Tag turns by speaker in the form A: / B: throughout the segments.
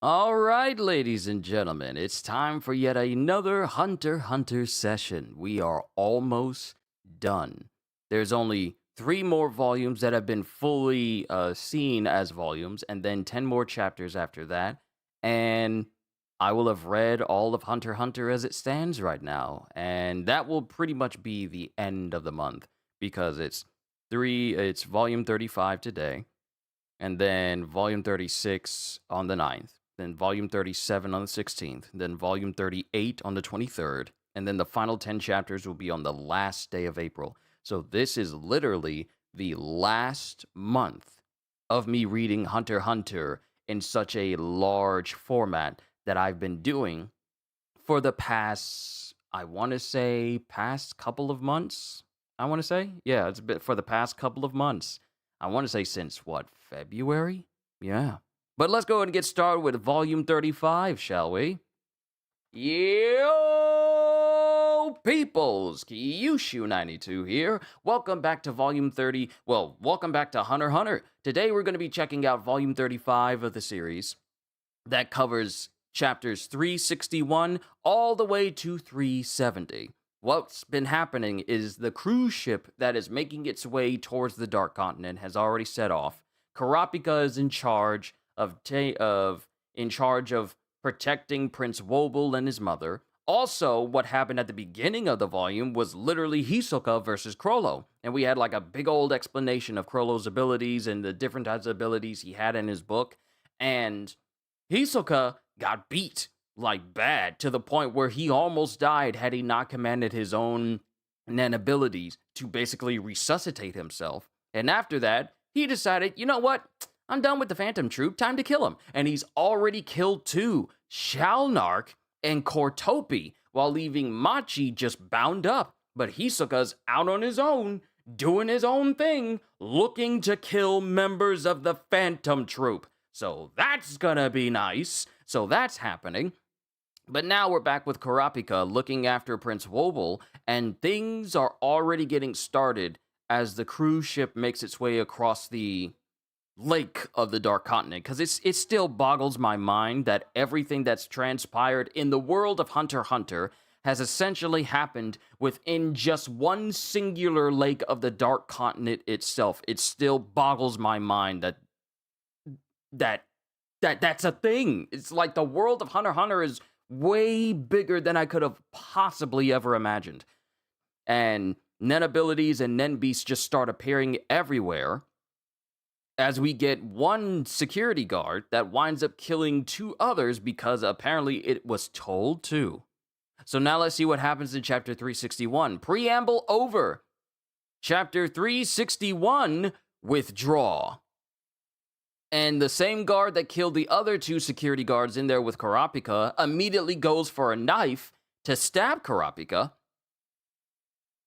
A: All right, ladies and gentlemen, it's time for yet another Hunter x Hunter session. We are almost done. There's only three more volumes that have been fully seen as volumes, and then 10 more chapters after that. And I will have read all of Hunter x Hunter as it stands right now. And that will pretty much be the end of the month because it's volume 35 today, and then volume 36 on the 9th, then volume 37 on the 16th, then volume 38 on the 23rd, and then the final 10 chapters will be on the last day of April. So this is literally the last month of me reading Hunter x Hunter in such a large format that I've been doing for the past, I want to say, past couple of months. I want to say, yeah, it's been for the past couple of months. I want to say since what, February? Yeah. But let's go ahead and get started with volume 35, shall we? Yo, peoples! Kyushu92 here. Welcome back to volume 30. Well, welcome back to Hunter x Hunter. Today we're going to be checking out volume 35 of the series that covers chapters 361 all the way to 370. What's been happening is the cruise ship that is making its way towards the Dark Continent has already set off. Karapika is in charge of protecting Prince Wobble and his mother. Also, what happened at the beginning of the volume was literally Hisoka versus Crollo, and we had like a big old explanation of Crollo's abilities and the different types of abilities he had in his book, and Hisoka got beat like bad to the point where he almost died had he not commanded his own Nen abilities to basically resuscitate himself. And after that, he decided, you know what? I'm done with the Phantom Troop. Time to kill him. And he's already killed two, Shalnark and Kortopi, while leaving Machi just bound up. But Hisoka's out on his own, doing his own thing, looking to kill members of the Phantom Troop. So that's gonna be nice. So that's happening. But now we're back with Karapika looking after Prince Wobble, and things are already getting started as the cruise ship makes its way across the lake of the Dark Continent. Because it still boggles my mind that everything that's transpired in the world of Hunter x Hunter has essentially happened within just one singular lake of the Dark Continent itself. It still boggles my mind that's a thing. It's like the world of Hunter x Hunter is way bigger than I could have possibly ever imagined. And Nen abilities and Nen beasts just start appearing everywhere as we get one security guard that winds up killing two others because apparently it was told to. So now let's see what happens in chapter 361. Preamble over. Chapter 361, Withdraw. And the same guard that killed the other two security guards in there with Karapika immediately goes for a knife to stab Karapika.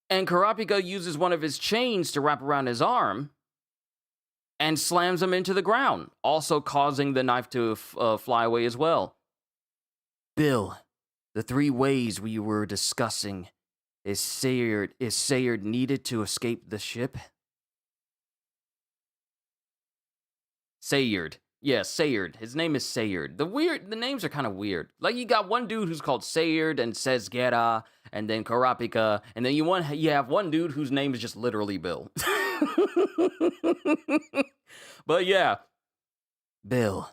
A: And Karapika uses one of his chains to wrap around his arm and slams him into the ground, also causing the knife to fly away as well. Bill, the three ways we were discussing, is Sayard needed to escape the ship? Sayard. Yeah, Sayard. His name is Sayard. The names are kind of weird. Like, you got one dude who's called Sayard and Sezgera, and then Karapika, and then you have one dude whose name is just literally Bill. But yeah. Bill,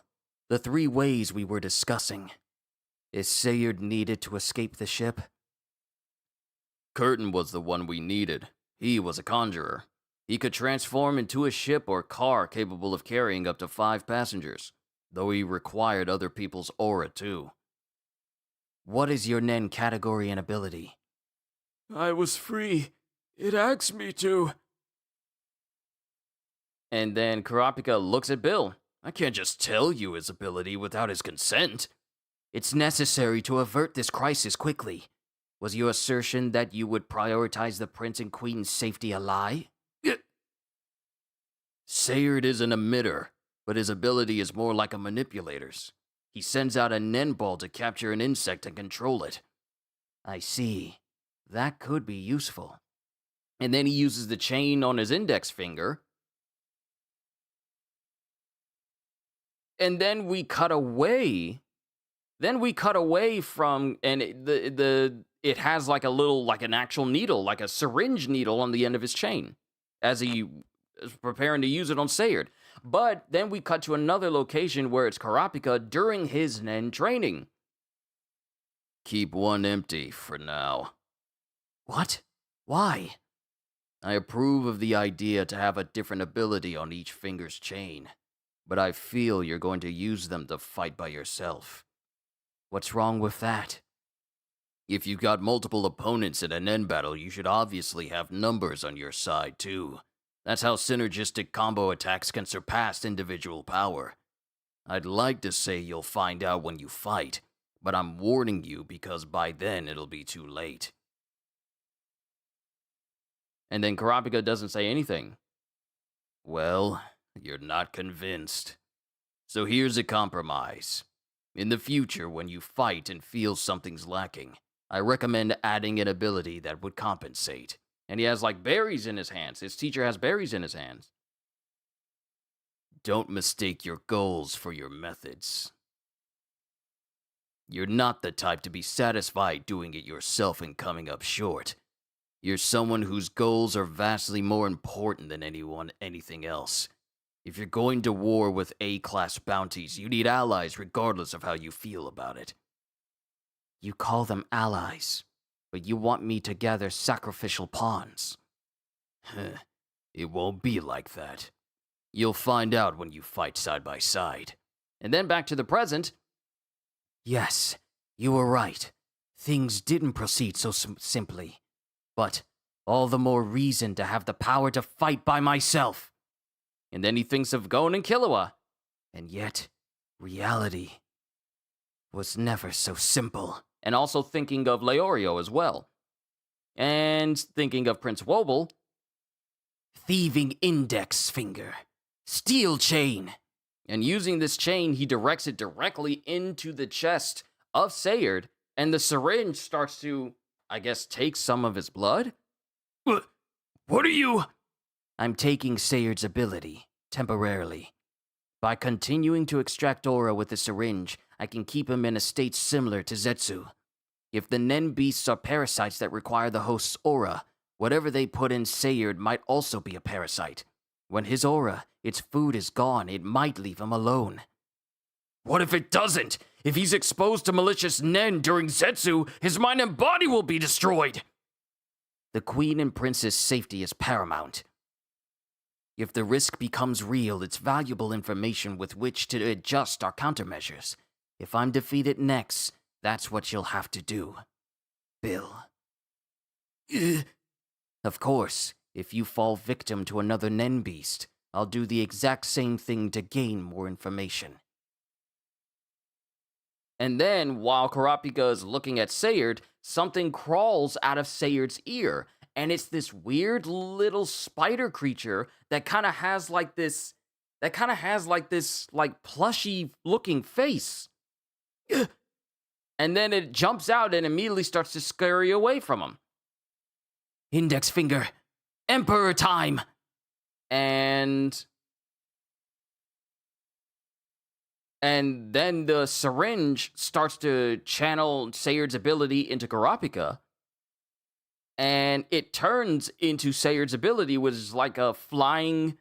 A: the three ways we were discussing. Is Sayard needed to escape the ship? Curtin was the one we needed. He was a conjurer. He could transform into a ship or car capable of carrying up to 5 passengers, though he required other people's aura too. What is your Nen category and ability? I was free. It asked me to. And then Karapika looks at Bill. I can't just tell you his ability without his consent. It's necessary to avert this crisis quickly. Was your assertion that you would prioritize the Prince and Queen's safety a lie? Sayard is an emitter, but his ability is more like a manipulator's. He sends out a Nen ball to capture an insect and control it. I see. That could be useful. And then he uses the chain on his index finger and then we cut away. Then we cut away from, and it has like a little, like an actual needle, like a syringe needle on the end of his chain, as he is preparing to use it on Sayard. But then we cut to another location where it's Karapika during his Nen training. Keep one empty for now. What? Why? I approve of the idea to have a different ability on each finger's chain, but I feel you're going to use them to fight by yourself. What's wrong with that? If you've got multiple opponents in an end battle, you should obviously have numbers on your side, too. That's how synergistic combo attacks can surpass individual power. I'd like to say you'll find out when you fight, but I'm warning you because by then it'll be too late. And then Karapika doesn't say anything. Well, you're not convinced. So here's a compromise. In the future, when you fight and feel something's lacking, I recommend adding an ability that would compensate. And he has like berries in his hands. His teacher has berries in his hands. Don't mistake your goals for your methods. You're not the type to be satisfied doing it yourself and coming up short. You're someone whose goals are vastly more important than anything else. If you're going to war with A-class bounties, you need allies regardless of how you feel about it. You call them allies, but you want me to gather sacrificial pawns. It won't be like that. You'll find out when you fight side by side. And then back to the present. Yes, you were right. Things didn't proceed so simply. But all the more reason to have the power to fight by myself. And then he thinks of Gon and Killua. And yet, reality was never so simple. And also thinking of Leorio as well. And thinking of Prince Wobble. Thieving index finger. Steel chain. And using this chain, he directs it directly into the chest of Sayard. And the syringe starts to, I guess, take some of his blood? What are you? I'm taking Sayard's ability, temporarily. By continuing to extract aura with the syringe, I can keep him in a state similar to Zetsu. If the Nen beasts are parasites that require the host's aura, whatever they put in Sayard might also be a parasite. When his aura, its food is gone, it might leave him alone. What if it doesn't? If he's exposed to malicious Nen during Zetsu, his mind and body will be destroyed. The queen and prince's safety is paramount. If the risk becomes real, it's valuable information with which to adjust our countermeasures. If I'm defeated next, that's what you'll have to do. Bill. Of course, if you fall victim to another Nen beast, I'll do the exact same thing to gain more information. And then, while Karapika is looking at Sayard, something crawls out of Sayard's ear. And it's this weird little spider creature that kind of has like this, plushy looking face. And then it jumps out and immediately starts to scurry away from him. Index finger. Emperor time. And then the syringe starts to channel Sayard's ability into Karapika. And it turns into Sayard's ability, which is like a flying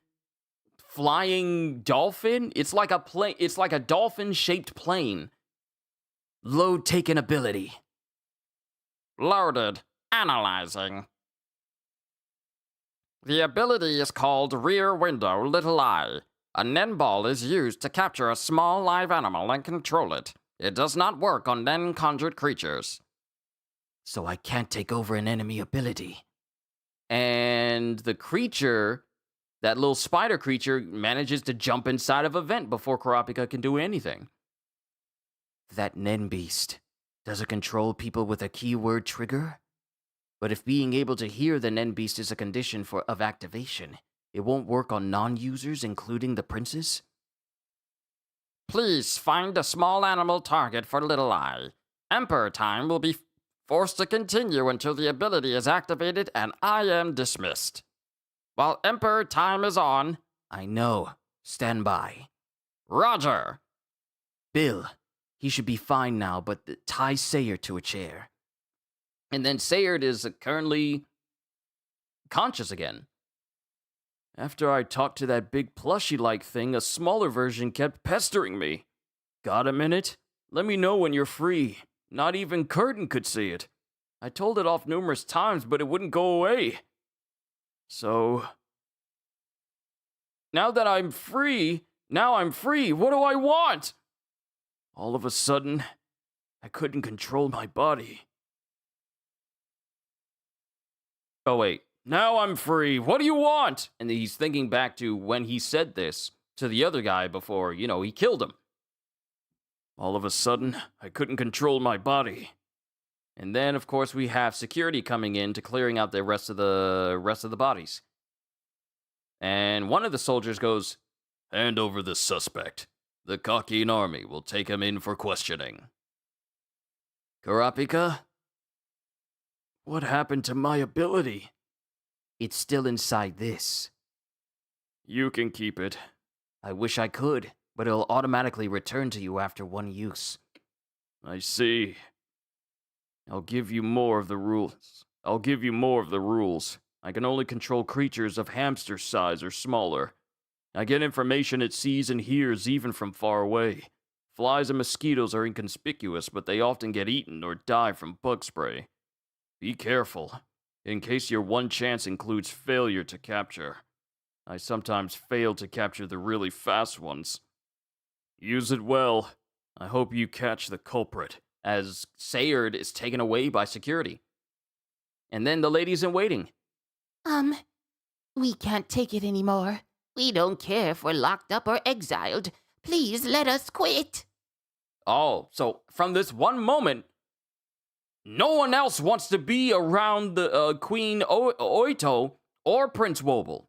A: dolphin. It's like a plane. It's like a dolphin-shaped plane. Load taken ability. Loaded. Analyzing. The ability is called Rear Window Little Eye. A Nen ball is used to capture a small live animal and control it. It does not work on Nen conjured creatures. So I can't take over an enemy ability. And the creature, that little spider creature, manages to jump inside of a vent before Karapika can do anything. That Nen beast, does it control people with a keyword trigger? But if being able to hear the Nen beast is a condition of activation, it won't work on non-users, including the princes? Please find a small animal target for Little Eye. Emperor time will be forced to continue until the ability is activated and I am dismissed. While Emperor time is on... I know. Stand by. Roger. Bill, he should be fine now, but tie Sayard to a chair. And then Sayard is currently conscious again. After I talked to that big plushie-like thing, a smaller version kept pestering me. Got a minute? Let me know when you're free. Not even Curtin could see it. I told it off numerous times, but it wouldn't go away. So, now I'm free, what do I want? All of a sudden, I couldn't control my body. Oh wait, now I'm free, what do you want? And he's thinking back to when he said this to the other guy before, he killed him. All of a sudden, I couldn't control my body. And then, of course, we have security coming in to clearing out the rest of the bodies. And one of the soldiers goes, "Hand over the suspect. The Kakin army will take him in for questioning." Kurapika? What happened to my ability? It's still inside this. You can keep it. I wish I could, but it'll automatically return to you after one use. I see. I'll give you more of the rules. I can only control creatures of hamster size or smaller. I get information it sees and hears even from far away. Flies and mosquitoes are inconspicuous, but they often get eaten or die from bug spray. Be careful, in case your one chance includes failure to capture. I sometimes fail to capture the really fast ones. Use it well. I hope you catch the culprit. As Sayard is taken away by security. And then the ladies in waiting.
B: We can't take it anymore. We don't care if we're locked up or exiled. Please let us quit.
A: Oh, so from this one moment, no one else wants to be around the Queen Oito or Prince Wobble.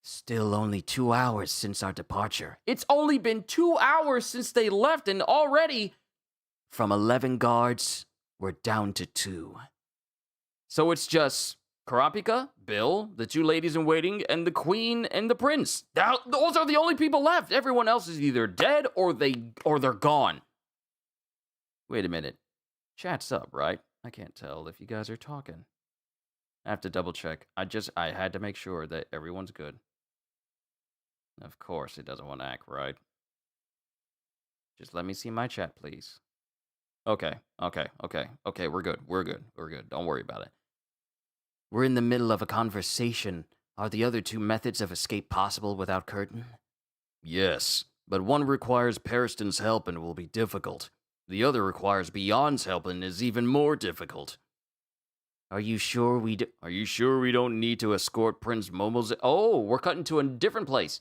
A: Still only 2 hours since our departure. It's only been 2 hours since they left, and already, from 11 guards, we're down to 2. So it's just Kurapika, Bill, the 2 ladies in waiting, and the Queen and the Prince. Those are the only people left. Everyone else is either dead or they're gone. Wait a minute. Chat's up, right? I can't tell if you guys are talking. I have to double check. I had to make sure that everyone's good. Of course, it doesn't want to act right. Just let me see my chat, please. Okay, we're good. Don't worry about it. We're in the middle of a conversation. Are the other 2 methods of escape possible without Curtin? Yes, but one requires Periston's help and will be difficult. The other requires Beyond's help and is even more difficult. Are you sure we don't need to escort Prince Momose? Oh, we're cutting to a different place.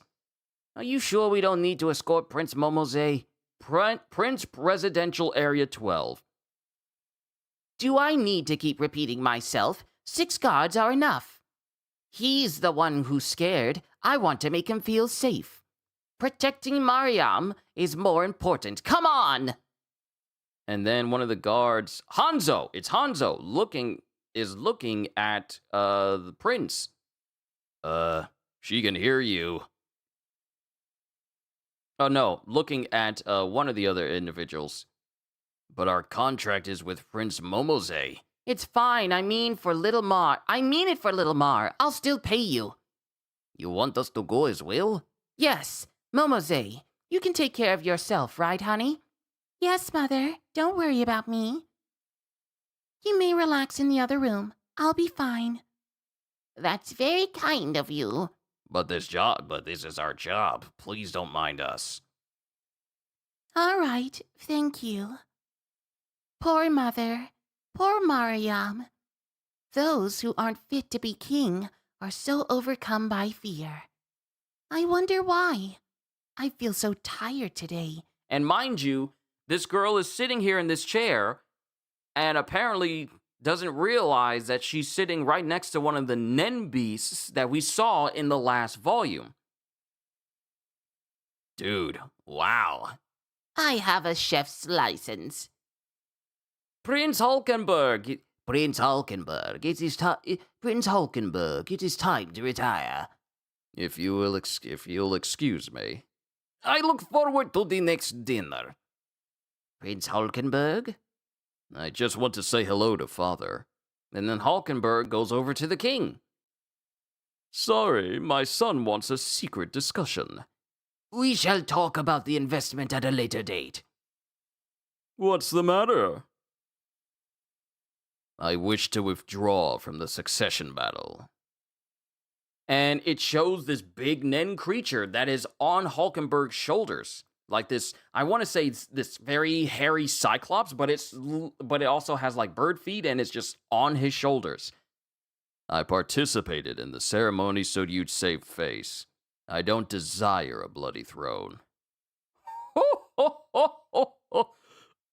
A: Are you sure we don't need to escort Prince Momose? Prince Presidential Area 12.
B: Do I need to keep repeating myself? 6 guards are enough. He's the one who's scared. I want to make him feel safe. Protecting Mariam is more important. Come on!
A: And then one of the guards, Hanzo, it's Hanzo, is looking at the prince. She can hear you. Oh no, looking at one of the other individuals. But our contract is with Prince Momose.
B: It's fine. I mean it for Little Mar. I'll still pay you.
A: You want us to go as well?
B: Yes. Momose, you can take care of yourself, right, honey? Yes, Mother. Don't worry about me. You may relax in the other room. I'll be fine. That's very kind of you.
A: But this is our job. Please don't mind us.
B: All right. Thank you. Poor Mother. Poor Mariam. Those who aren't fit to be king are so overcome by fear. I wonder why. I feel so tired today. And mind you, this girl is sitting here in this chair and apparently doesn't realize that she's sitting right next to one of the Nen beasts that we saw in the last volume. Dude, wow. I have a chef's license.
A: Prince Hulkenberg,
B: it is time to retire.
A: If you'll excuse me. I look forward to the next dinner.
B: Prince Hulkenberg?
A: I just want to say hello to father. And then Hulkenberg goes over to the king. Sorry, my son wants a secret discussion.
B: We shall talk about the investment at a later date.
A: What's the matter? I wish to withdraw from the succession battle. And it shows this big Nen creature that is on Hulkenberg's shoulders. Like this, I want to say this very hairy cyclops, but it also has like bird feet and it's just on his shoulders. I participated in the ceremony so you'd save face. I don't desire a bloody throne.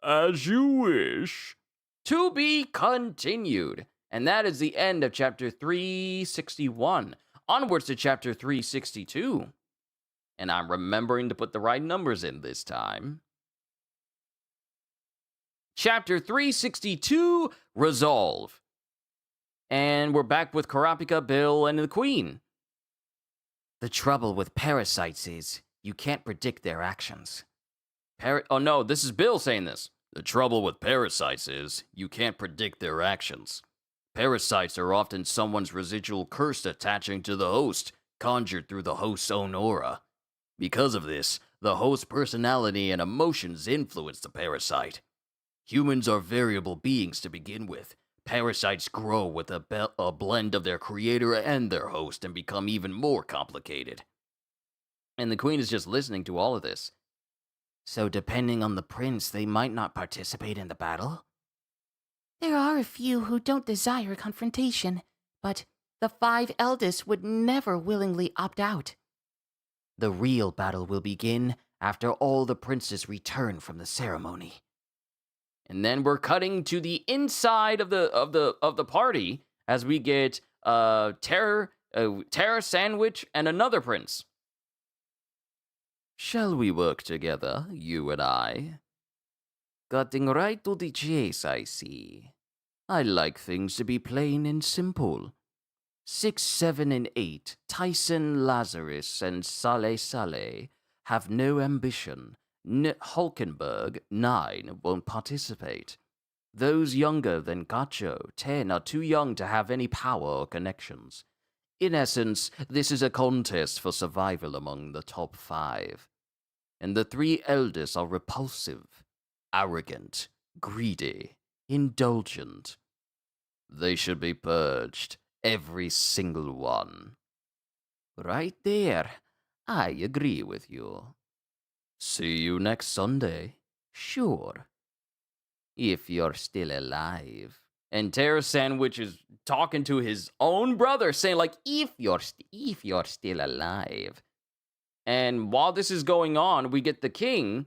A: As you wish. To be continued. And that is the end of chapter 361. Onwards to chapter 362. And I'm remembering to put the right numbers in this time. Chapter 362, Resolve. And we're back with Karapika, Bill, and the Queen.
B: The trouble with parasites is you can't predict their actions.
A: Oh no, this is Bill saying this. The trouble with parasites is you can't predict their actions. Parasites are often someone's residual curse attaching to the host, conjured through the host's own aura. Because of this, the host's personality and emotions influence the parasite. Humans are variable beings to begin with. Parasites grow with a blend of their creator and their host and become even more complicated. And the Queen is just listening to all of this.
B: So depending on the prince, they might not participate in the battle? There are a few who don't desire confrontation, but the 5 eldest would never willingly opt out. The real battle will begin after all the princes return from the ceremony.
A: And then we're cutting to the inside of the party as we get Terror Sandwich and another prince. Shall we work together, you and I? Cutting right to the chase, I see. I like things to be plain and simple. 6, 7, and 8, Tyson, Lazarus, and Saleh have no ambition. Hulkenberg, 9, won't participate. Those younger than Gacho, 10, are too young to have any power or connections. In essence, this is a contest for survival among the top 5. And the 3 eldest are repulsive, arrogant, greedy, indulgent. They should be purged, every single one. Right there, I agree with you. See you next Sunday. Sure. If you're still alive. And Terror Sandwich is talking to his own brother, saying like, if you're still alive. And while this is going on, we get the king.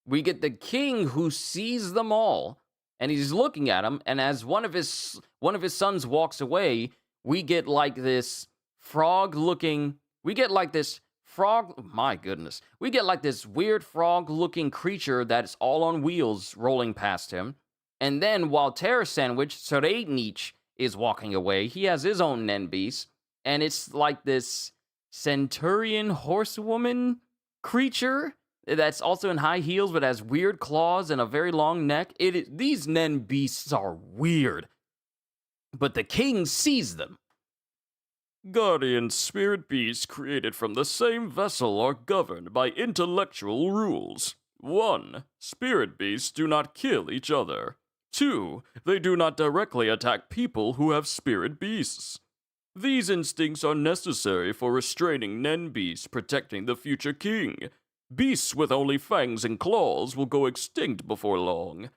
A: We get the king who sees them all, and he's looking at them. And as one of his sons walks away, we get like this frog-looking. My goodness. We get like this weird frog-looking creature that's all on wheels rolling past him. And then while Terror Sandwich, Serenich, is walking away, he has his own Nen beast. And it's like this centurion horsewoman creature that's also in high heels but has weird claws and a very long neck. These Nen beasts are weird. But the king sees them. Guardian spirit beasts created from the same vessel are governed by intellectual rules. 1. Spirit beasts do not kill each other. 2. They do not directly attack people who have spirit beasts. These instincts are necessary for restraining Nen beasts protecting the future king. Beasts with only fangs and claws will go extinct before long.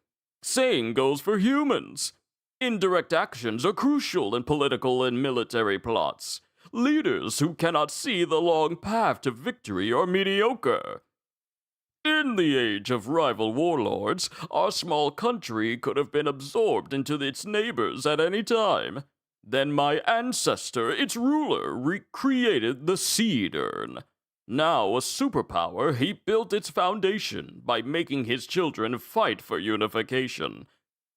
A: Same goes for humans. Indirect actions are crucial in political and military plots. Leaders who cannot see the long path to victory are mediocre. In the age of rival warlords, our small country could have been absorbed into its neighbors at any time. Then my ancestor, its ruler, recreated the seed urn. Now a superpower, he built its foundation by making his children fight for unification.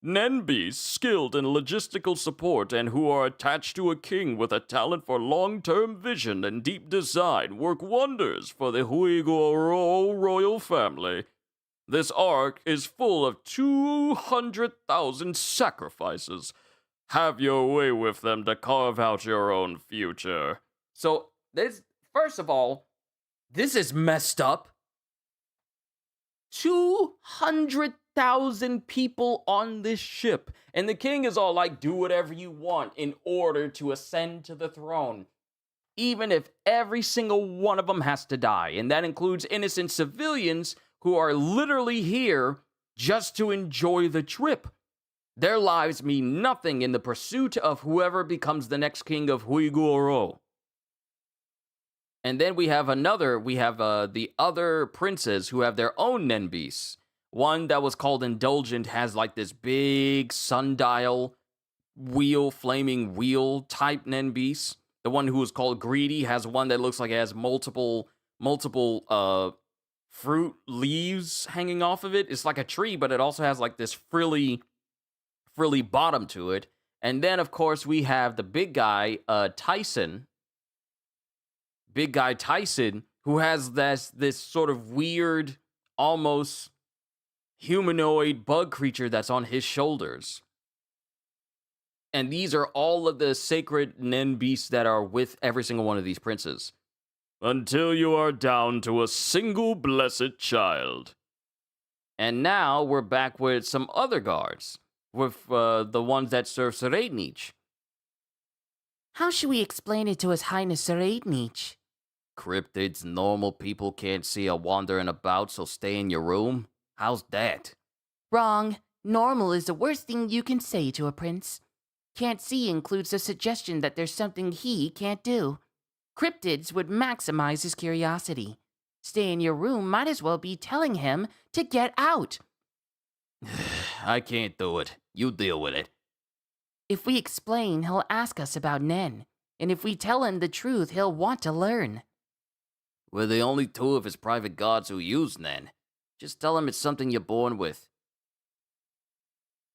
A: Nenbis skilled in logistical support and who are attached to a king with a talent for long-term vision and deep design work wonders for the Huiguoro royal family. This arc is full of 200,000 sacrifices. Have your way with them to carve out your own future. So, this, first of all, this is messed up. 200,000 people on this ship. And the king is all like, do whatever you want in order to ascend to the throne. Even if every single one of them has to die. And that includes innocent civilians who are literally here just to enjoy the trip. Their lives mean nothing in the pursuit of whoever becomes the next king of Huiguoro. And then we have the other princes who have their own Nenbis. One that was called Indulgent has like this big sundial wheel, flaming wheel type Nenbis. The one who is called Greedy has one that looks like it has multiple fruit leaves hanging off of it. It's like a tree, but it also has like this frilly bottom to it. And then of course we have the big guy, Tyson, who has this sort of weird, almost humanoid bug creature that's on his shoulders. And these are all of the sacred Nen beasts that are with every single one of these princes. Until you are down to a single blessed child. And now we're back with some other guards, with the ones that serve Serednich.
B: How should we explain it to His Highness Serednich?
A: Cryptids normal people can't see a wandering about, so stay in your room? How's that?
B: Wrong. Normal is the worst thing you can say to a prince. Can't see includes the suggestion that there's something he can't do. Cryptids would maximize his curiosity. Stay in your room might as well be telling him to get out.
A: I can't do it. You deal with it.
B: If we explain, he'll ask us about Nen. And if we tell him the truth, he'll want to learn.
A: We're the only two of his private guards who use Nen. Just tell him it's something you're born with.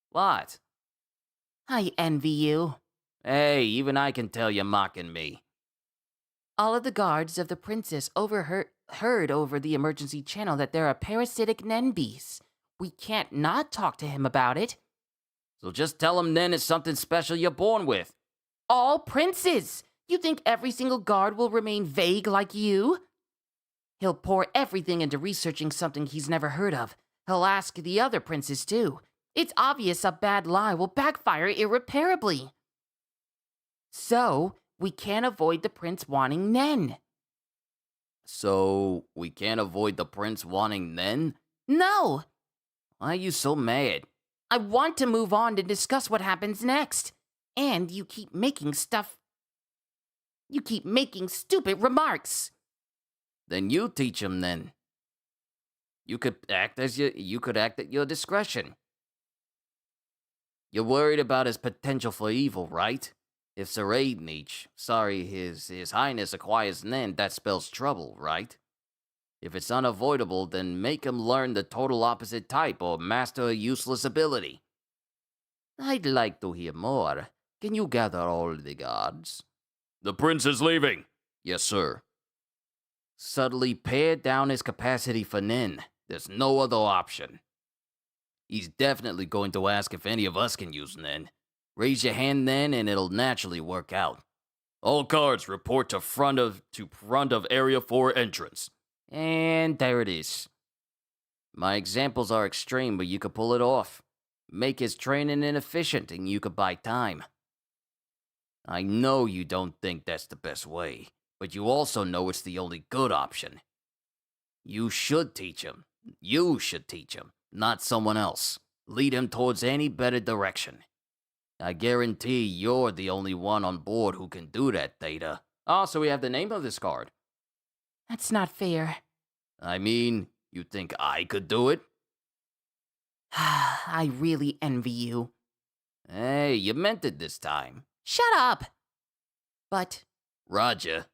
A: What?
B: I envy you.
A: Hey, even I can tell you're mocking me.
B: All of the guards of the princess heard over the emergency channel that there are parasitic Nen beasts. We can't not talk to him about it.
A: So just tell him Nen is something special you're born with.
B: All princes! You think every single guard will remain vague like you? He'll pour everything into researching something he's never heard of. He'll ask the other princes too. It's obvious a bad lie will backfire irreparably. So, we can't avoid the prince wanting Nen.
A: So, we can't avoid the prince wanting Nen?
B: No!
A: Why are you so mad?
B: I want to move on to discuss what happens next. And you keep making stupid remarks.
A: Then you teach him then. You could act at your discretion. You're worried about his potential for evil, right? If Serednich, his highness acquires Nen, that spells trouble, right? If it's unavoidable, then make him learn the total opposite type or master a useless ability. I'd like to hear more. Can you gather all the guards? The prince is leaving. Yes, sir. Subtly pare down his capacity for Nen. There's no other option. He's definitely going to ask if any of us can use Nen. Raise your hand then, and it'll naturally work out. All guards report to front of Area 4 entrance. And there it is. My examples are extreme, but you could pull it off. Make his training inefficient, and you could buy time. I know you don't think that's the best way, but you also know it's the only good option. You should teach him. You should teach him, not someone else. Lead him towards any better direction. I guarantee you're the only one on board who can do that, Theta. Oh, so we have the name of this card.
B: That's not fair.
A: I mean, you think I could do it?
B: I really envy you.
A: Hey, you meant it this time.
B: Shut up! But
A: Roger.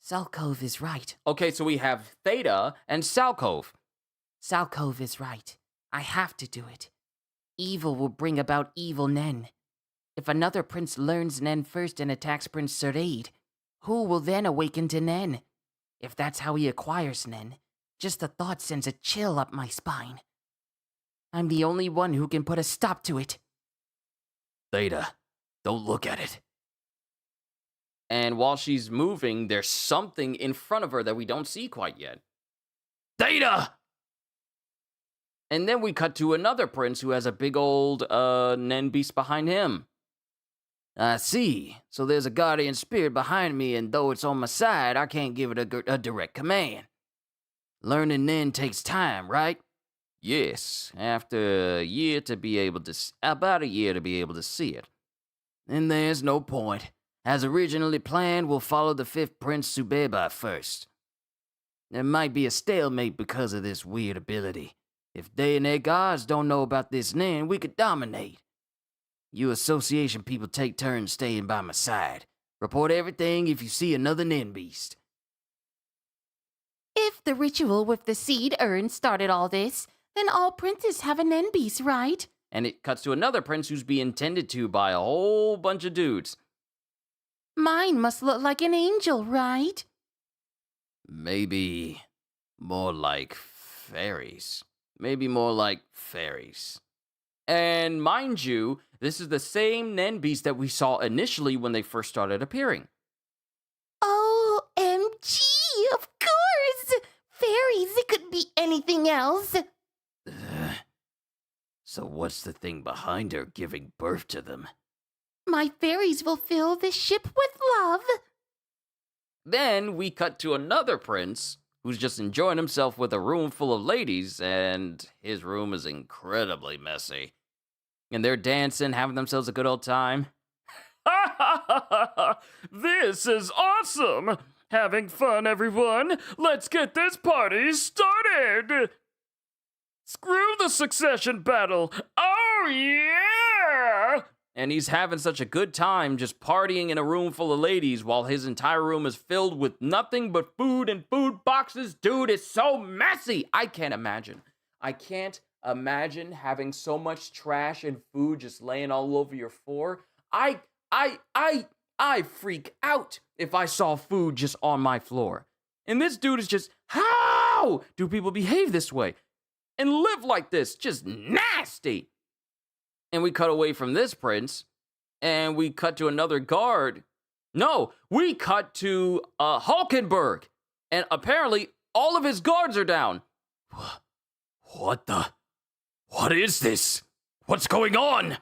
B: Salkov is right.
A: Okay, so we have Theta and Salkov.
B: Salkov is right. I have to do it. Evil will bring about evil Nen. If another prince learns Nen first and attacks Prince Suraid, who will then awaken to Nen? If that's how he acquires Nen, just the thought sends a chill up my spine. I'm the only one who can put a stop to it.
A: Theta, don't look at it. And while she's moving, there's something in front of her that we don't see quite yet. Theta! And then we cut to another prince who has a big old Nen beast behind him. I see. So there's a guardian spirit behind me, and though it's on my side, I can't give it a direct command. Learning Nen takes time, right? Yes, after a year to be able to... about a year to be able to see it. And there's no point. As originally planned, we'll follow the 5th Prince Subeba first. There might be a stalemate because of this weird ability. If they and their guards don't know about this Nen, we could dominate. You association people take turns staying by my side. Report everything if you see another Nen beast.
B: If the ritual with the seed urn started all this, then all princes have a Nen beast, right?
A: And it cuts to another prince who's being tended to by a whole bunch of dudes.
B: Mine must look like an angel, right?
A: Maybe more like fairies. Maybe more like fairies. And mind you, this is the same Nen beast that we saw initially when they first started appearing.
B: OMG, of course! Fairies, it could be anything else.
A: So what's the thing behind her giving birth to them?
B: My fairies will fill this ship with love.
A: Then we cut to another prince who's just enjoying himself with a room full of ladies, and his room is incredibly messy. And they're dancing, having themselves a good old time. This is awesome! Having fun, everyone! Let's get this party started! Screw the succession battle! Oh yeah! And he's having such a good time just partying in a room full of ladies while his entire room is filled with nothing but food and food boxes. Dude, it's so messy! I can't imagine. I can't imagine having so much trash and food just laying all over your floor. I freak out if I saw food just on my floor. And this dude is just, how do people behave this way and live like this? Just nasty. And we cut away from this prince, and we cut to another guard. No, we cut to Hulkenberg, and apparently all of his guards are down. What is this? What's going on?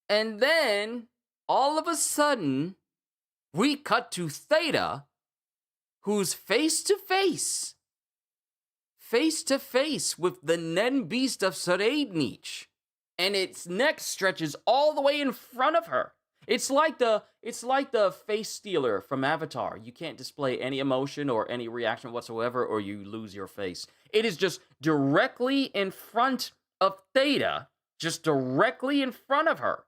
A: And then, all of a sudden, we cut to Theta, who's face to face with the Nen beast of Saraidnich, and its neck stretches all the way in front of her. It's like the face stealer from Avatar. You can't display any emotion or any reaction whatsoever, or you lose your face. It is just directly in front of Theta, just directly in front of her,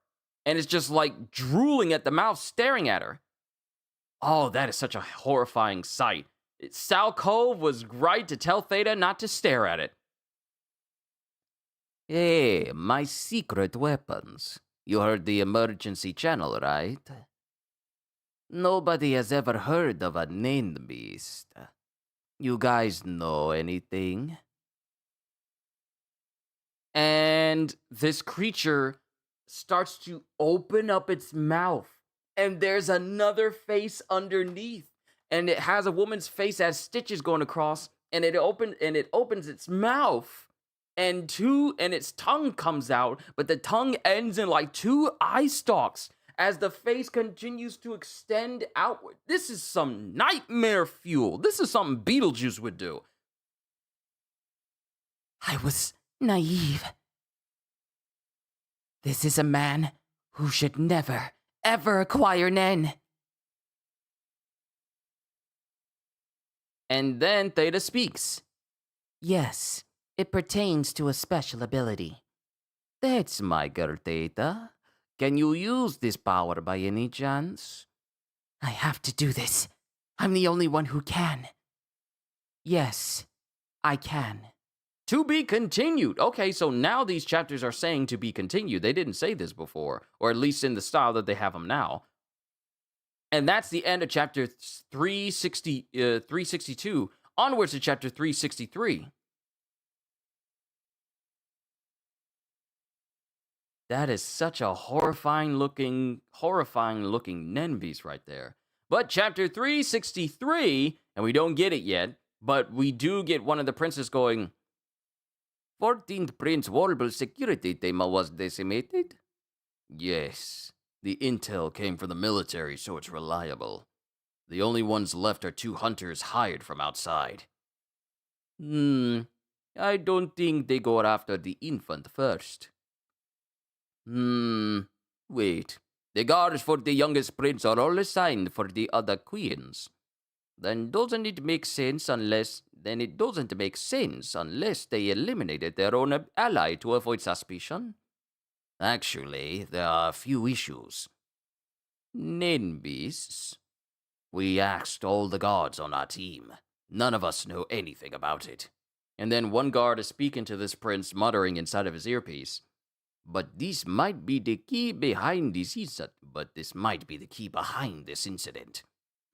A: and it's just like drooling at the mouth, staring at her. Oh, that is such a horrifying sight. Sal Cove was right to tell Theta not to stare at it. Hey, my secret weapons. You heard the emergency channel, right? Nobody has ever heard of a Nen beast. You guys know anything? And this creature starts to open up its mouth, and there's another face underneath. And it has a woman's face as stitches going across, and it opens its mouth, and its tongue comes out, but the tongue ends in like 2 eye stalks as the face continues to extend outward. This is some nightmare fuel. This is something Beetlejuice would do.
B: I was naive. This is a man who should never, ever acquire Nen.
A: And then Theta speaks.
B: Yes, it pertains to a special ability.
A: That's my girl, Theta. Can you use this power by any chance?
B: I have to do this. I'm the only one who can. Yes, I can.
A: To be continued. Okay, so now these chapters are saying to be continued. They didn't say this before, or at least in the style that they have them now. And that's the end of chapter 362. Onwards to chapter 363. That is such a horrifying looking Nen beast right there. But chapter 363, and we don't get it yet, but we do get one of the princes going, 14th Prince Warble's security thema was decimated? Yes, the intel came from the military, so it's reliable. The only ones left are 2 hunters hired from outside. I don't think they go after the infant first. Wait. The guards for the youngest prince are all assigned for the other queens. Then it doesn't make sense unless they eliminated their own ally to avoid suspicion. Actually, there are a few issues. Nen beasts. We asked all the guards on our team. None of us know anything about it. And then one guard is speaking to this prince, muttering inside of his earpiece. But this might be the key behind this incident.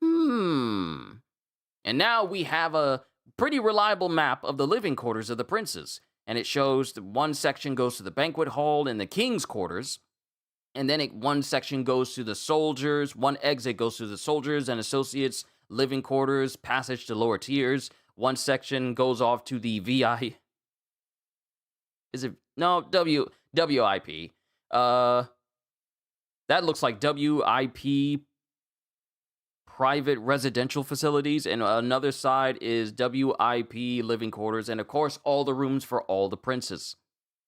A: And now we have a pretty reliable map of the living quarters of the princes. And it shows that one section goes to the banquet hall and the king's quarters. And then one section goes to the soldiers. One exit goes to the soldiers and associates living quarters, passage to lower tiers. One section goes off to the VI. WIP. That looks like WIP private residential facilities, and another side is WIP living quarters, and of course, all the rooms for all the princes.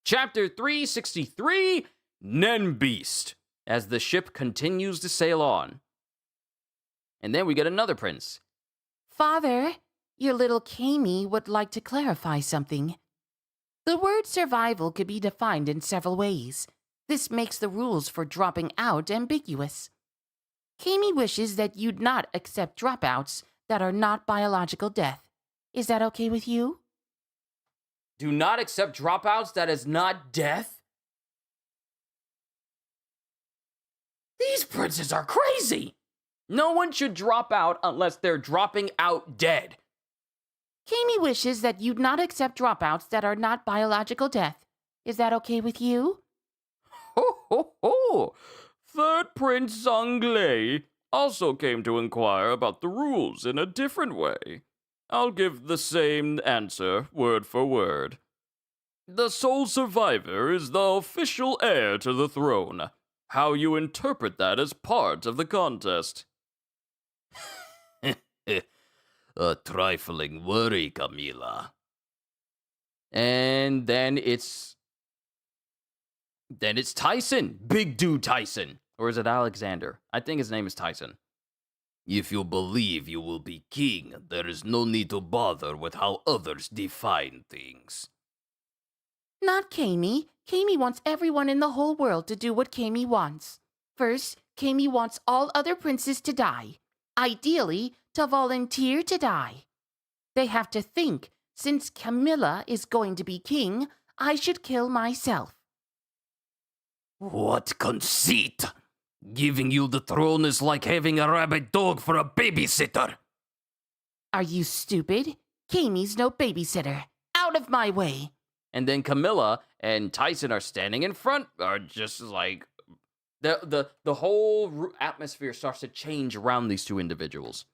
A: Chapter 363, Nen Beast, as the ship continues to sail on. And then we get another prince.
B: Father, your little Kami would like to clarify something. The word survival could be defined in several ways. This makes the rules for dropping out ambiguous. Kami wishes that you'd not accept dropouts that are not biological death. Is that okay with you?
A: Do not accept dropouts that is not death? These princes are crazy! No one should drop out unless they're dropping out dead.
B: Kami wishes that you'd not accept dropouts that are not biological death. Is that okay with you?
A: Ho ho ho! Third Prince Zanglei also came to inquire about the rules in a different way. I'll give the same answer, word for word. The sole survivor is the official heir to the throne. How you interpret that as part of the contest. A trifling worry, Camila. And then it's Tyson. Big dude Tyson. Or is it Alexander? I think his name is Tyson. If you believe you will be king, there is no need to bother with how others define things.
B: Not Kami. Kami wants everyone in the whole world to do what Kami wants. First, Kami wants all other princes to die. Ideally, to volunteer to die. They have to think, since Camilla is going to be king, I should kill myself.
A: What conceit! Giving you the throne is like having a rabid dog for a babysitter.
B: Are you stupid? Kami's no babysitter. Out of my way.
A: And then Camilla and Tyson are standing in front, are just like the whole atmosphere starts to change around these two individuals.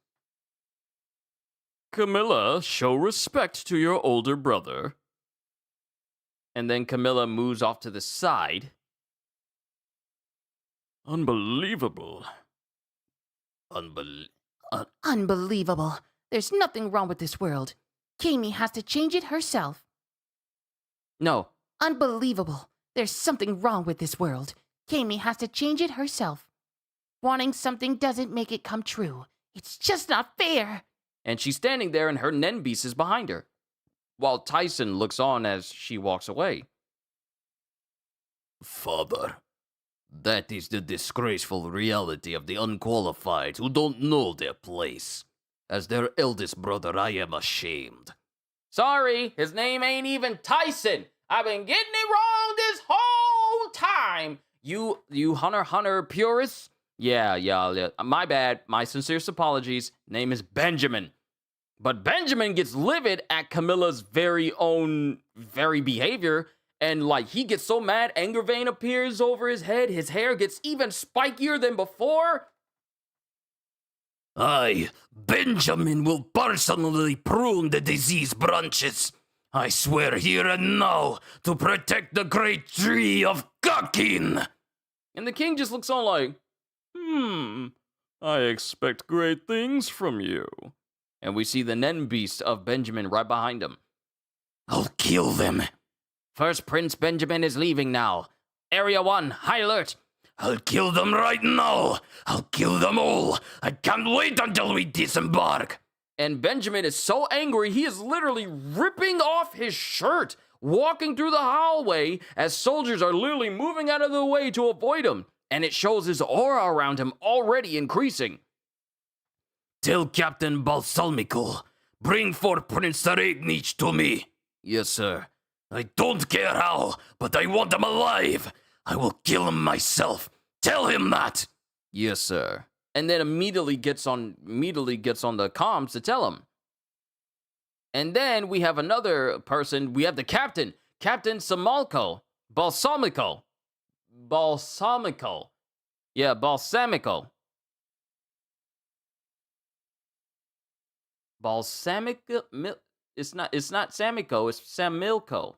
A: Camilla, show respect to your older brother. And then Camilla moves off to the side. Unbelievable.
B: Unbelievable. There's nothing wrong with this world. Kami has to change it herself.
A: No.
B: Unbelievable. There's something wrong with this world. Kami has to change it herself. Wanting something doesn't make it come true. It's just not fair.
A: And she's standing there and her Nen Beast is behind her, while Tyson looks on as she walks away. Father, that is the disgraceful reality of the unqualified who don't know their place. As their eldest brother, I am ashamed. Sorry, his name ain't even Tyson. I've been getting it wrong this whole time. You Hunter purists? Yeah. My bad. My sincerest apologies. Name is Benjamin. But Benjamin gets livid at Camilla's very behavior. And like he gets so mad, anger vein appears over his head. His hair gets even spikier than before.
C: I, Benjamin, will personally prune the diseased branches. I swear here and now to protect the great tree of Kakin.
A: And the king just looks on like, I expect great things from you. And we see the Nen beast of Benjamin right behind him.
C: I'll kill them.
A: First Prince Benjamin is leaving now. Area 1, high alert.
C: I'll kill them right now. I'll kill them all. I can't wait until we disembark.
A: And Benjamin is so angry, he is literally ripping off his shirt, walking through the hallway as soldiers are literally moving out of the way to avoid him. And it shows his aura around him already increasing.
C: Tell Captain Balsamico, bring forth Prince Taregnich to me.
A: Yes, sir.
C: I don't care how, but I want him alive. I will kill him myself. Tell him that.
A: Yes, sir. And then immediately gets on the comms to tell him. And then we have another person. We have the captain, Captain Balsamico. Yeah, Balsamico. Balsamico. It's not Samico. It's Samilco.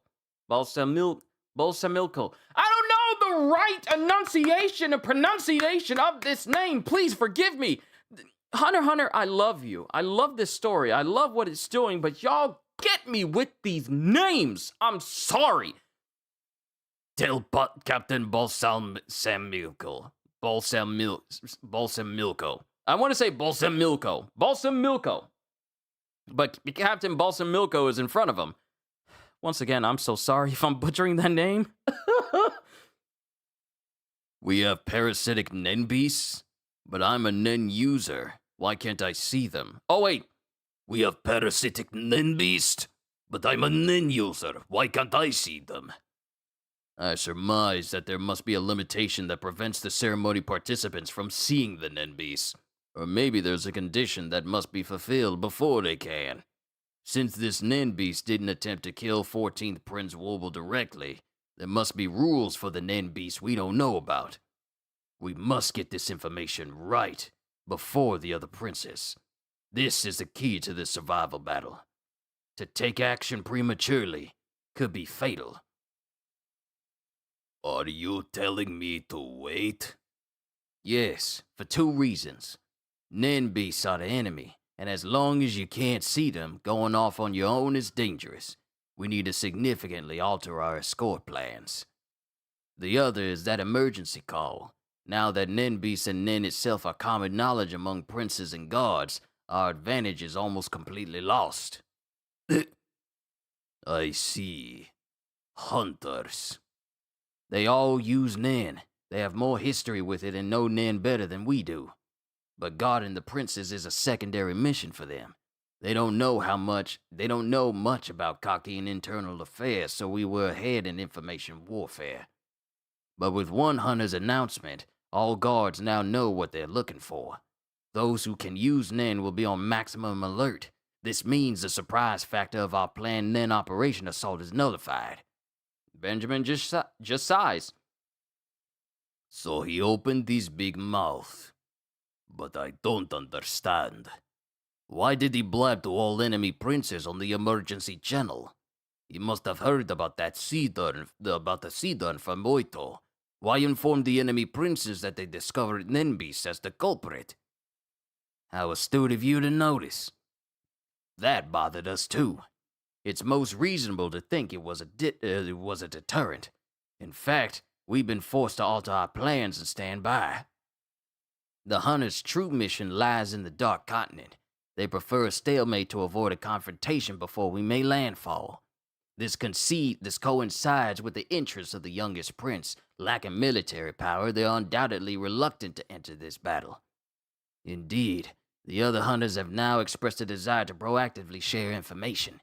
A: Balsamilco. I don't know the right enunciation and pronunciation of this name. Please forgive me. Hunter, I love you. I love this story. I love what it's doing, but y'all get me with these names. I'm sorry.
C: Tell Captain Balsamilco.
A: Balsamilco. I want to say Balsamilco. But Captain Balsamilco is in front of him. Once again, I'm so sorry if I'm butchering that name.
C: We have parasitic Nen beasts, but I'm a Nen user. Why can't I see them?
A: Oh, wait.
C: We have parasitic Nen beast, but I'm a Nen user. Why can't I see them? I surmise that there must be a limitation that prevents the ceremony participants from seeing the Nen beasts. Or maybe there's a condition that must be fulfilled before they can. Since this Nen beast didn't attempt to kill 14th Prince Wobble directly, there must be rules for the Nen beast we don't know about. We must get this information right before the other princes. This is the key to this survival battle. To take action prematurely could be fatal. Are you telling me to wait? Yes, for 2 reasons. Nen beasts are the enemy, and as long as you can't see them, going off on your own is dangerous. We need to significantly alter our escort plans. The other is that emergency call. Now that Nen beasts and Nen itself are common knowledge among princes and guards, our advantage is almost completely lost. I see. Hunters. They all use Nen. They have more history with it and know Nen better than we do. But guarding the princes is a secondary mission for them. They don't know much about cocky and internal affairs, so we were ahead in information warfare. But with one hunter's announcement, all guards now know what they're looking for. Those who can use Nen will be on maximum alert. This means the surprise factor of our planned Nen operation assault is nullified. Benjamin just sighs. So he opened his big mouth. But I don't understand. Why did he blab to all enemy princes on the emergency channel? He must have heard about the sea dun from Moito. Why inform the enemy princes that they discovered Nen beasts as the culprit? How astute of you to notice. That bothered us too. It's most reasonable to think it was a deterrent. In fact, we've been forced to alter our plans and stand by. The hunters' true mission lies in the Dark Continent. They prefer a stalemate to avoid a confrontation before we may landfall. This coincides with the interests of the youngest prince. Lacking military power, they are undoubtedly reluctant to enter this battle. Indeed, the other hunters have now expressed a desire to proactively share information.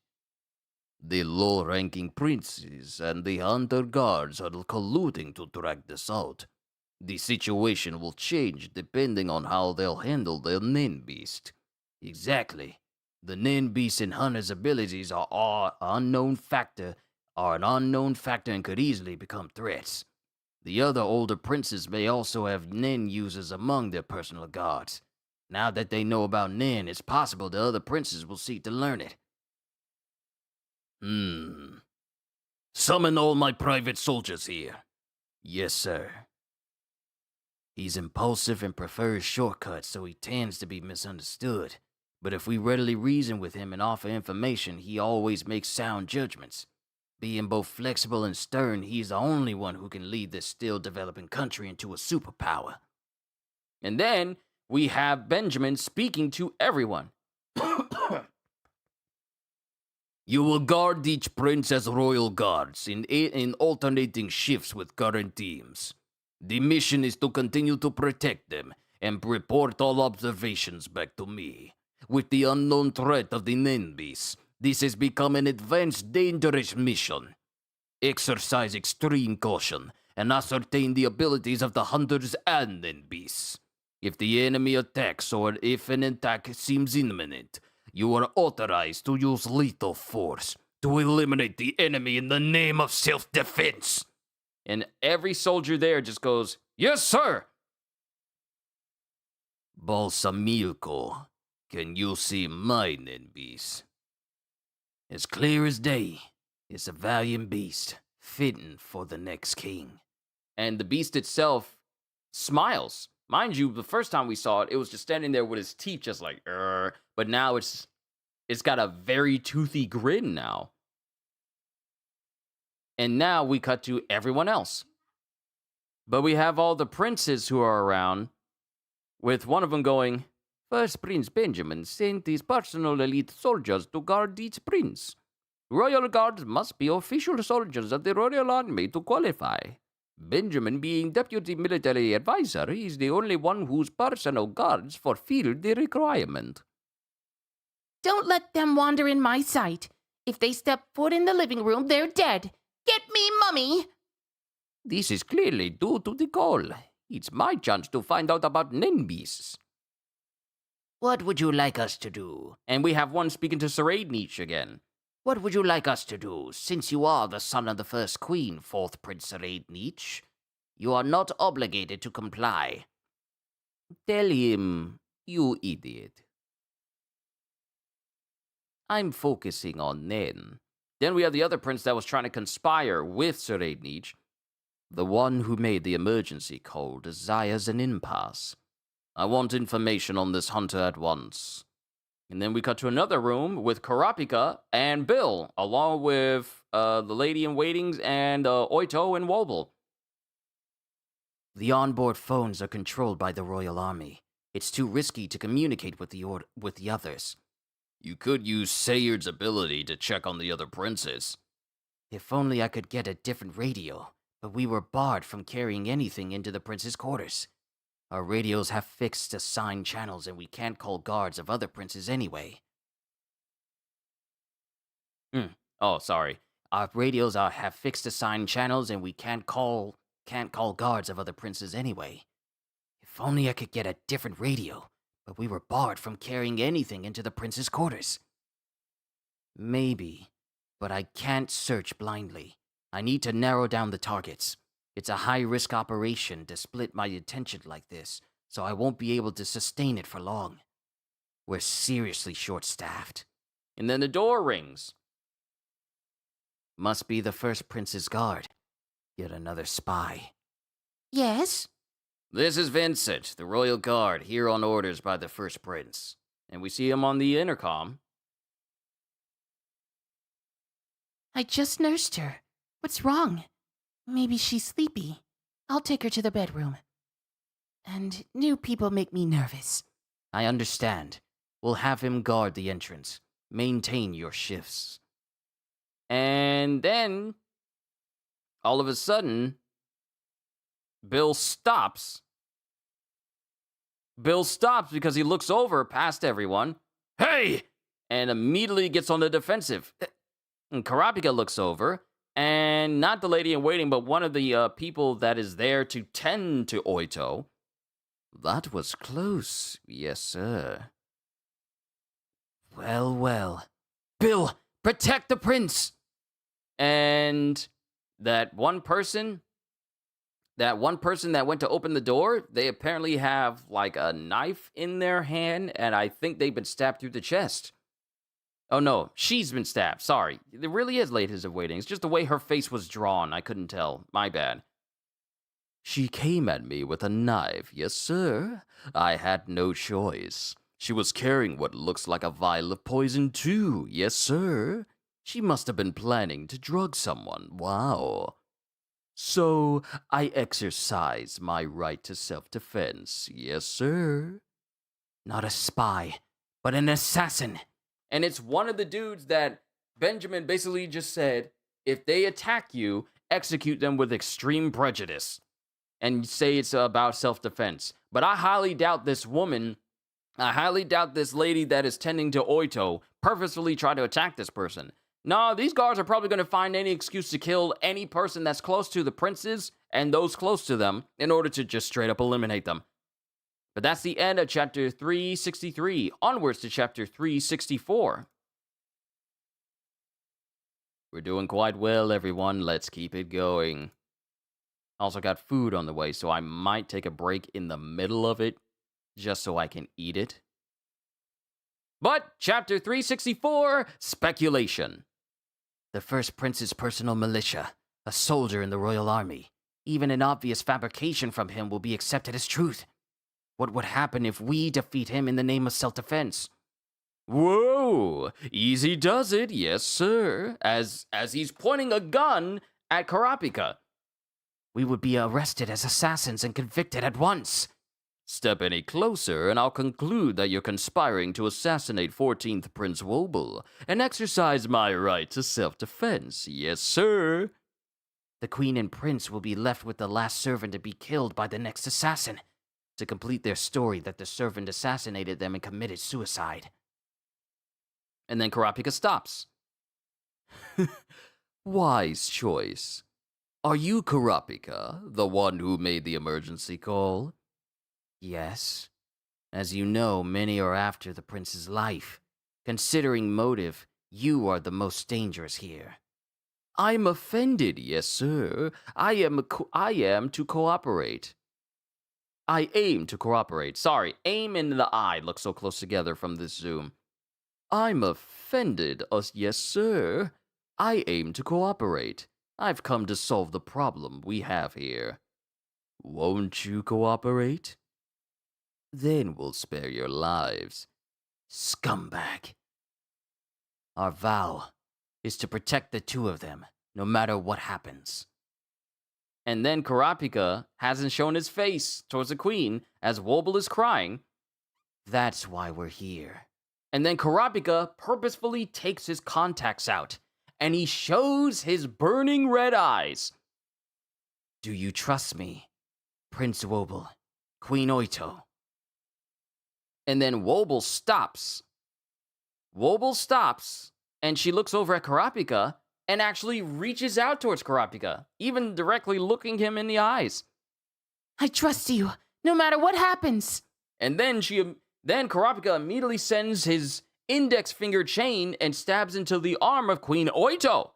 C: The low-ranking princes and the hunter guards are colluding to drag this out. The situation will change depending on how they'll handle the Nen Beast. Exactly. The Nen Beast and Hunter's abilities are an unknown factor and could easily become threats. The other older princes may also have Nen users among their personal guards. Now that they know about Nen, it's possible the other princes will seek to learn it. Summon all my private soldiers here. Yes, sir. He's impulsive and prefers shortcuts, so he tends to be misunderstood. But if we readily reason with him and offer information, he always makes sound judgments. Being both flexible and stern, he's the only one who can lead this still developing country into a superpower.
A: And then we have Benjamin speaking to everyone.
C: You will guard each prince as royal guards in alternating shifts with current teams. The mission is to continue to protect them and report all observations back to me. With the unknown threat of the Nenbis, this has become an advanced, dangerous mission. Exercise extreme caution and ascertain the abilities of the hunters and Nenbis. If the enemy attacks or if an attack seems imminent, you are authorized to use lethal force to eliminate the enemy in the name of self-defense.
A: And every soldier there just goes, "Yes, sir!"
C: Balsamilko, can you see my Nenbis? As clear as day, it's a valiant beast, fitting for the next king.
A: And the beast itself smiles. Mind you, the first time we saw it, it was just standing there with his teeth just like, "Arr." But now it's got a very toothy grin now. And now we cut to everyone else. But we have all the princes who are around, with one of them going, "First Prince Benjamin sent his personal elite soldiers to guard each prince. Royal guards must be official soldiers of the royal army to qualify. Benjamin, being deputy military advisor, is the only one whose personal guards fulfill the requirement."
B: Don't let them wander in my sight. If they step foot in the living room, they're dead. Get me, Mummy!
A: This is clearly due to the call. It's my chance to find out about Nenbis.
C: What would you like us to do?
A: And we have one speaking to Sir Nietzsche again.
C: What would you like us to do, since you are the son of the first queen, fourth Prince Nietzsche? You are not obligated to comply.
A: Tell him, you idiot. I'm focusing on Nen. Then we have the other prince that was trying to conspire with Sir Nietzsche. The one who made the emergency call desires an impasse. I want information on this hunter at once. And then we cut to another room with Karapika and Bill, along with the lady-in-waitings and Oito and Wobble.
C: The onboard phones are controlled by the Royal Army. It's too risky to communicate with the others.
A: You could use Sayard's ability to check on the other princes.
C: If only I could get a different radio, but we were barred from carrying anything into the prince's quarters. Our radios have fixed assigned channels and we can't call guards of other princes anyway.
A: Oh, sorry.
C: Our radios have fixed assigned channels and we can't call guards of other princes anyway. If only I could get a different radio, but we were barred from carrying anything into the prince's quarters. Maybe, but I can't search blindly. I need to narrow down the targets. It's a high-risk operation to split my attention like this, so I won't be able to sustain it for long. We're seriously short-staffed.
A: And then the door rings.
C: Must be the first prince's guard. Yet another spy.
B: Yes?
A: This is Vincent, the royal guard, here on orders by the first prince. And we see him on the intercom.
B: I just nursed her. What's wrong? Maybe she's sleepy. I'll take her to the bedroom. And new people make me nervous.
C: I understand. We'll have him guard the entrance. Maintain your shifts.
A: And then, all of a sudden, Bill stops. Bill stops because he looks over past everyone. "Hey!" And immediately gets on the defensive. And Karapika looks over, and not the lady in waiting, but one of the people that is there to tend to Oito.
C: That was close, yes, sir. Well, well. Bill, protect the prince!
A: And that one person that went to open the door, they apparently have like a knife in their hand, and I think they've been stabbed through the chest. Oh no, she's been stabbed. Sorry. It really is ladies in waiting. It's just the way her face was drawn. I couldn't tell. My bad.
C: She came at me with a knife, yes, sir. I had no choice. She was carrying what looks like a vial of poison, too, yes, sir. She must have been planning to drug someone. Wow. So I exercised my right to self-defense, yes, sir.
B: Not a spy, but an assassin.
A: And it's one of the dudes that Benjamin basically just said, if they attack you, execute them with extreme prejudice. And say it's about self-defense. But I highly doubt this woman, I highly doubt this lady that is tending to Oito purposefully tried to attack this person. No, these guards are probably going to find any excuse to kill any person that's close to the princes and those close to them in order to just straight up eliminate them. But that's the end of chapter 363. Onwards to chapter 364. We're doing quite well, everyone. Let's keep it going. Also got food on the way, so I might take a break in the middle of it, just so I can eat it. But, chapter 364, Speculation.
B: The first prince's personal militia, a soldier in the royal army. Even an obvious fabrication from him will be accepted as truth. What would happen if we defeat him in the name of self-defense?
A: Whoa! Easy does it, yes sir. As he's pointing a gun at Karapika.
B: We would be arrested as assassins and convicted at once.
C: Step any closer, and I'll conclude that you're conspiring to assassinate 14th Prince Wobble and exercise my right to self-defense. Yes, sir.
B: The queen and prince will be left with the last servant to be killed by the next assassin, to complete their story that the servant assassinated them and committed suicide.
A: And then Karapika stops.
C: Wise choice. Are you Karapika, the one who made the emergency call?
B: Yes. As you know, many are after the prince's life. Considering motive, you are the most dangerous here.
C: I'm offended, yes, sir. I am to cooperate.
A: I aim to cooperate. Sorry, aim and the eye look so close together from this zoom.
C: I'm offended, yes, sir. I aim to cooperate. I've come to solve the problem we have here. Won't you cooperate? Then we'll spare your lives.
B: Scumbag. Our vow is to protect the two of them, no matter what happens.
A: And then Karapika hasn't shown his face towards the queen as Wobble is crying.
B: That's why we're here.
A: And then Karapika purposefully takes his contacts out, and he shows his burning red eyes.
B: Do you trust me, Prince Wobble, Queen Oito?
A: And then Wobble stops. Wobble stops, and she looks over at Karapika and actually reaches out towards Karapika, even directly looking him in the eyes.
B: I trust you, no matter what happens.
A: And then Karapika immediately sends his index finger chain and stabs into the arm of Queen Oito.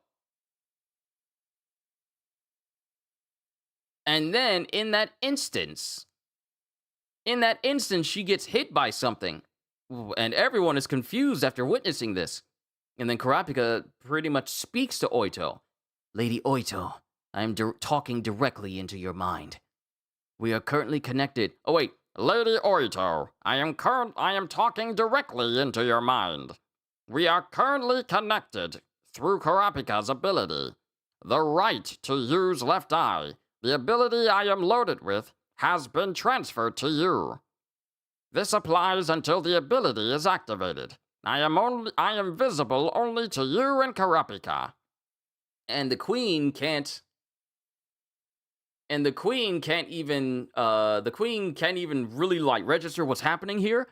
A: And then in that instance, she gets hit by something. And everyone is confused after witnessing this. And then Karapika pretty much speaks to Oito.
B: Lady Oito, I am talking directly into your mind.
A: We are currently connected. Oh wait, Lady Oito, I am talking directly into your mind. We are currently connected through Karapika's ability. The right to use left eye, the ability I am loaded with, has been transferred to you. This applies until the ability is activated. I am visible only to you and Karapika. And the queen can't even really like register what's happening here.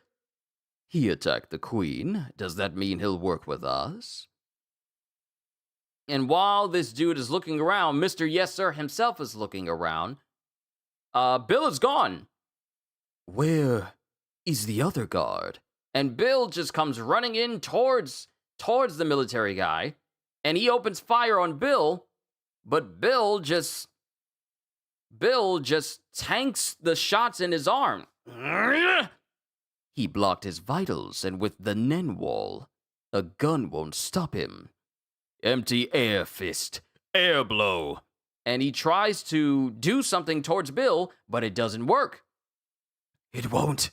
C: He attacked the queen. Does that mean he'll work with us?
A: And while this dude is looking around, Mr. Yes Sir himself is looking around. Bill is gone. Where is the other guard? And Bill just comes running in towards the military guy, and he opens fire on Bill, but Bill just tanks the shots in his arm. He blocked his vitals, and with the Nen wall, a gun won't stop him. Empty air fist, air blow. And he tries to do something towards Bill, but it doesn't work. It won't.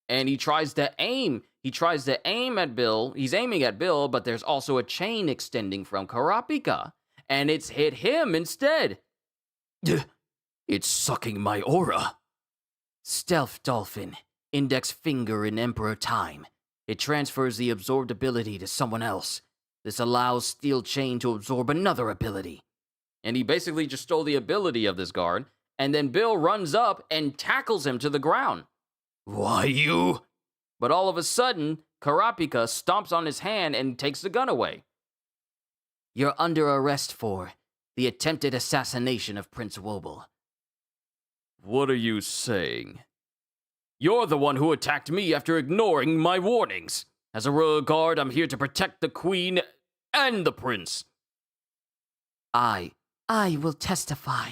A: And he tries to aim. He tries to aim at Bill. He's aiming at Bill, but there's also a chain extending from Karapika, and it's hit him instead. It's sucking my aura. Stealth Dolphin, index finger in Emperor Time. It transfers the absorbed ability to someone else. This allows Steel Chain to absorb another ability. And he basically just stole the ability of this guard, and then Bill runs up and tackles him to the ground. Why you? But all of a sudden, Karapika stomps on his hand and takes the gun away. You're under arrest for the attempted assassination of Prince Wobble. What are you saying? You're the one who attacked me after ignoring my warnings. As a royal guard, I'm here to protect the queen and the prince. I will testify.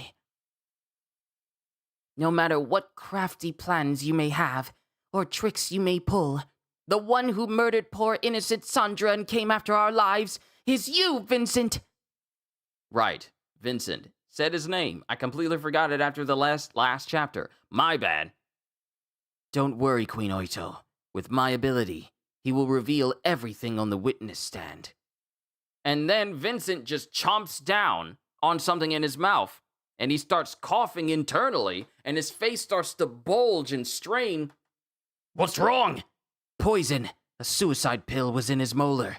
A: No matter what crafty plans you may have, or tricks you may pull, the one who murdered poor innocent Sandra and came after our lives is you, Vincent. Right, Vincent. Said his name. I completely forgot it after the last chapter. My bad. Don't worry, Queen Oito. With my ability, he will reveal everything on the witness stand. And then Vincent just chomps down on something in his mouth, and he starts coughing internally, and his face starts to bulge and strain. What's wrong? Poison. A suicide pill was in his molar.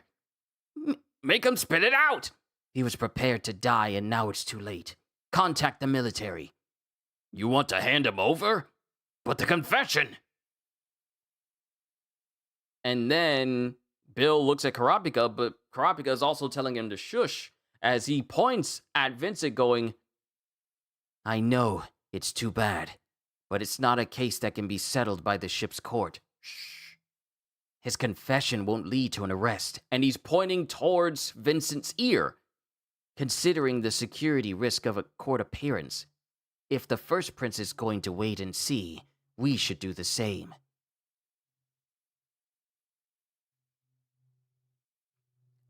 A: Make him spit it out! He was prepared to die, and now it's too late. Contact the military. You want to hand him over? But the confession! And then Bill looks at Karapika, but Karapika is also telling him to shush as he points at Vincent going, I know it's too bad, but it's not a case that can be settled by the ship's court. Shh. His confession won't lead to an arrest, and he's pointing towards Vincent's ear. Considering the security risk of a court appearance, if the first prince is going to wait and see, we should do the same.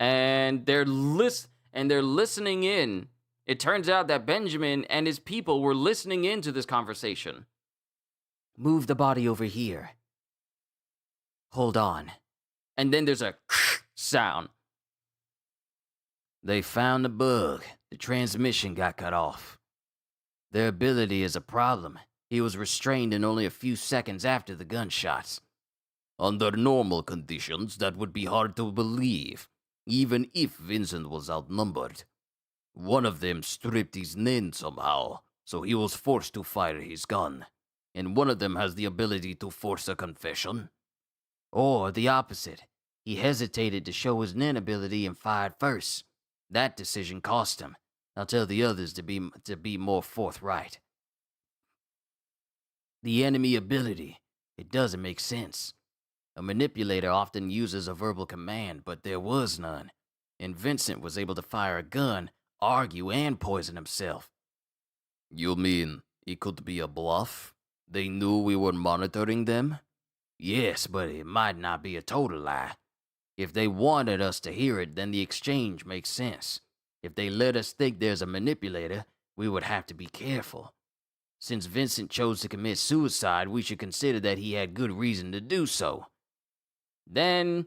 A: And they're listening in. It turns out that Benjamin and his people were listening into this conversation. Move the body over here. Hold on. And then there's a sound. They found the bug. The transmission got cut off. Their ability is a problem. He was restrained in only a few seconds after the gunshots. Under normal conditions, that would be hard to believe, even if Vincent was outnumbered. One of them stripped his nen somehow, so he was forced to fire his gun. And one of them has the ability to force a confession. Or the opposite. He hesitated to show his nen ability and fired first. That decision cost him. I'll tell the others to be more forthright. The enemy ability, it doesn't make sense. A manipulator often uses a verbal command, but there was none. And Vincent was able to fire a gun, argue, and poison himself. You mean it could be a bluff? They knew we were monitoring them? Yes, but it might not be a total lie. If they wanted us to hear it, then the exchange makes sense. If they let us think there's a manipulator, we would have to be careful. Since Vincent chose to commit suicide, we should consider that he had good reason to do so. Then,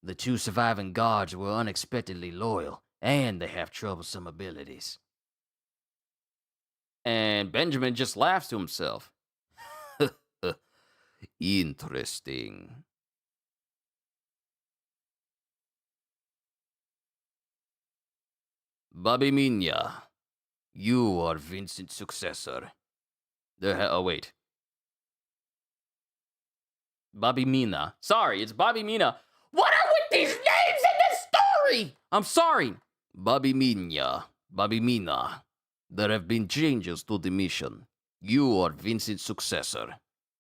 A: the two surviving guards were unexpectedly loyal, and they have troublesome abilities. And Benjamin just laughs to himself. Interesting. Bobby Minya, you are Vincent's successor. Wait. Bobby Mina. Sorry, it's Bobby Mina. What are with these names in this story? I'm sorry.
C: Babimina, there have been changes to the mission. You are Vincent's successor.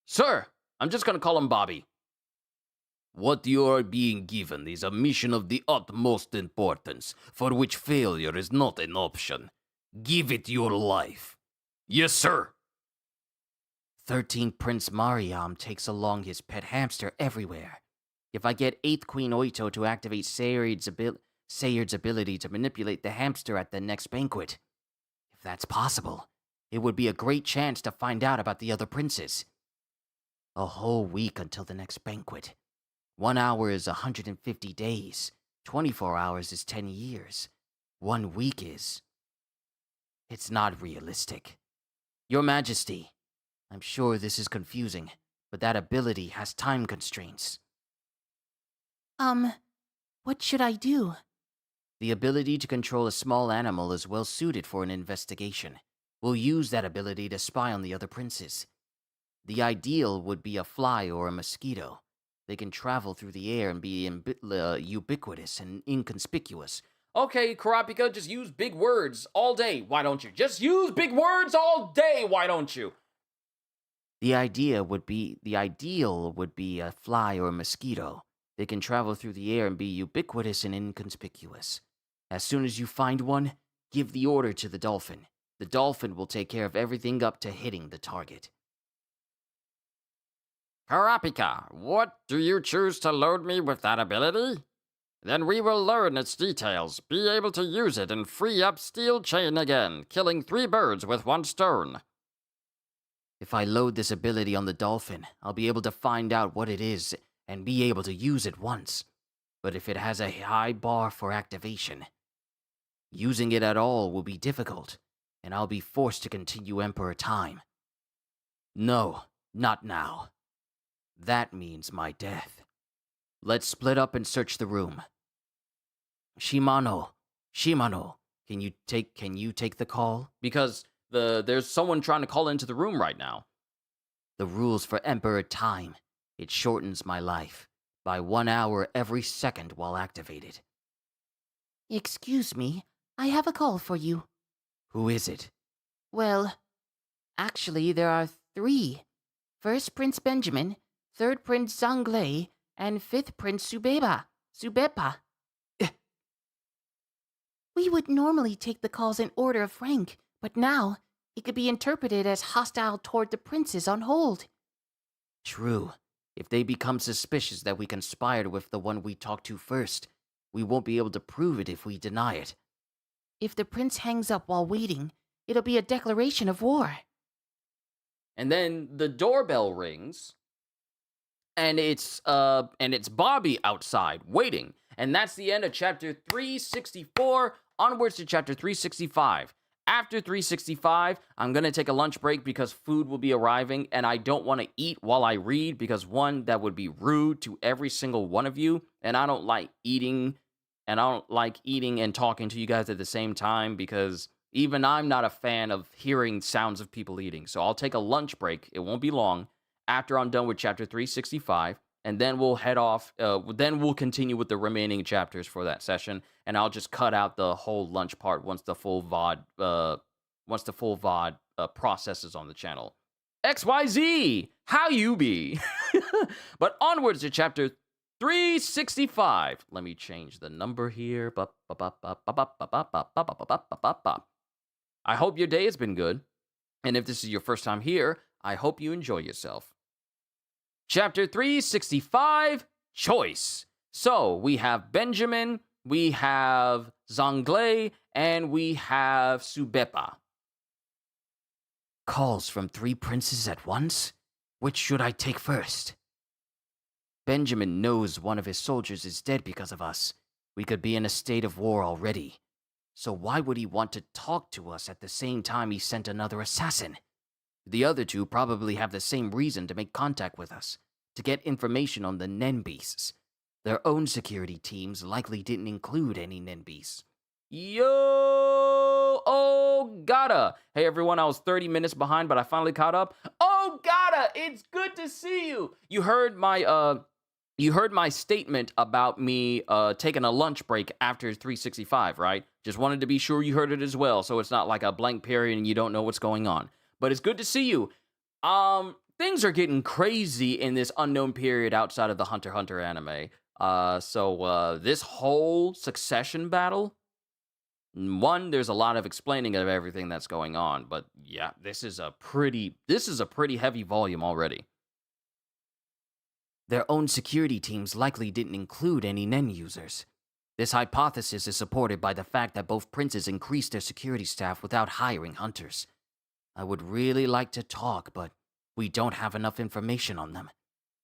A: Sir, I'm just gonna call him Bobby.
C: What you are being given is a mission of the utmost importance, for which failure is not an option. Give it your life.
A: Yes, sir.
B: 13 Prince Mariam takes along his pet hamster everywhere. If I get 8th Queen Oito to activate Sayard's ability to manipulate the hamster at the next banquet. If that's possible, it would be a great chance to find out about the other princes. A whole week until the next banquet. 1 hour is 150 days. 24 hours is 10 years. 1 week is... It's not realistic. Your Majesty, I'm sure this is confusing, but that ability has time constraints. What should I do? The ability to control a small animal is well suited for an investigation. We'll use that ability to spy on the other princes. The ideal would be a fly or a mosquito. They can travel through the air and be ubiquitous and inconspicuous.
A: Okay, Karapika, just use big words all day, why don't you? Just use big words all day, why don't you?
B: The ideal would be a fly or a mosquito. They can travel through the air and be ubiquitous and inconspicuous. As soon as you find one, give the order to the dolphin. The dolphin will take care of everything up to hitting the target.
D: Karapika, what do you choose to load me with that ability? Then we will learn its details, be able to use it, and free up Steel Chain again, killing 3 birds with 1 stone.
B: If I load this ability on the dolphin, I'll be able to find out what it is and be able to use it once. But if it has a high bar for activation, using it at all will be difficult, and I'll be forced to continue Emperor time. No, not now. That means my death. Let's split up and search the room. Shimano, can you take the call?
A: Because there's someone trying to call into the room right now.
B: The rules for Emperor time. It shortens my life by 1 hour every second while activated. Excuse me, I have a call for you. Who is it? Well, actually there are 3. First Prince Benjamin, 3rd Prince Zanglei, and 5th Prince Subepa. We would normally take the calls in order of rank, but now it could be interpreted as hostile toward the princes on hold. True. If they become suspicious that we conspired with the one we talked to first, we won't be able to prove it if we deny it. If the prince hangs up while waiting, it'll be a declaration of war.
A: And then the doorbell rings, and it's Bobby outside waiting. And that's the end of chapter 364. Onwards to chapter 365. After 365, I'm going to take a lunch break because food will be arriving, and I don't want to eat while I read because, one, that would be rude to every single one of you, and I don't like eating and talking to you guys at the same time because even I'm not a fan of hearing sounds of people eating. So I'll take a lunch break. It won't be long after I'm done with chapter 365, and then we'll head off. Then we'll continue with the remaining chapters for that session, and I'll just cut out the whole lunch part once the full VOD processes on the channel. XYZ, how you be? But onwards to chapter 365. Let me change the number here. I hope your day has been good, and if this is your first time here, I hope you enjoy yourself. Chapter 365, Choice. So, we have Benjamin, we have Zanglei, and we have Subepa.
B: Calls from 3 princes at once? Which should I take first? Benjamin knows one of his soldiers is dead because of us. We could be in a state of war already. So why would he want to talk to us at the same time he sent another assassin? The other 2 probably have the same reason to make contact with us, to get information on the Nen beasts. Their own security teams likely didn't include any Nen beasts.
A: Yo, oh, Gata. Hey, everyone, I was 30 minutes behind, but I finally caught up. Oh, Gata, it's good to see you. You heard my you heard my statement about me taking a lunch break after 365, right? Just wanted to be sure you heard it as well, so it's not like a blank period and you don't know what's going on. But it's good to see you. Things are getting crazy in this unknown period outside of the Hunter x Hunter anime. So this whole succession battle, one, there's a lot of explaining of everything that's going on, but yeah, this is a pretty heavy volume already.
C: Their own security teams likely didn't include any Nen users. This hypothesis is supported by the fact that both princes increased their security staff without hiring hunters. I would really like to talk, but we don't have enough information on them.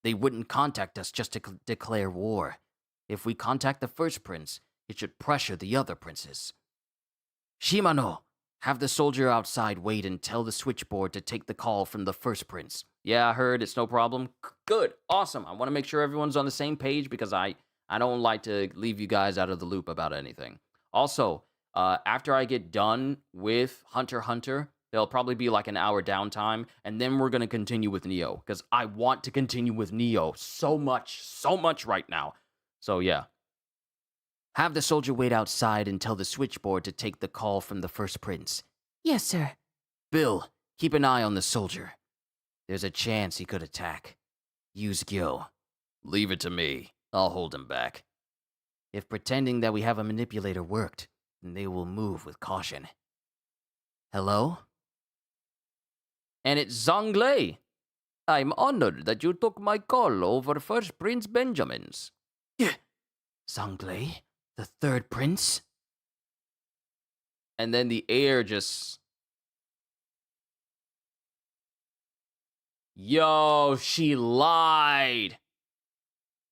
C: They wouldn't contact us just to declare war. If we contact the first prince, it should pressure the other princes. Shimano, have the soldier outside wait and tell the switchboard to take the call from the first prince.
A: Yeah, I heard. It's no problem. Good. Awesome. I want to make sure everyone's on the same page because I don't like to leave you guys out of the loop about anything. Also, after I get done with Hunter x Hunter, there'll probably be like an hour downtime, and then we're going to continue with Neo because I want to continue with Neo so much right now. So, yeah.
C: Have the soldier wait outside and tell the switchboard to take the call from the first prince.
B: Yes, sir.
C: Bill, keep an eye on the soldier. There's a chance he could attack. Use Gil.
A: Leave it to me. I'll hold him back.
C: If pretending that we have a manipulator worked, then they will move with caution. Hello?
A: And it's Zhonglei. I'm honored that you took my call over First Prince Benjamin's.
C: Zhonglei? The third prince?
A: And then the air just... Yo, she lied.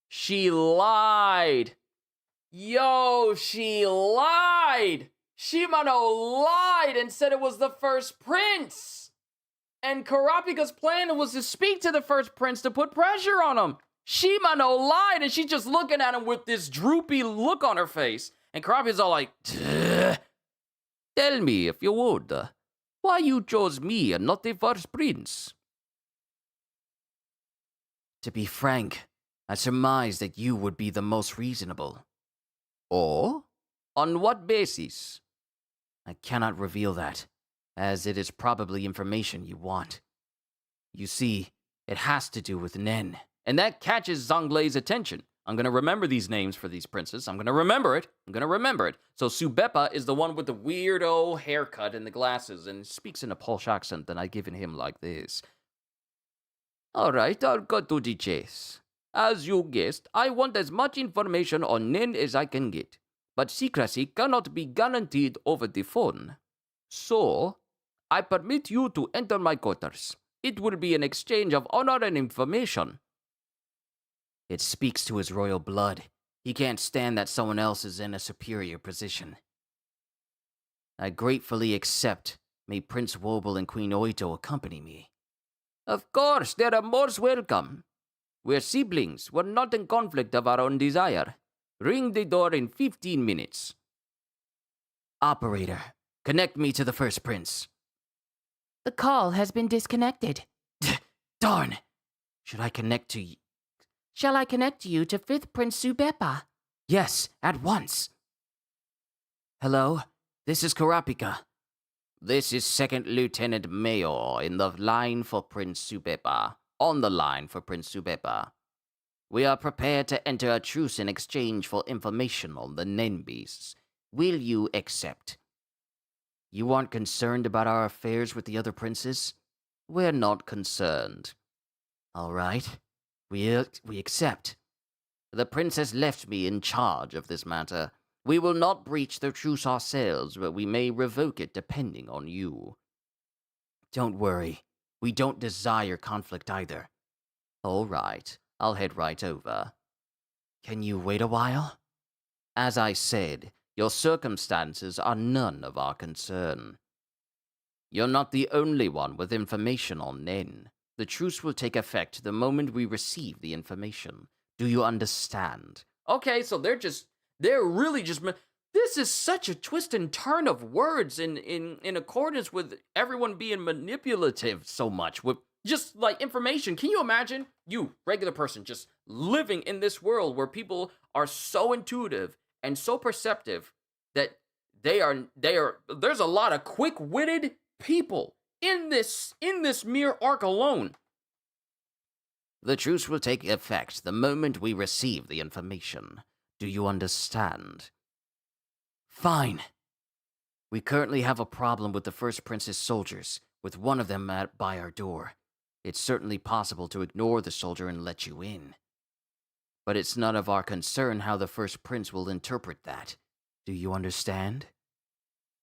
A: She lied. Yo, she lied. Shimano lied and said it was the first prince. And Karapika's plan was to speak to the first prince to put pressure on him. Shimano lied, and she's just looking at him with this droopy look on her face. And Karapika's all like, tell me, if you would, why you chose me and not the first prince?
C: To be frank, I surmised that you would be the most reasonable.
A: Oh? On what basis?
C: I cannot reveal that, as it is probably information you want. You see, it has to do with Nen.
A: And that catches Zhonglei's attention. I'm going to remember these names for these princes. I'm going to remember it. So Subeppa is the one with the weirdo haircut and the glasses and speaks in a Polish accent that I've given him like this. All right, I'll go to the chase. As you guessed, I want as much information on Nen as I can get. But secrecy cannot be guaranteed over the phone. So, I permit you to enter my quarters. It will be an exchange of honor and information.
C: It speaks to his royal blood. He can't stand that someone else is in a superior position. I gratefully accept. May Prince Wobble and Queen Oito accompany me.
A: Of course, they are most welcome. We're siblings. We're not in conflict of our own desire. Ring the door in 15 minutes.
C: Operator, connect me to the first prince.
B: The call has been disconnected.
C: Darn! Should I connect to you?
B: Shall I connect you to 5th Prince Subeppa?
C: Yes, at once. Hello, this is Karapika.
A: This is 2nd Lieutenant Mayor in the line for Prince Subeppa. On the line for Prince Subeppa. We are prepared to enter a truce in exchange for information on the Nen beasts. Will you accept?
C: You aren't concerned about our affairs with the other princes?
A: We're not concerned.
C: All right. We accept.
A: The prince has left me in charge of this matter. We will not breach the truce ourselves, but we may revoke it depending on you.
C: Don't worry. We don't desire conflict either.
A: All right. I'll head right over.
C: Can you wait a while?
A: As I said, your circumstances are none of our concern. You're not the only one with information on Nen. The truce will take effect the moment we receive the information. Do you understand? Okay, so they're really just... This is such a twist and turn of words in accordance with everyone being manipulative so much with just like information. Can you imagine? You, regular person, just living in this world where people are so intuitive and so perceptive that there's a lot of quick-witted people in this mere arc alone.
C: The truce will take effect the moment we receive the information. Do you understand? Fine. We currently have a problem with the First Prince's soldiers, with one of them by our door. It's certainly possible to ignore the soldier and let you in. But it's none of our concern how the First Prince will interpret that. Do you understand?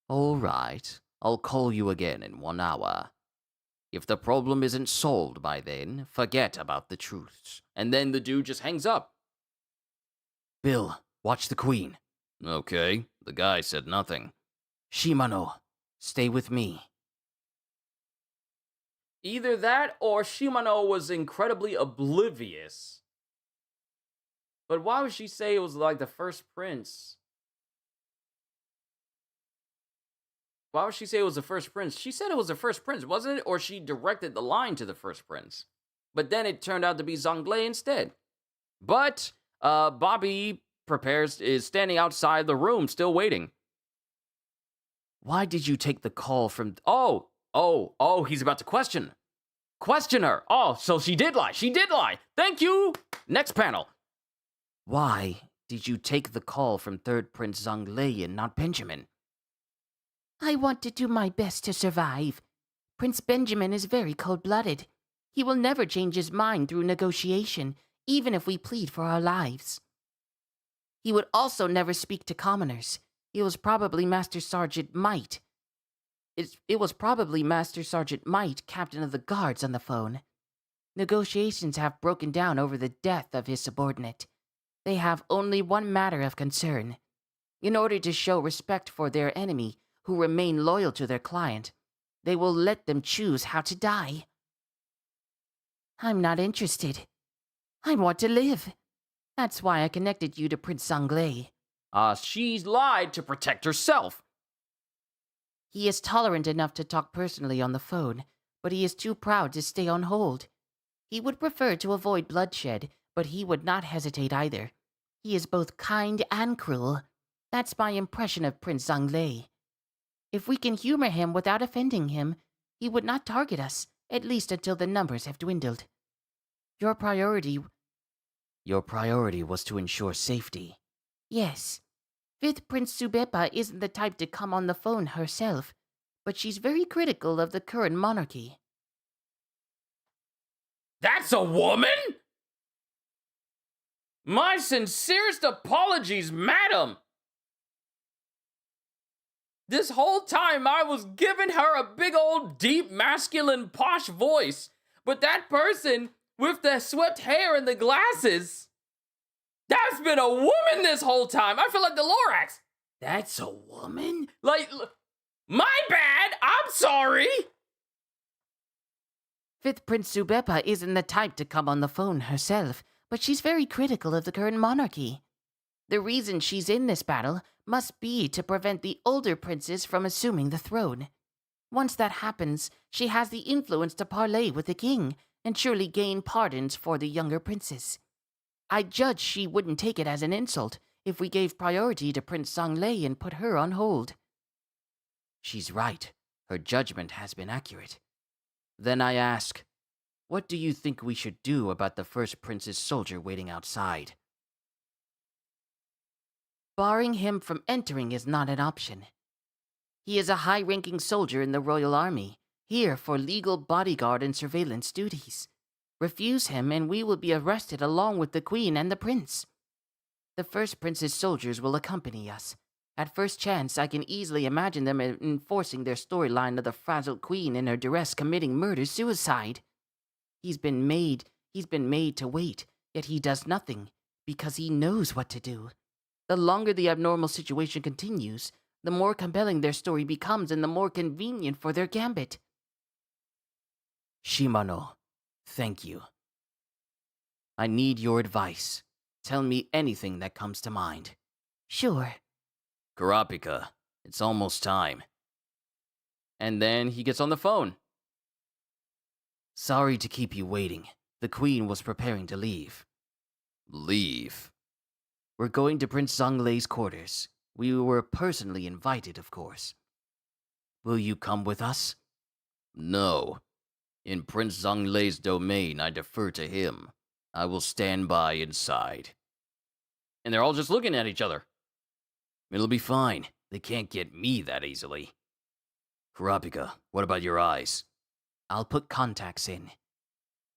C: All right. I'll call you again in 1 hour. If the problem isn't solved by then, forget about the truths.
A: And then the dude just hangs up.
C: Bill, watch the queen.
A: Okay, the guy said nothing.
C: Shimano, stay with me.
A: Either that or Shimano was incredibly oblivious. But why would she say it was like the first prince? Why would she say it was the first prince? She said it was the first prince, wasn't it? Or she directed the line to the first prince. But then it turned out to be Zhongle instead. But Bobby is standing outside the room, still waiting.
C: Why did you take the call from...
A: Oh, he's about to question her. Oh, so she did lie. Thank you. Next panel.
C: Why did you take the call from Third Prince Zhongle and not Benjamin?
B: I want to do my best to survive. Prince Benjamin is very cold-blooded. He will never change his mind through negotiation, even if we plead for our lives. He would also never speak to commoners. It was probably Master Sergeant Might. It was probably Master Sergeant Might, captain of the guards, on the phone. Negotiations have broken down over the death of his subordinate. They have only one matter of concern. In order to show respect for their enemy, who remain loyal to their client, they will let them choose how to die. I'm not interested. I want to live. That's why I connected you to Prince Zhongle.
A: She's lied to protect herself.
B: He is tolerant enough to talk personally on the phone, but he is too proud to stay on hold. He would prefer to avoid bloodshed, but he would not hesitate either. He is both kind and cruel. That's my impression of Prince Zhongle. If we can humor him without offending him, he would not target us, at least until the numbers have dwindled. Your priority
C: was to ensure safety.
B: Yes. Fifth Prince Subepa isn't the type to come on the phone herself, but she's very critical of the current monarchy.
A: That's a woman? My sincerest apologies, madam. This whole time I was giving her a big old deep masculine posh voice, but that person with the swept hair and the glasses, that's been a woman this whole time. I feel like the Lorax.
C: That's a woman?
A: Like, my bad. I'm sorry.
B: Fifth Prince Subepa isn't the type to come on the phone herself, but she's very critical of the current monarchy. The reason she's in this battle must be to prevent the older princes from assuming the throne. Once that happens, she has the influence to parley with the king and surely gain pardons for the younger princes. I judge she wouldn't take it as an insult if we gave priority to Prince Zhongle and put her on hold.
C: She's right. Her judgment has been accurate. Then I ask, what do you think we should do about the first prince's soldier waiting outside?
B: Barring him from entering is not an option. He is a high-ranking soldier in the royal army, here for legal bodyguard and surveillance duties. Refuse him and we will be arrested along with the queen and the prince. The first prince's soldiers will accompany us. At first chance, I can easily imagine them enforcing their storyline of the frazzled queen in her duress committing murder-suicide. He's been made to wait, yet he does nothing, because he knows what to do. The longer the abnormal situation continues, the more compelling their story becomes and the more convenient for their gambit.
C: Shimano, thank you. I need your advice. Tell me anything that comes to mind.
B: Sure.
A: Kurapika, it's almost time. And then he gets on the phone.
C: Sorry to keep you waiting. The queen was preparing to leave. Leave.
A: We're going to Prince Zhonglei's quarters. We were personally invited, of course. Will you come with us?
C: No. In Prince Zhonglei's domain, I defer to him. I will stand by inside.
A: And they're all just looking at each other.
C: It'll be fine. They can't get me that easily. Kurapika, what about your eyes?
A: I'll put contacts in.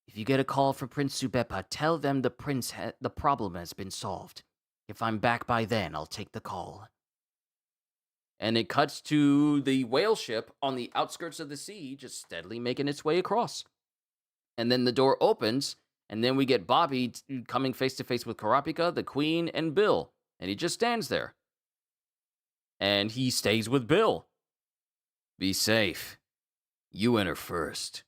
A: If you get a call from Prince Subepa, tell them the problem has been solved. If I'm back by then, I'll take the call. And it cuts to the whale ship on the outskirts of the sea, just steadily making its way across. And then the door opens, and then we get Bobby coming face to face with Kurapika, the Queen, and Bill. And he just stands there. And he stays with Bill.
C: Be safe. You enter first.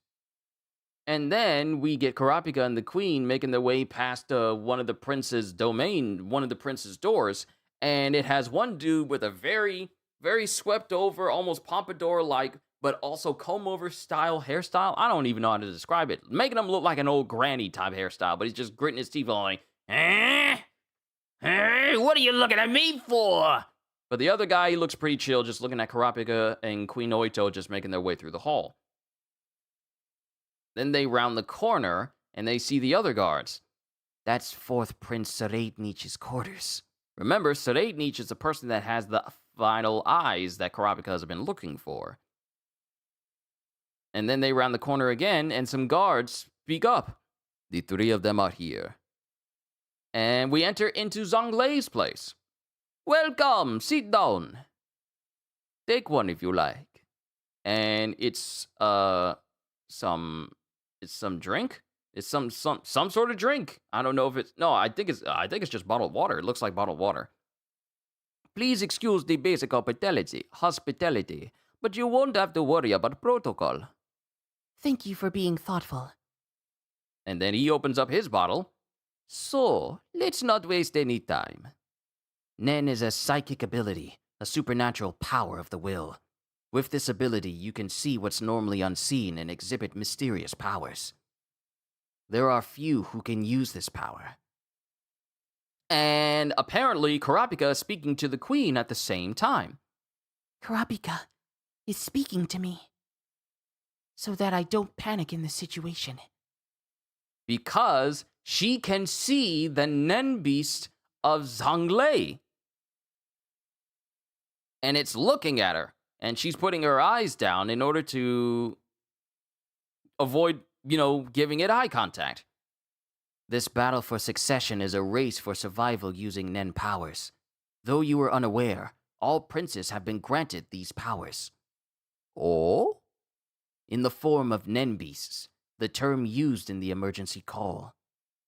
A: And then we get Kurapika and the Queen making their way past one of the prince's domain, one of the prince's doors, and it has one dude with a very, very swept over, almost pompadour-like, but also comb-over style hairstyle. I don't even know how to describe it. Making him look like an old granny type hairstyle, but he's just gritting his teeth like, Hey, what are you looking at me for? But the other guy, he looks pretty chill, just looking at Kurapika and Queen Oito just making their way through the hall. Then they round the corner, and they see the other guards. That's 4th Prince Sereitnich's quarters. Remember, Sereitnich is the person that has the final eyes that Kurapika has been looking for. And then they round the corner again, and some guards speak up.
C: The 3 of them are here.
A: And we enter into Zhonglei's place. Welcome, sit down. Take one if you like. And it's some drink. It's some sort of drink. I don't know if it's I think it's just bottled water. It looks like bottled water. Please excuse the basic hospitality, but you won't have to worry about protocol.
B: Thank you for being thoughtful.
A: And then he opens up his bottle.
C: So, let's not waste any time.
A: Nen is a psychic ability, a supernatural power of the will. With this ability, you can see what's normally unseen and exhibit mysterious powers. There are few who can use this power. And apparently, Kurapika is speaking to the Queen at the same time.
B: Kurapika is speaking to me so that I don't panic in the situation.
A: Because she can see the Nen beast of Zhonglei. And it's looking at her. And she's putting her eyes down in order to avoid, giving it eye contact. This battle for succession is a race for survival using Nen powers. Though you were unaware, all princes have been granted these powers.
C: Oh?
A: In the form of Nen beasts, the term used in the emergency call.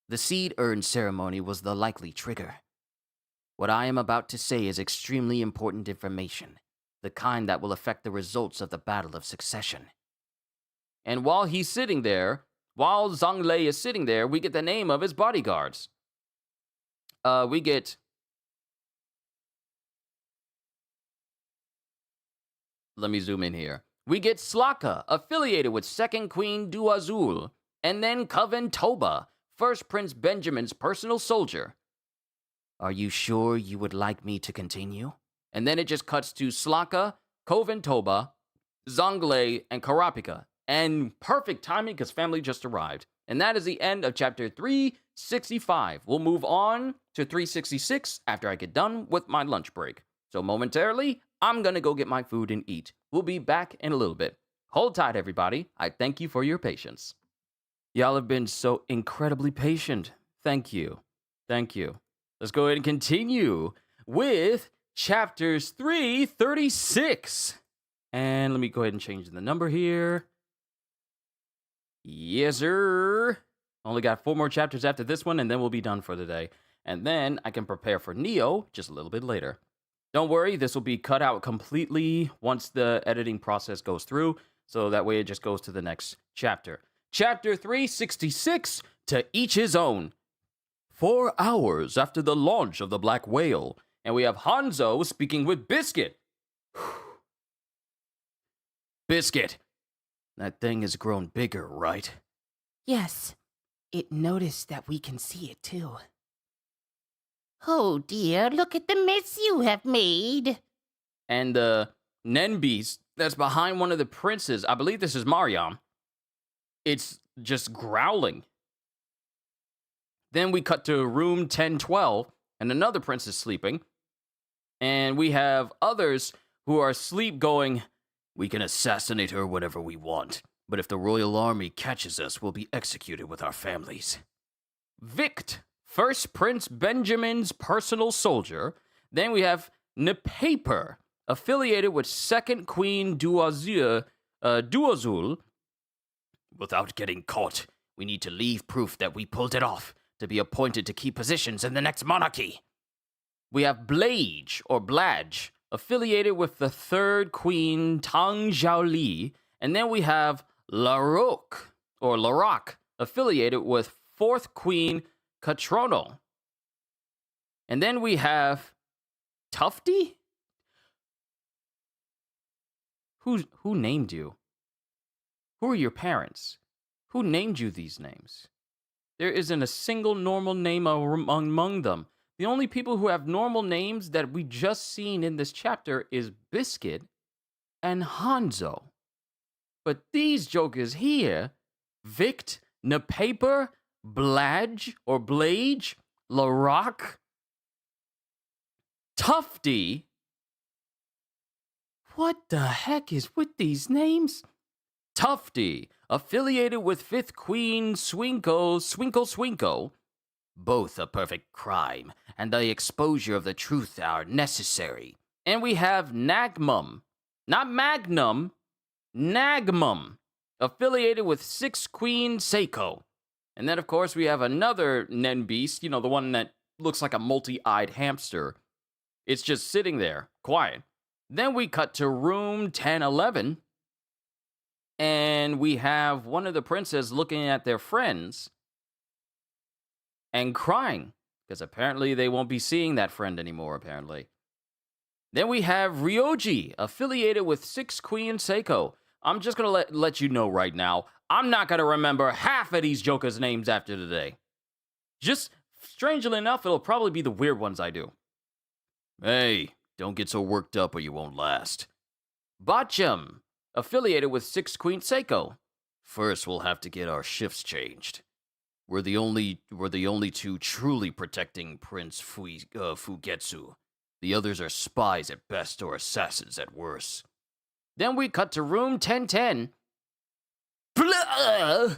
A: The seed urn ceremony was the likely trigger. What I am about to say is extremely important information. The kind that will affect the results of the battle of succession. And while Zhonglei is sitting there, we get the name of his bodyguards. Let me zoom in here. We get Slaka, affiliated with 2nd Queen Du Azul, and then Coven Toba, 1st Prince Benjamin's personal soldier. Are you sure you would like me to continue? And then it just cuts to Slaka, Coven Toba, Zhonglei, and Kurapika. And perfect timing because family just arrived. And that is the end of chapter 365. We'll move on to 366 after I get done with my lunch break. So momentarily, I'm going to go get my food and eat. We'll be back in a little bit. Hold tight, everybody. I thank you for your patience. Y'all have been so incredibly patient. Thank you. Thank you. Let's go ahead and continue with chapters 336. And let me go ahead and change the number here. Yes, sir. Only got 4 more chapters after this one, and then we'll be done for the day. And then I can prepare for Neo just a little bit later. Don't worry, this will be cut out completely once the editing process goes through, so that way it just goes to the next chapter. Chapter 366, To Each His Own. 4 hours after the launch of the Black Whale, and we have Hanzo speaking with Biscuit. Biscuit, that thing has grown bigger, right?
B: Yes, it noticed that we can see it too. Oh dear, look at the mess you have made.
A: And the Nen beast that's behind one of the princes, I believe this is Mariam, it's just growling. Then we cut to room 1012, and another prince is sleeping. And we have others who are asleep going,
C: We can assassinate her whenever we want, but if the royal army catches us, we'll be executed with our families.
A: Vict, first Prince Benjamin's personal soldier. Then we have Nepaper, affiliated with second Queen Duazul.
C: Without getting caught, we need to leave proof that we pulled it off to be appointed to key positions in the next monarchy.
A: We have Blage, or Bladge, affiliated with the third Queen Tang Zhaoli. And then we have Larocque, or Larocque, affiliated with fourth Queen Catrono. And then we have Tufty? Who named you? Who are your parents? Who named you these names? There isn't a single normal name among them. The only people who have normal names that we just seen in this chapter is Biscuit and Hanzo. But these jokers here, Vict, Nepaper, Bladge or Blage, Larocque, Tufty. What the heck is with these names? Tufty, affiliated with fifth Queen Swinko.
C: Both a perfect crime, and the exposure of the truth are necessary.
A: And we have Nagmum, not Magnum, Nagmum, affiliated with sixth Queen Seiko. And then, of course, we have another Nen beast, the one that looks like a multi-eyed hamster. It's just sitting there, quiet. Then we cut to room 1011, and we have one of the princes looking at their friends and crying, because apparently they won't be seeing that friend anymore, apparently. Then we have Ryoji, affiliated with sixth Queen Seiko. I'm just going to let you know right now, I'm not going to remember half of these jokers' names after today. Just, strangely enough, it'll probably be the weird ones I do.
C: Hey, don't get so worked up or you won't last.
A: Bacham, affiliated with sixth Queen Seiko.
C: First, we'll have to get our shifts changed. We're the only two truly protecting Prince Fugetsu. The others are spies at best or assassins at worst.
A: Then we cut to room 1010. Blah!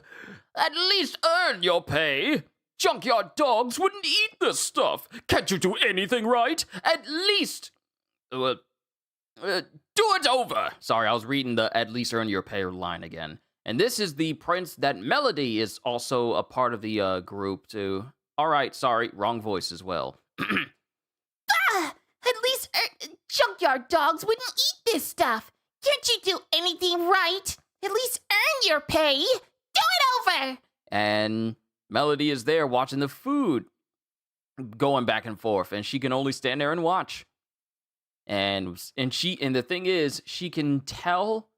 A: At least earn your pay. Junkyard dogs wouldn't eat this stuff. Can't you do anything right? At least... do it over. Sorry, I was reading the at least earn your pay line again. And this is the prince that Melody is also a part of the group too. All right, sorry, wrong voice as well.
B: At least junkyard dogs wouldn't eat this stuff. Can't you do anything right? At least earn your pay. Do it over.
A: And Melody is there watching the food going back and forth, and she can only stand there and watch. And the thing is, she can tell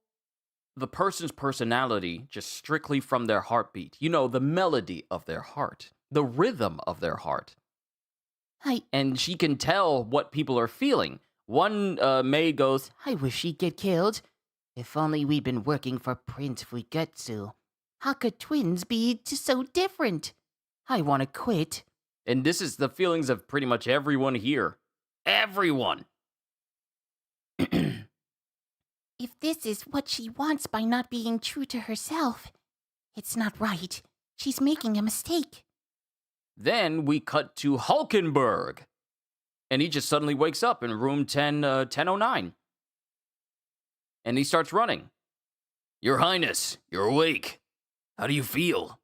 A: the person's personality just strictly from their heartbeat. The melody of their heart, the rhythm of their heart. And she can tell what people are feeling. One maid goes,
B: I wish he'd get killed. If only we'd been working for Prince Fugetsu. How could twins be so different? I want to quit.
A: And this is the feelings of pretty much everyone here. Everyone.
B: If this is what she wants by not being true to herself, it's not right. She's making a mistake.
A: Then we cut to Hulkenberg. And he just suddenly wakes up in room 1009. And he starts running.
C: Your Highness, you're awake. How do you feel?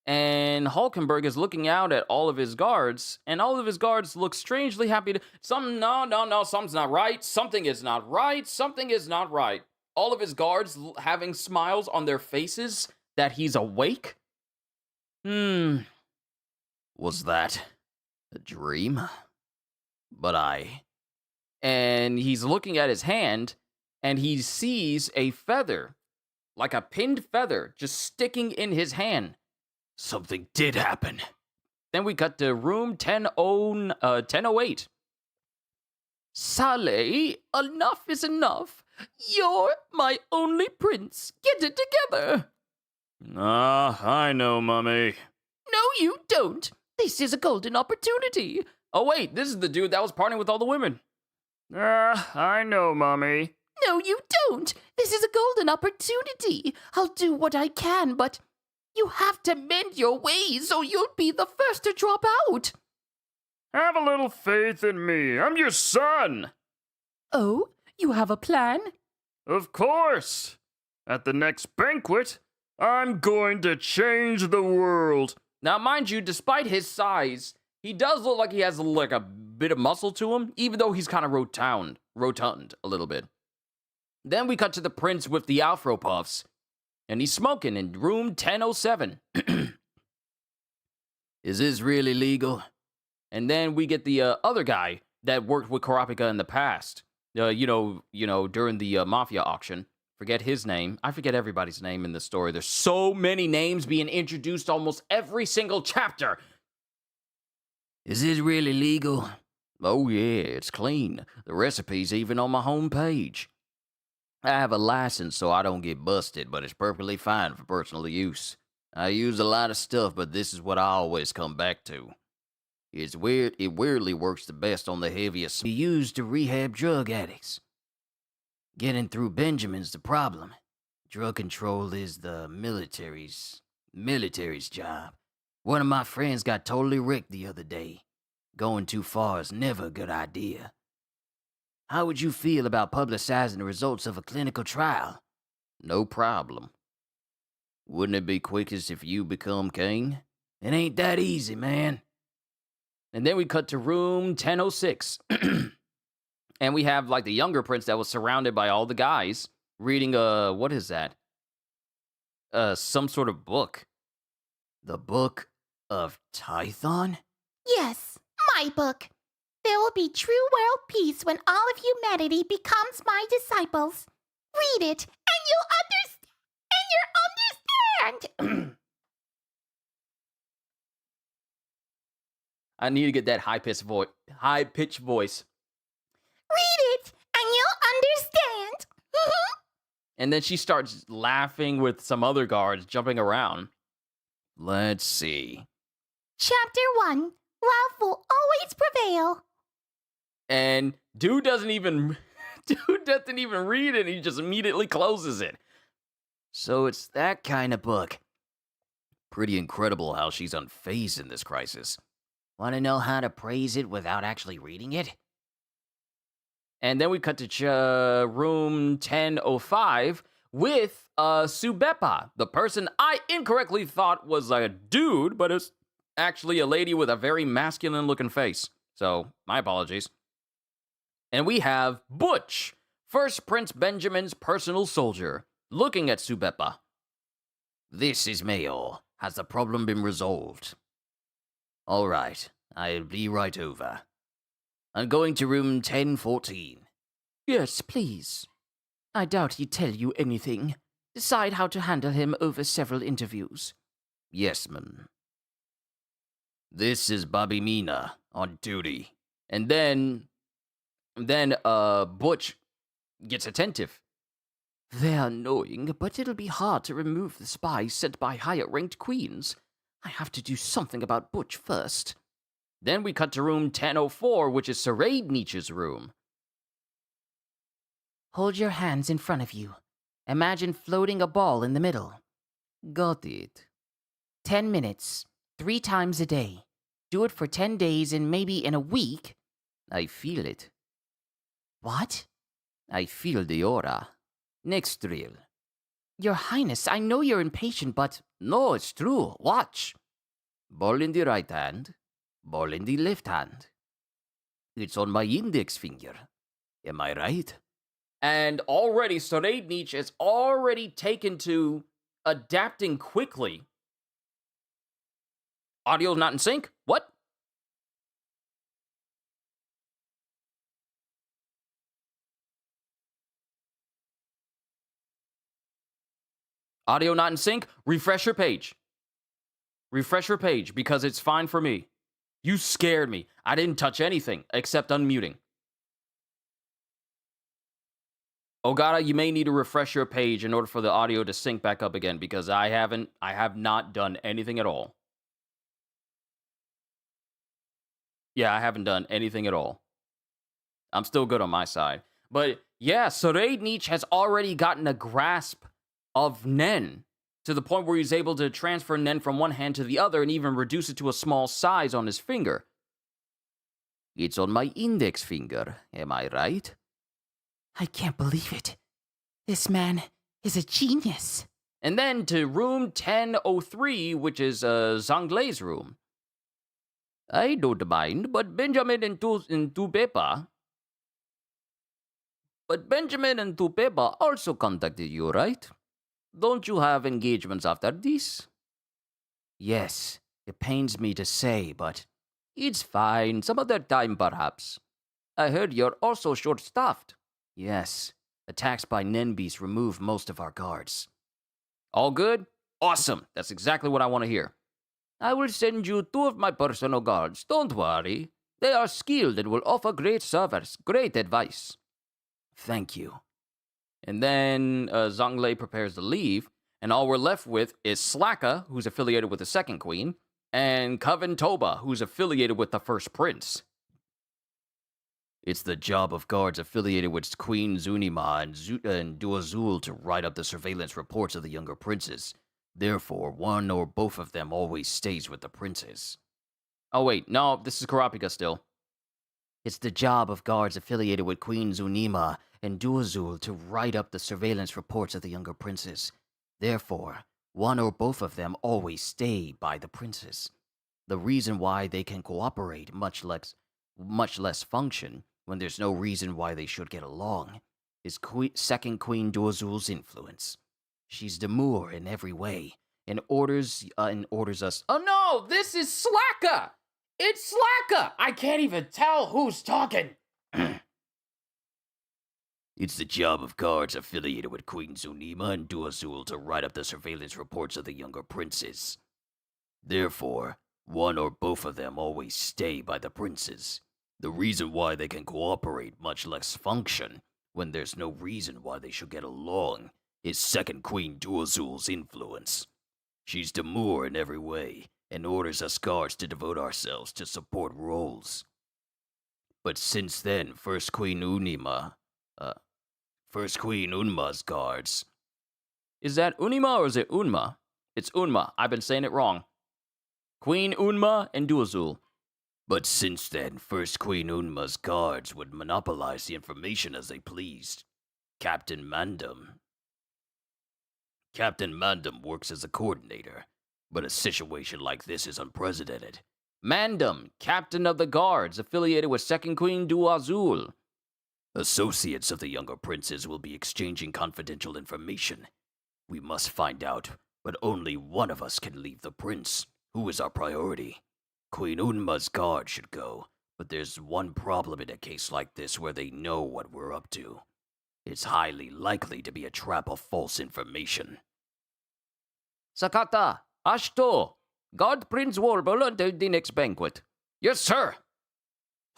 A: And Hulkenberg is looking out at all of his guards, and all of his guards look strangely happy to... something's not right. Something is not right. Something is not right. All of his guards having smiles on their faces that he's awake?
C: Was that a dream?
A: And he's looking at his hand, and he sees a feather, like a pinned feather, just sticking in his hand.
C: Something did happen.
A: Then we cut to room 1008. Saleh, enough is enough. You're my only prince. Get it together.
C: I know, Mummy.
A: No, you don't. This is a golden opportunity. Oh, wait, this is the dude that was partying with all the women.
C: I know, Mummy.
B: No, you don't. This is a golden opportunity. I'll do what I can, but you have to mend your ways or you'll be the first to drop out.
C: Have a little faith in me. I'm your son.
B: Oh, you have a plan?
C: Of course. At the next banquet, I'm going to change the world.
A: Now, mind you, despite his size, he does look like he has like a bit of muscle to him, even though he's kind of rotund a little bit. Then we cut to the prince with the afro puffs, and he's smoking in room 1007.
C: Is this really legal?
A: And then we get the other guy that worked with Kurapika in the past. You know, during the mafia auction. Forget his name. I forget everybody's name in the story. There's so many names being introduced almost every single chapter.
C: Is this really legal?
A: Oh yeah, it's clean. The recipe's even on my homepage. I have a license so I don't get busted, but it's perfectly fine for personal use. I use a lot of stuff, but this is what I always come back to. It's weird. It weirdly works the best on the heaviest.
C: Be used to rehab drug addicts. Getting through Benjamin's the problem. Drug control is the military's job. One of my friends got totally wrecked the other day. Going too far is never a good idea. How would you feel about publicizing the results of a clinical trial?
A: No problem.
C: Wouldn't it be quickest if you become king? It ain't that easy, man.
A: And then we cut to room 1006. And we have like the younger prince that was surrounded by all the guys reading what is that? Some sort of book.
C: The Book of Tython?
B: Yes, my book. There will be true world peace when all of humanity becomes my disciples. Read it, and you'll understand.
A: I need to get that high-pitched voice.
B: Read it, and you'll understand.
A: And then she starts laughing with some other guards jumping around.
C: Let's see.
B: Chapter 1. Love will always prevail.
A: And dude doesn't even read it. He just immediately closes it.
C: So it's that kind of book. Pretty incredible how she's unfazed in this crisis. Want to know how to praise it without actually reading it?
A: And then we cut to room 1005 with Subepa, the person I incorrectly thought was a dude, but it's actually a lady with a very masculine-looking face. So, my apologies. And we have Butch, first Prince Benjamin's personal soldier, looking at Subepa.
C: This is Mayor. Has the problem been resolved? All right, I'll be right over. I'm going to room 1014.
B: Yes, please. I doubt he'd tell you anything. Decide how to handle him over several interviews.
C: Yes, ma'am. This is Bobby Mina on duty.
A: And then Butch gets attentive.
B: They're annoying, but it'll be hard to remove the spies sent by higher-ranked queens. I have to do something about Butch first.
A: Then we cut to room 1004, which is Sarade Nietzsche's room.
B: Hold your hands in front of you. Imagine floating a ball in the middle.
C: Got it.
B: 10 minutes, 3 times a day. Do it for 10 days and maybe in a week.
C: I feel it.
B: What?
C: I feel the aura. Next drill.
B: Your Highness, I know you're impatient, but...
C: No, it's true. Watch. Ball in the right hand. Ball in the left hand. It's on my index finger. Am I right?
A: And already, Sarade Nietzsche is already taken to adapting quickly. Audio's not in sync? What? Audio not in sync? Refresh your page. Refresh your page, because it's fine for me. You scared me. I didn't touch anything except unmuting. Ogata, you may need to refresh your page in order for the audio to sync back up again, because I have not done anything at all. Yeah, I haven't done anything at all. I'm still good on my side. But yeah, so Raid Nietzsche has already gotten a grasp of Nen to the point where he's able to transfer Nen from one hand to the other and even reduce it to a small size on his finger. It's on my index finger, am I right?
B: I can't believe it. This man is a genius.
A: And then to room 1003, which is Zhanglei's room. I don't mind, but Benjamin and Tupepa also contacted you, right? Don't you have engagements after this? Yes, it pains me to say, but it's fine. Some other time, perhaps. I heard you're also short-staffed. Yes, attacks by Nenbeast remove most of our guards. All good? Awesome. That's exactly what I want to hear. I will send you 2 of my personal guards. Don't worry. They are skilled and will offer great service, great advice. Thank you. And then Zhonglei prepares to leave, and all we're left with is Slacka, who's affiliated with the second queen, and Coven Toba, who's affiliated with the first prince. It's the job of guards affiliated with Queen Zunima and Duazul to write up the surveillance reports of the younger princes. Therefore, one or both of them always stays with the princes. Oh wait, no, this is Kurapika still. It's the job of guards affiliated with Queen Zunima and Duazul to write up the surveillance reports of the younger princes. Therefore, one or both of them always stay by the princes. The reason why they can cooperate, much less function, when there's no reason why they should get along, is second Queen Duazul's influence. She's demure in every way, and orders us. Oh no, this is Slacka! It's Slacka! I can't even tell who's talking. It's the job of guards affiliated with Queen Zunima and Duazul to write up the surveillance reports of the younger princes. Therefore, one or both of them always stay by the princes. The reason why they can cooperate, much less function, when there's no reason why they should get along, is second Queen Duazul's influence. She's demure in every way, and orders us guards to devote ourselves to support roles. But since then, First Queen Unma's guards. Is that Unima or is it Unma? It's Unma. I've been saying it wrong. Queen Unma and Duazul. But since then, First Queen Unma's guards would monopolize the information as they pleased. Captain Mandam works as a coordinator, but a situation like this is unprecedented. Mandam, captain of the guards, affiliated with Second Queen Duazul. Associates of the younger princes will be exchanging confidential information. We must find out, but only one of us can leave the prince. Who is our priority? Queen Unma's guard should go, but there's one problem in a case like this where they know what we're up to. It's highly likely to be a trap of false information. Sakata, Ashto, guard Prince Warble until the next banquet. Yes, sir.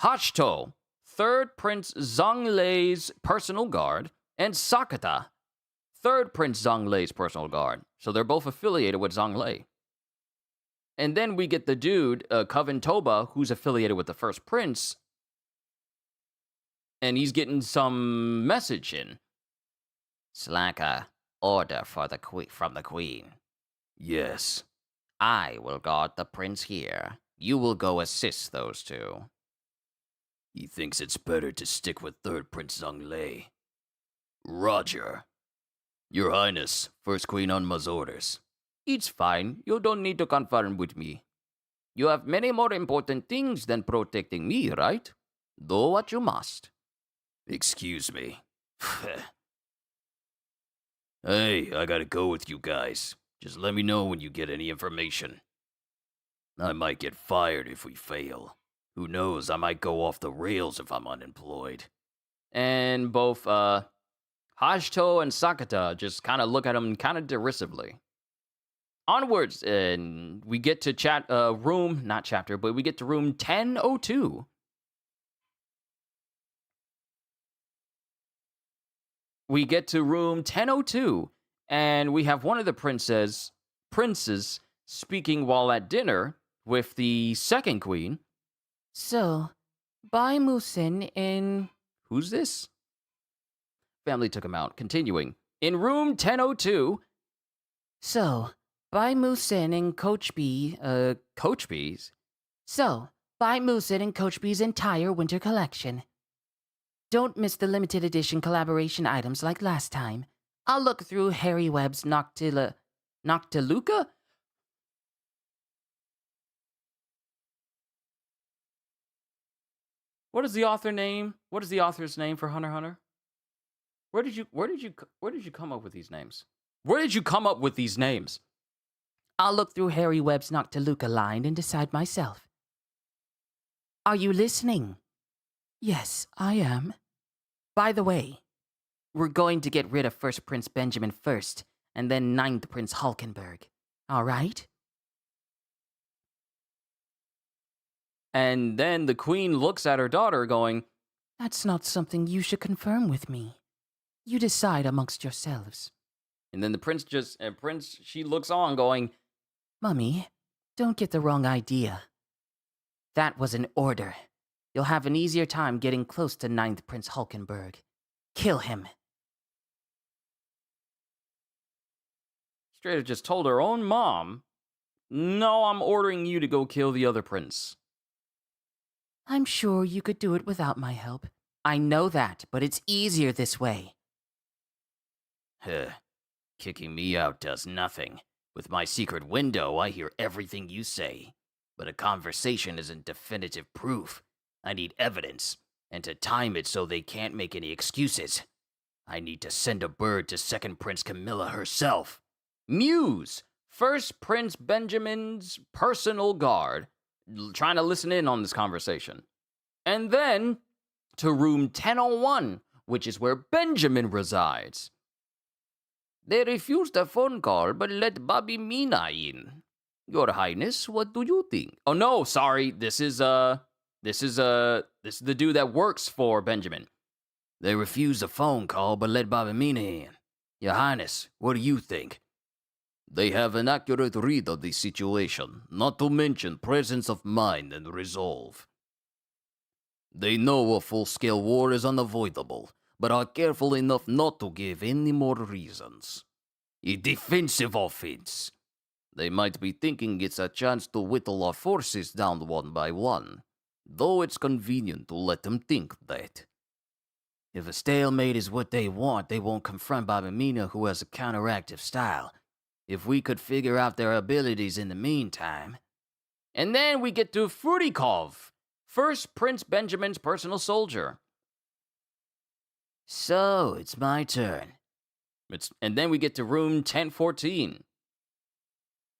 A: Hashto, third Prince Zhonglei's personal guard, and Sakata, third Prince Zhonglei's personal guard. So they're both affiliated with Zhonglei. And then we get the dude, Coven Toba, who's affiliated with the first prince. And he's getting some message in. Slacka, order for from the queen. Yes. I will guard the prince here. You will go assist those two. He thinks it's better to stick with third Prince Zhonglei. Roger. Your Highness, First Queen Unma's orders. It's fine. You don't need to confirm with me. You have many more important things than protecting me, right? Do what you must. Excuse me. Hey, I gotta go with you guys. Just let me know when you get any information. I might get fired if we fail. Who knows, I might go off the rails if I'm unemployed. And both, Hashto and Sakata just kind of look at him kind of derisively. onwards, and we get to room, not chapter, but we get to room 1002. We get to room 1002, and we have one of the princes speaking while at dinner with the second queen.
B: So, Bai Musin in...
A: Who's this? Family took him out. Continuing. In room 1002.
B: So, Bai Musin in Coach B,
A: Coach B's?
B: So, Bai Musin in Coach B's entire winter collection. Don't miss the limited edition collaboration items like last time. I'll look through Harry Webb's Noctiluca?
A: What is the author name? What is the author's name for Hunter x Hunter? Where did you come up with these names? Where did you come up with these names?
B: I'll look through Harry Webb's Noctiluca line and decide myself. Are you listening? Yes, I am. By the way, we're going to get rid of first Prince Benjamin first, and then ninth Prince Hulkenberg. All right?
A: And then the queen looks at her daughter going,
B: That's not something you should confirm with me. You decide amongst yourselves.
A: And then the prince she looks on going,
B: Mummy, don't get the wrong idea. That was an order. You'll have an easier time getting close to ninth Prince Hulkenberg. Kill him.
A: Straight up just told her own mom, no, I'm ordering you to go kill the other prince.
B: I'm sure you could do it without my help. I know that, but it's easier this way.
C: Huh. Kicking me out does nothing. With my secret window, I hear everything you say. But a conversation isn't definitive proof. I need evidence, and to time it so they can't make any excuses. I need to send a bird to second Prince Camilla herself.
A: Muse, first Prince Benjamin's personal guard, trying to listen in on this conversation. And then to room 1001, which is where Benjamin resides.
C: They refused a phone call, but let Bobby Mina in. Your Highness, what do you think?
A: Oh no, sorry, this is the dude that works for Benjamin.
C: They refused a phone call, but let Bobby Mina in. Your Highness, what do you think? They have an accurate read of the situation, not to mention presence of mind and resolve. They know a full-scale war is unavoidable, but are careful enough not to give any more reasons. A defensive offense. They might be thinking it's a chance to whittle our forces down one by one, though it's convenient to let them think that. If a stalemate is what they want, they won't confront Bobby Mina, who has a counteractive style. If we could figure out their abilities in the meantime.
A: And then we get to Frutikov, first Prince Benjamin's personal soldier.
C: So, it's my turn.
A: And then we get to room 1014.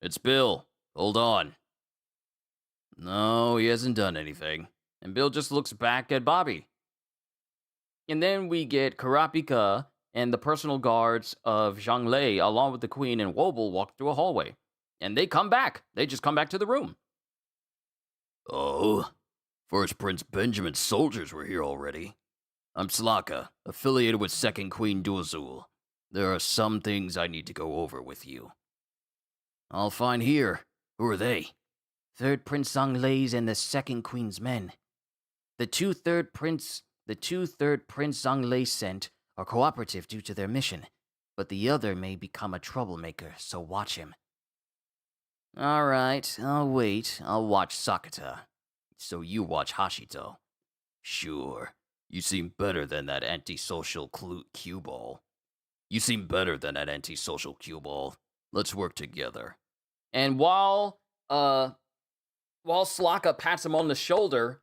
C: It's Bill. Hold on.
A: No, he hasn't done anything. And Bill just looks back at Bobby. And then we get Karapika and the personal guards of Zhang Lei, along with the queen and Wobble, walk through a hallway. And they come back. They just come back to the room.
C: Oh, first Prince Benjamin's soldiers were here already. I'm Slaka, affiliated with Second Queen Duazul. There are some things I need to go over with you. I'll find here. Who are they?
B: Third Prince Zhang Lei's and the Second Queen's men. The two third Prince Zhang Lei sent are cooperative due to their mission, but the other may become a troublemaker, so watch him.
C: All right, I'll wait. I'll watch Sakata. So you watch Hashito. Sure. You seem better than that antisocial cue ball. Let's work together.
A: And while Slaka pats him on the shoulder,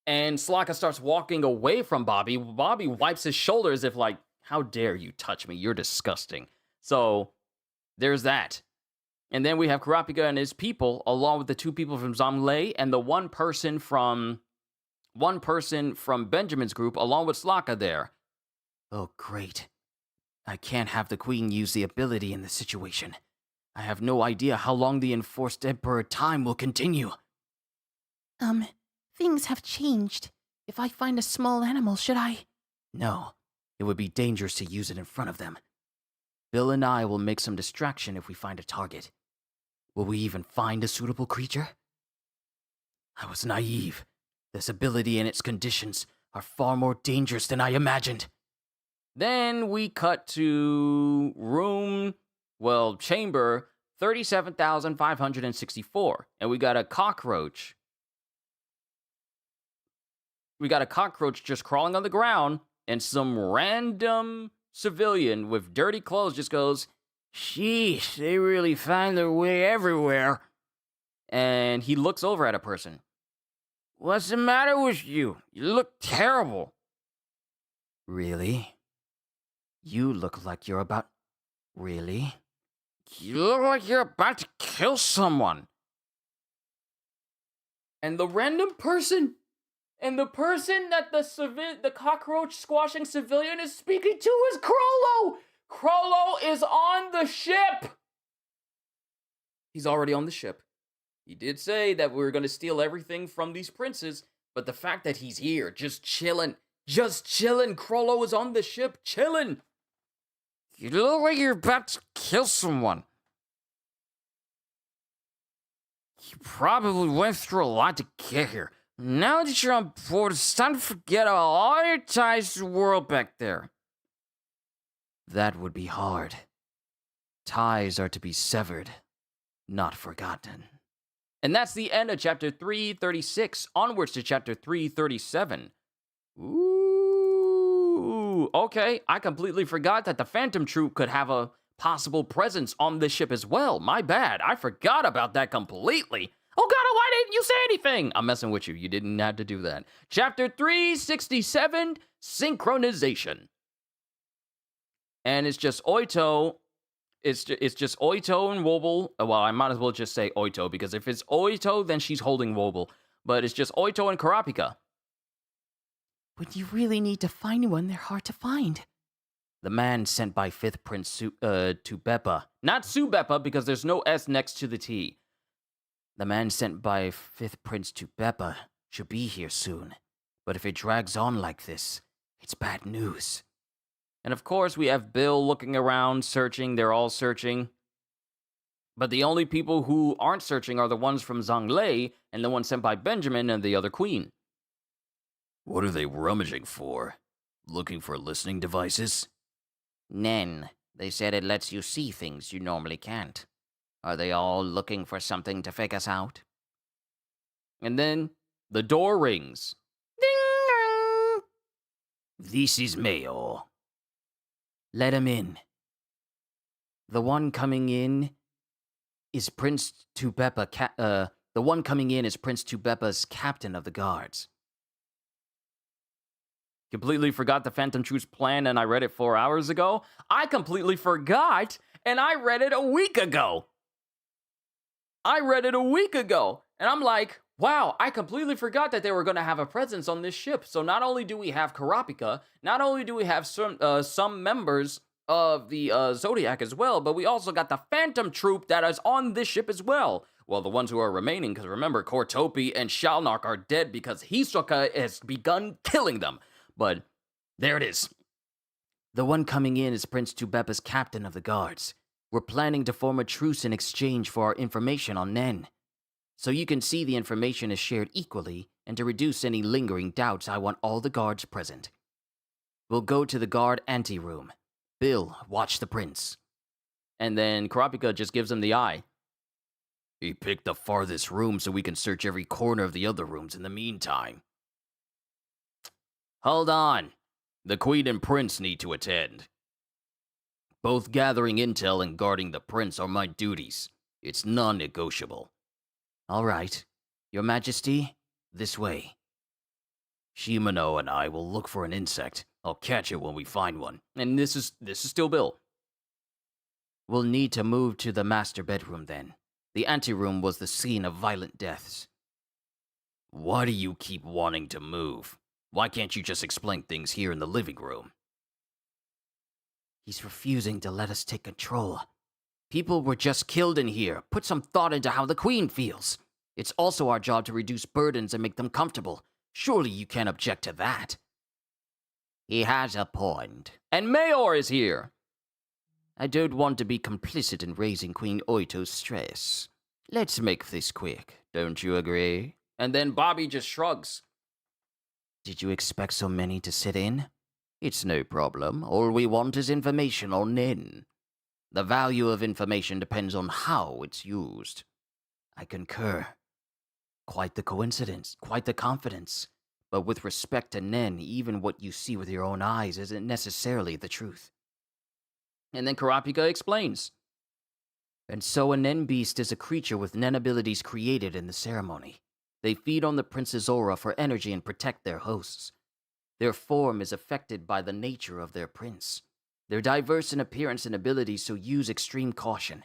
A: and Slaka starts walking away from Bobby, Bobby wipes his shoulder as if like, how dare you touch me? You're disgusting. So there's that. And then we have Karapika and his people, along with the two people from Zamlei and the one person from Benjamin's group, along with Slaka there.
B: Oh, great. I can't have the queen use the ability in this situation.
C: I have no idea how long the enforced Emperor time will continue.
B: Things have changed. If I find a small animal, should I?
C: No, it would be dangerous to use it in front of them. Bill and I will make some distraction if we find a target. Will we even find a suitable creature? I was naive. This ability and its conditions are far more dangerous than I imagined.
A: Then we cut to chamber 37,564. And we got a cockroach. We got a cockroach just crawling on the ground, and some random civilian with dirty clothes just goes, "Sheesh, they really find their way everywhere." And he looks over at a person. "What's the matter with you? You look terrible."
C: Really? You look like you're about... Really?
D: You look like you're about to kill someone.
A: And the person that the cockroach squashing civilian is speaking to is Crollo. Crollo is on the ship. He's already on the ship. He did say that we were going to steal everything from these princes, but the fact that he's here, just chilling. Crollo is on the ship, chilling.
D: You look like you're about to kill someone. You probably went through a lot to get here. Now that you're on board, it's time to forget about all your ties to the world back there.
C: That would be hard. Ties are to be severed, not forgotten.
A: And that's the end of chapter 336, onwards to chapter 337. Ooh, okay. I completely forgot that the Phantom Troop could have a possible presence on this ship as well. My bad. I forgot about that completely. Oh God, why didn't you say anything? I'm messing with you. You didn't have to do that. Chapter 367, Synchronization. And it's just Oito. It's just Oito and Wobble. Well, I might as well just say Oito, because if it's Oito, then she's holding Wobble. But it's just Oito and Karapika.
B: When you really need to find one, they're hard to find.
C: The man sent by 5th Prince Tubeppa.
A: Not Subeppa, because there's no S next to the T.
C: The man sent by 5th Prince Tubeppa should be here soon. But if it drags on like this, it's bad news.
A: And of course, we have Bill looking around, searching. They're all searching. But the only people who aren't searching are the ones from Zhonglei and the ones sent by Benjamin and the other queen.
C: What are they rummaging for? Looking for listening devices?
E: Nen, they said it lets you see things you normally can't. Are they all looking for something to fake us out?
A: And then the door rings.
B: Ding dong!
C: This is Mayor. Let him in. The one coming in is Prince Tubeppa. The one coming in is Prince Tubeppa's captain of the guards.
A: Completely forgot the Phantom Troop's plan, and I read it 4 hours ago. I completely forgot, and I read it a week ago. And I'm like, wow, I completely forgot that they were going to have a presence on this ship. So not only do we have Karapika, not only do we have some members of the Zodiac as well, but we also got the Phantom Troop that is on this ship as well. Well, the ones who are remaining, because remember, Kortopi and Shalnark are dead because Hisoka has begun killing them. But there it is.
C: The one coming in is Prince Tubeppa's captain of the guards. We're planning to form a truce in exchange for our information on Nen. So you can see the information is shared equally, and to reduce any lingering doubts, I want all the guards present. We'll go to the guard anteroom. Bill, watch the prince.
A: And then Karapika just gives him the eye.
C: He picked the farthest room so we can search every corner of the other rooms in the meantime.
A: Hold on. The queen and prince need to attend.
C: Both gathering intel and guarding the prince are my duties. It's non-negotiable. All right. Your Majesty, this way. Shimano and I will look for an insect. I'll catch it when we find one.
A: And this is still Bill.
C: We'll need to move to the master bedroom then. The anteroom was the scene of violent deaths. Why do you keep wanting to move? Why can't you just explain things here in the living room? He's refusing to let us take control. People were just killed in here. Put some thought into how the queen feels. It's also our job to reduce burdens and make them comfortable. Surely you can't object to that.
E: He has a point.
A: And Mayor is here.
C: I don't want to be complicit in raising Queen Oito's stress. Let's make this quick. Don't you agree?
A: And then Bobby just shrugs.
C: Did you expect so many to sit in? It's no problem. All we want is information on Nen. The value of information depends on how it's used. I concur. Quite the coincidence, quite the confidence. But with respect to Nen, even what you see with your own eyes isn't necessarily the truth.
A: And then Karapika explains.
C: And so a Nen beast is a creature with Nen abilities created in the ceremony. They feed on the prince's aura for energy and protect their hosts. Their form is affected by the nature of their prince. They're diverse in appearance and abilities, so use extreme caution.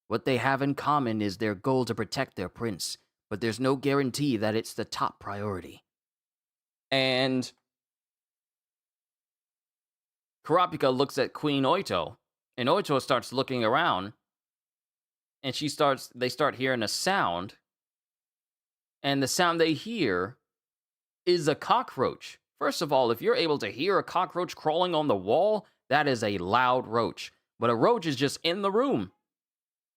C: What they have in common is their goal to protect their prince, but there's no guarantee that it's the top priority.
A: And Karapika looks at Queen Oito, and Oito starts looking around, and they start hearing a sound, and the sound they hear is a cockroach. First of all, if you're able to hear a cockroach crawling on the wall, that is a loud roach. But a roach is just in the room.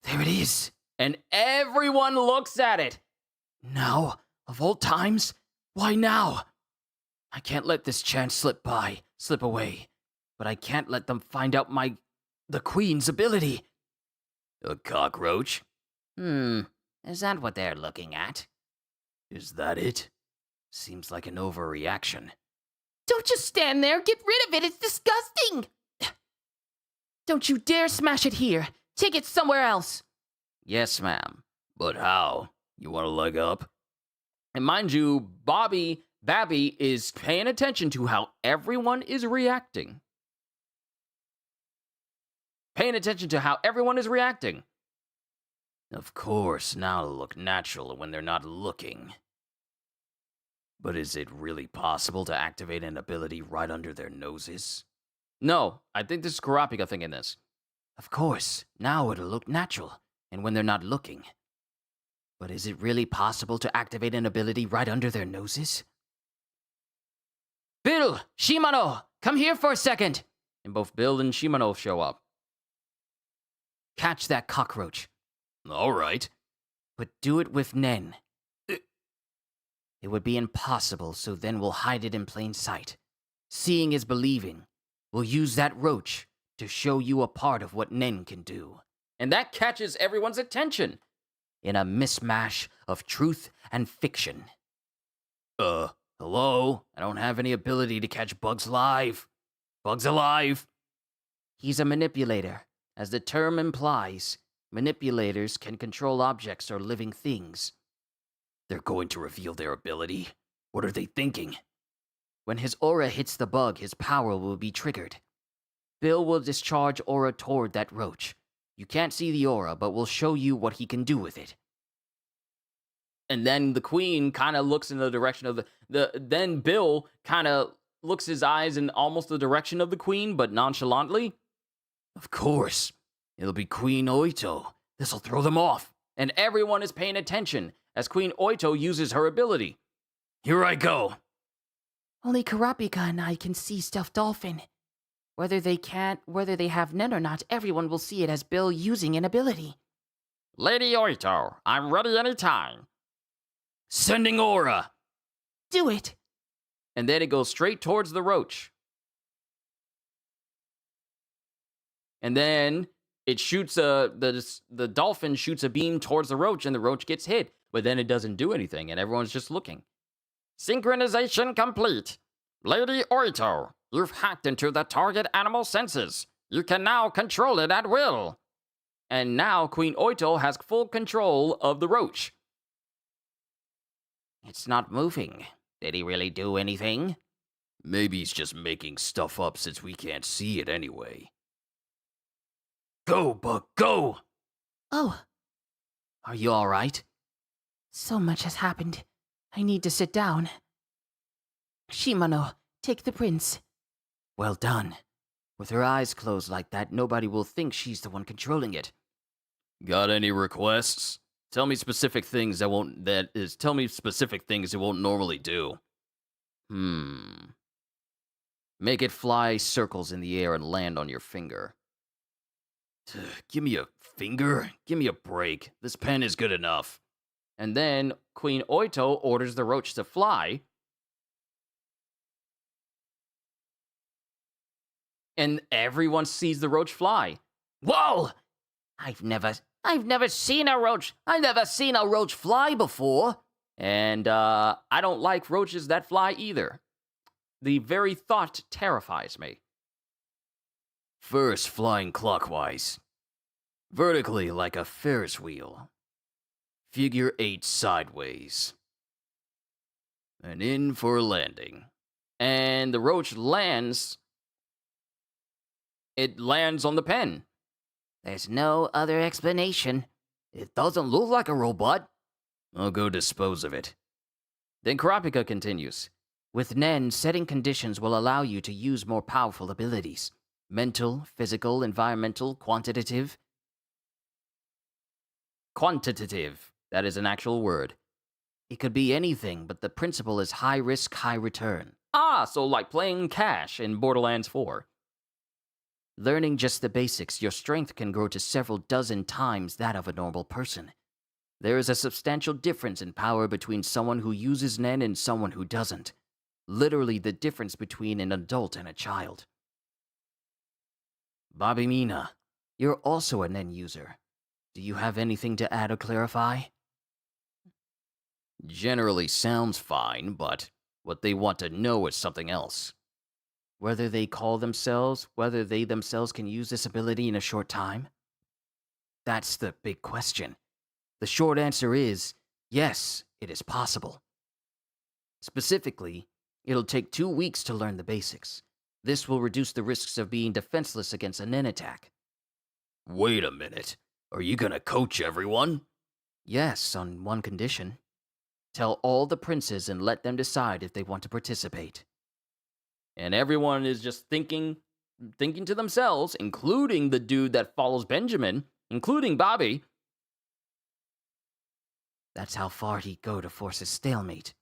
C: There it is.
A: And everyone looks at it.
C: Now, of all times, why now? I can't let this chance slip away. But I can't let them find out the queen's ability.
E: A cockroach? Is that what they're looking at?
C: Is that it? Seems like an overreaction.
B: Don't just stand there. Get rid of it. It's disgusting. Don't you dare smash it here. Take it somewhere else.
C: Yes, ma'am.
E: But how? You want to leg up?
A: And mind you, Babby is paying attention to how everyone is reacting.
C: Of course, now it'll look natural when they're not looking. But is it really possible to activate an ability right under their noses?
A: No, I think this is Karapika thinking this.
C: Of course, now it'll look natural, and when they're not looking. But is it really possible to activate an ability right under their noses?
A: Bill! Shimano! Come here for a second! And both Bill and Shimano show up.
C: Catch that cockroach.
E: All right.
C: But do it with Nen. It would be impossible, so then we'll hide it in plain sight. Seeing is believing. We'll use that roach to show you a part of what Nen can do.
A: And that catches everyone's attention.
C: In a mismatch of truth and fiction. Hello? I don't have any ability to catch bugs live. Bugs alive. He's a manipulator. As the term implies, manipulators can control objects or living things. They're going to reveal their ability. What are they thinking? When his aura hits the bug, his power will be triggered. Bill will discharge aura toward that roach. You can't see the aura, but we'll show you what he can do with it.
A: And then the queen kind of looks in the direction of then Bill kind of looks his eyes in almost the direction of the queen, but nonchalantly.
C: Of course. It'll be Queen Oito. This'll throw them off.
A: And everyone is paying attention as Queen Oito uses her ability.
C: Here I go.
B: Only Karapika and I can see Stuffed Dolphin. Whether they have Nen or not, everyone will see it as Bill using an ability.
D: Lady Oito, I'm ready anytime.
C: Sending aura.
B: Do it.
A: And then it goes straight towards the roach. And then it shoots the dolphin shoots a beam towards the roach, and the roach gets hit. But then it doesn't do anything, and everyone's just looking.
D: Synchronization complete. Lady Oito, you've hacked into the target animal senses. You can now control it at will.
A: And now Queen Oito has full control of the roach.
E: It's not moving. Did he really do anything?
C: Maybe he's just making stuff up since we can't see it anyway. Go, Buck, go!
B: Oh,
C: Are you all right?
B: so much has happened. I need to sit down. Shimano, take the prince.
C: Well done. With her eyes closed like that, nobody will think she's the one controlling it. Got any requests? Tell me specific things tell me specific things it won't normally do. Make it fly circles in the air and land on your finger. Give me a finger? Give me a break. This pen is good enough.
A: And then Queen Oito orders the roach to fly. And everyone sees the roach fly.
E: Whoa! I've never seen a roach. I've never seen a roach fly before.
A: And I don't like roaches that fly either. The very thought terrifies me.
C: First, flying clockwise. Vertically like a Ferris wheel. Figure 8 sideways. And in for landing.
A: And the roach lands. It lands on the pen.
E: There's no other explanation. It doesn't look like a robot.
C: I'll go dispose of it.
A: Then Kurapika continues.
E: With Nen, setting conditions will allow you to use more powerful abilities. Mental, physical, environmental, quantitative.
A: Quantitative. That is an actual word.
E: It could be anything, but the principle is high risk, high return.
A: Ah, so like playing cash in Borderlands 4.
E: Learning just the basics, your strength can grow to several dozen times that of a normal person. There is a substantial difference in power between someone who uses Nen and someone who doesn't. Literally the difference between an adult and a child. Bobby Mina, you're also a Nen user. Do you have anything to add or clarify?
C: Generally sounds fine, but what they want to know is something else.
E: Whether they themselves can use this ability in a short time? That's the big question. The short answer is, yes, it is possible. Specifically, it'll take 2 weeks to learn the basics. This will reduce the risks of being defenseless against a Nen attack.
C: Wait a minute. Are you gonna coach everyone?
E: Yes, on one condition. Tell all the princes and let them decide if they want to participate.
A: And everyone is just thinking to themselves, including the dude that follows Benjamin, including Bobby.
E: That's how far he'd go to force a stalemate.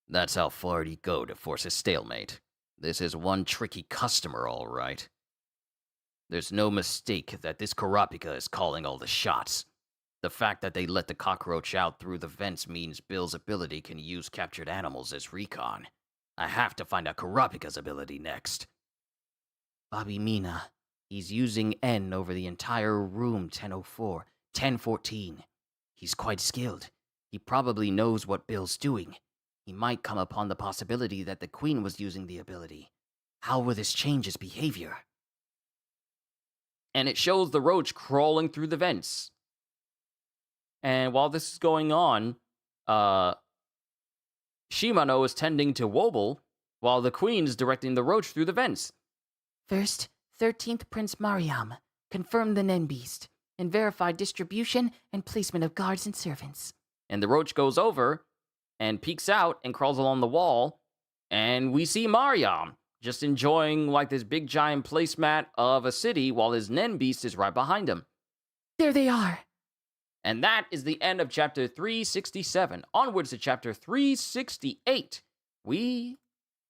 C: That's how far he'd go to force a stalemate. This is one tricky customer, all right. There's no mistake that this Kurapika is calling all the shots. The fact that they let the cockroach out through the vents means Bill's ability can use captured animals as recon. I have to find out Kurapika's ability next.
E: Bobby Mina, he's using N over the entire room 1004, 1014. He's quite skilled. He probably knows what Bill's doing. He might come upon the possibility that the Queen was using the ability. How will this change his behavior?
A: And it shows the roach crawling through the vents. And while this is going on, Shimano is tending to Wobble, while the Queen is directing the roach through the vents.
B: First, 13th Prince Mariam, confirm the Nen Beast, and verify distribution and placement of guards and servants.
A: And the roach goes over and peeks out and crawls along the wall, and we see Mariam just enjoying like this big giant placemat of a city while his Nen Beast is right behind him.
B: There they are.
A: And that is the end of chapter 367. Onwards to chapter 368. We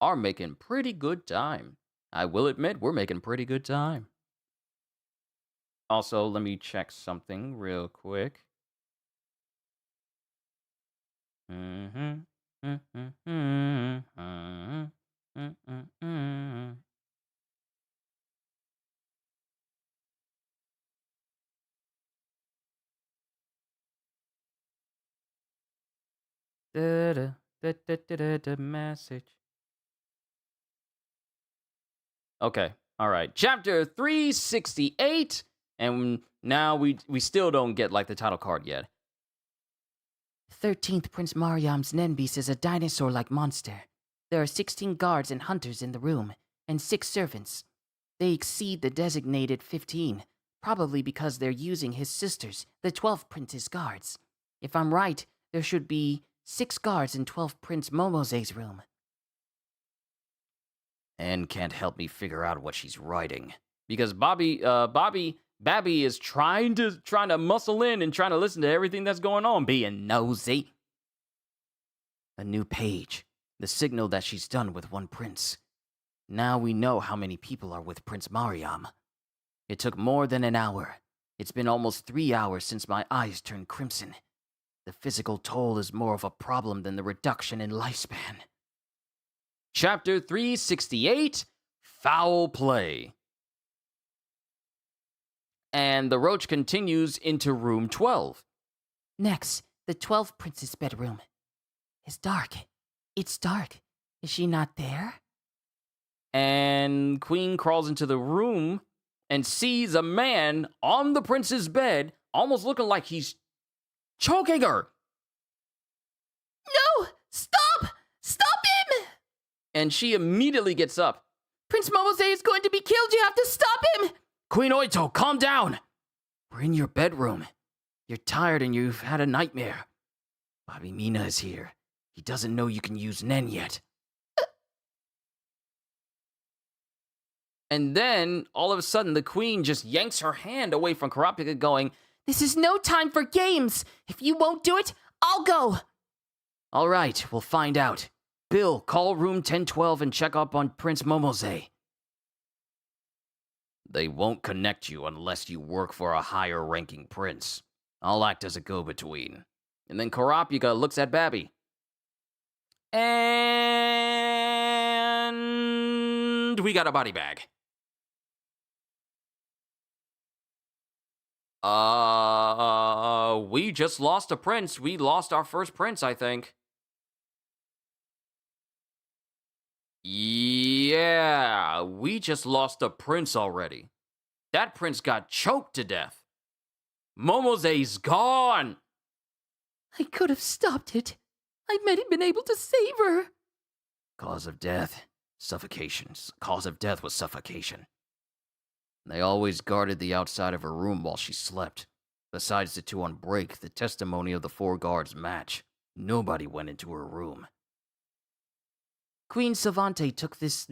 A: are making pretty good time. I will admit, we're making pretty good time. Also, let me check something real quick. Message. Okay, all right. Chapter 368, and now we still don't get like the title card yet.
B: 13th Prince Mariam's Nen Beast is a dinosaur-like monster. There are 16 guards and hunters in the room, and 6 servants. They exceed the designated 15, probably because they're using his sisters, the 12 Prince's guards. If I'm right, there should be 6 guards in 12 Prince Momose's room.
C: Anne can't help me figure out what she's writing.
A: Because Bobby Babby is trying to muscle in and trying to listen to everything that's going on, being nosy.
E: A new page. The signal that she's done with one prince. Now we know how many people are with Prince Mariam. It took more than an hour. It's been almost 3 hours since my eyes turned crimson. The physical toll is more of a problem than the reduction in lifespan.
A: Chapter 368, Foul Play. And the roach continues into room 12.
B: Next, the 12th prince's bedroom. It's dark. It's dark. Is she not there?
A: And Queen crawls into the room and sees a man on the prince's bed, almost looking like he's choking her.
B: No! Stop! Stop him!
A: And she immediately gets up.
B: Prince Momose is going to be killed. You have to stop him!
E: Queen Oito, calm down! We're in your bedroom. You're tired and you've had a nightmare. Bobby Mina is here. He doesn't know you can use Nen yet.
A: And then, all of a sudden, the queen just yanks her hand away from Karapika, going,
B: This is no time for games. If you won't do it, I'll go.
E: All right, we'll find out. Bill, call room 1012 and check up on Prince Momose.
C: They won't connect you unless you work for a higher-ranking prince. I'll act as a go-between.
A: And then Karapika looks at Babby. And we got a body bag. We just lost a prince. We lost our first prince, I think. Yeah, we just lost a prince already. That prince got choked to death. Momose's gone.
B: I could have stopped it. I might have been able to save her.
C: Cause of death, suffocation. Cause of death was suffocation. They always guarded the outside of her room while she slept. Besides the two on break, the testimony of the 4 guards match. Nobody went into her room.
E: Queen Savante took this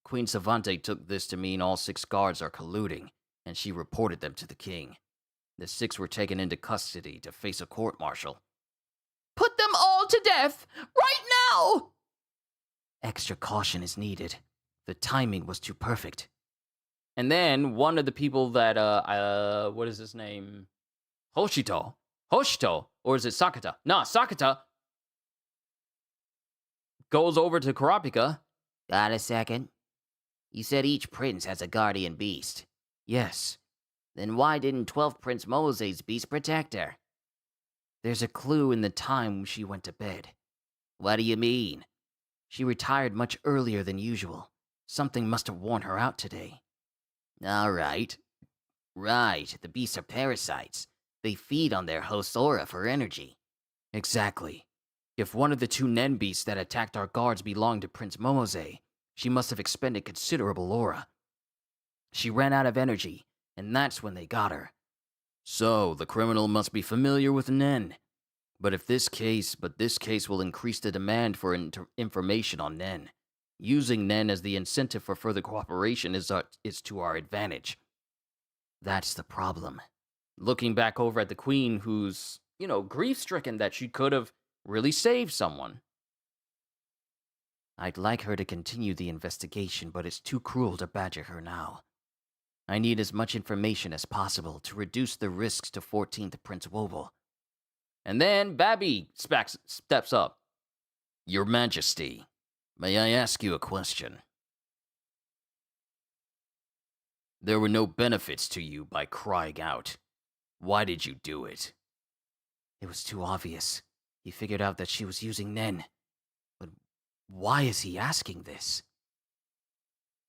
C: Queen Savante took this to mean all 6 guards are colluding, and she reported them to the king. The 6 were taken into custody to face a court-martial.
B: Put them all to death, right now!
E: Extra caution is needed. The timing was too perfect.
A: And then one of the people that, what is his name? Hoshito, or is it Sakata? No, Sakata goes over to Karapika.
E: Got a second? You said each prince has a guardian beast. Yes. Then why didn't 12th Prince Momose's beast protect her? There's a clue in the time she went to bed. What do you mean? She retired much earlier than usual. Something must have worn her out today. All right. Right, the beasts are parasites. They feed on their host's aura for energy. Exactly. If one of the 2 Nen beasts that attacked our guards belonged to Prince Momose, she must have expended considerable aura. She ran out of energy, and that's when they got her.
C: So, the criminal must be familiar with Nen. But this case will increase the demand for information on Nen. Using Nen as the incentive for further cooperation is to our advantage.
E: That's the problem.
A: Looking back over at the queen who's, grief-stricken that she could have really saved someone.
E: I'd like her to continue the investigation, but it's too cruel to badger her now. I need as much information as possible to reduce the risks to 14th Prince Wobble.
A: And then Babby steps up.
C: Your Majesty, may I ask you a question? There were no benefits to you by crying out. Why did you do it?
E: It was too obvious. He figured out that she was using Nen. But why is he asking this?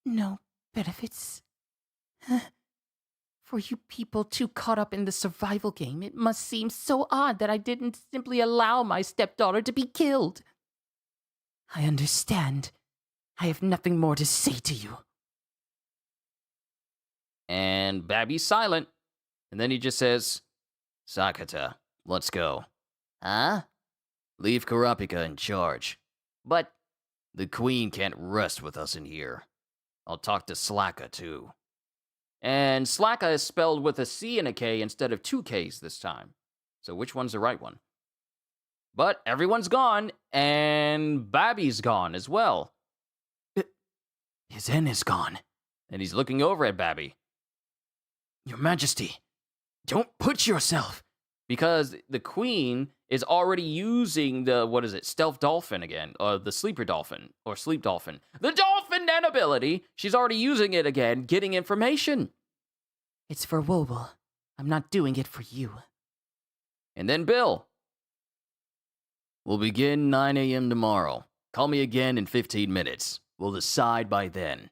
B: No benefits. For you people too caught up in the survival game, it must seem so odd that I didn't simply allow my stepdaughter to be killed. I understand. I have nothing more to say to you.
A: And Babby's silent. And then he just says,
C: Sakata, let's go.
E: Huh?
C: Leave Karapika in charge.
E: But
C: The queen can't rest with us in here. I'll talk to Slaka, too.
A: And Slacka is spelled with a C and a K instead of two Ks this time. So which one's the right one? But everyone's gone, and Babby's gone as well.
E: His N is gone.
A: And he's looking over at Babby.
E: Your Majesty, don't put yourself.
A: Because the queen is already using the, stealth dolphin again, or the sleeper dolphin, or sleep dolphin. The dolphin Nen ability, she's already using it again, getting information.
B: It's for Wobble. I'm not doing it for you.
A: And then Bill.
C: We'll begin 9 a.m. tomorrow. Call me again in 15 minutes. We'll decide by then.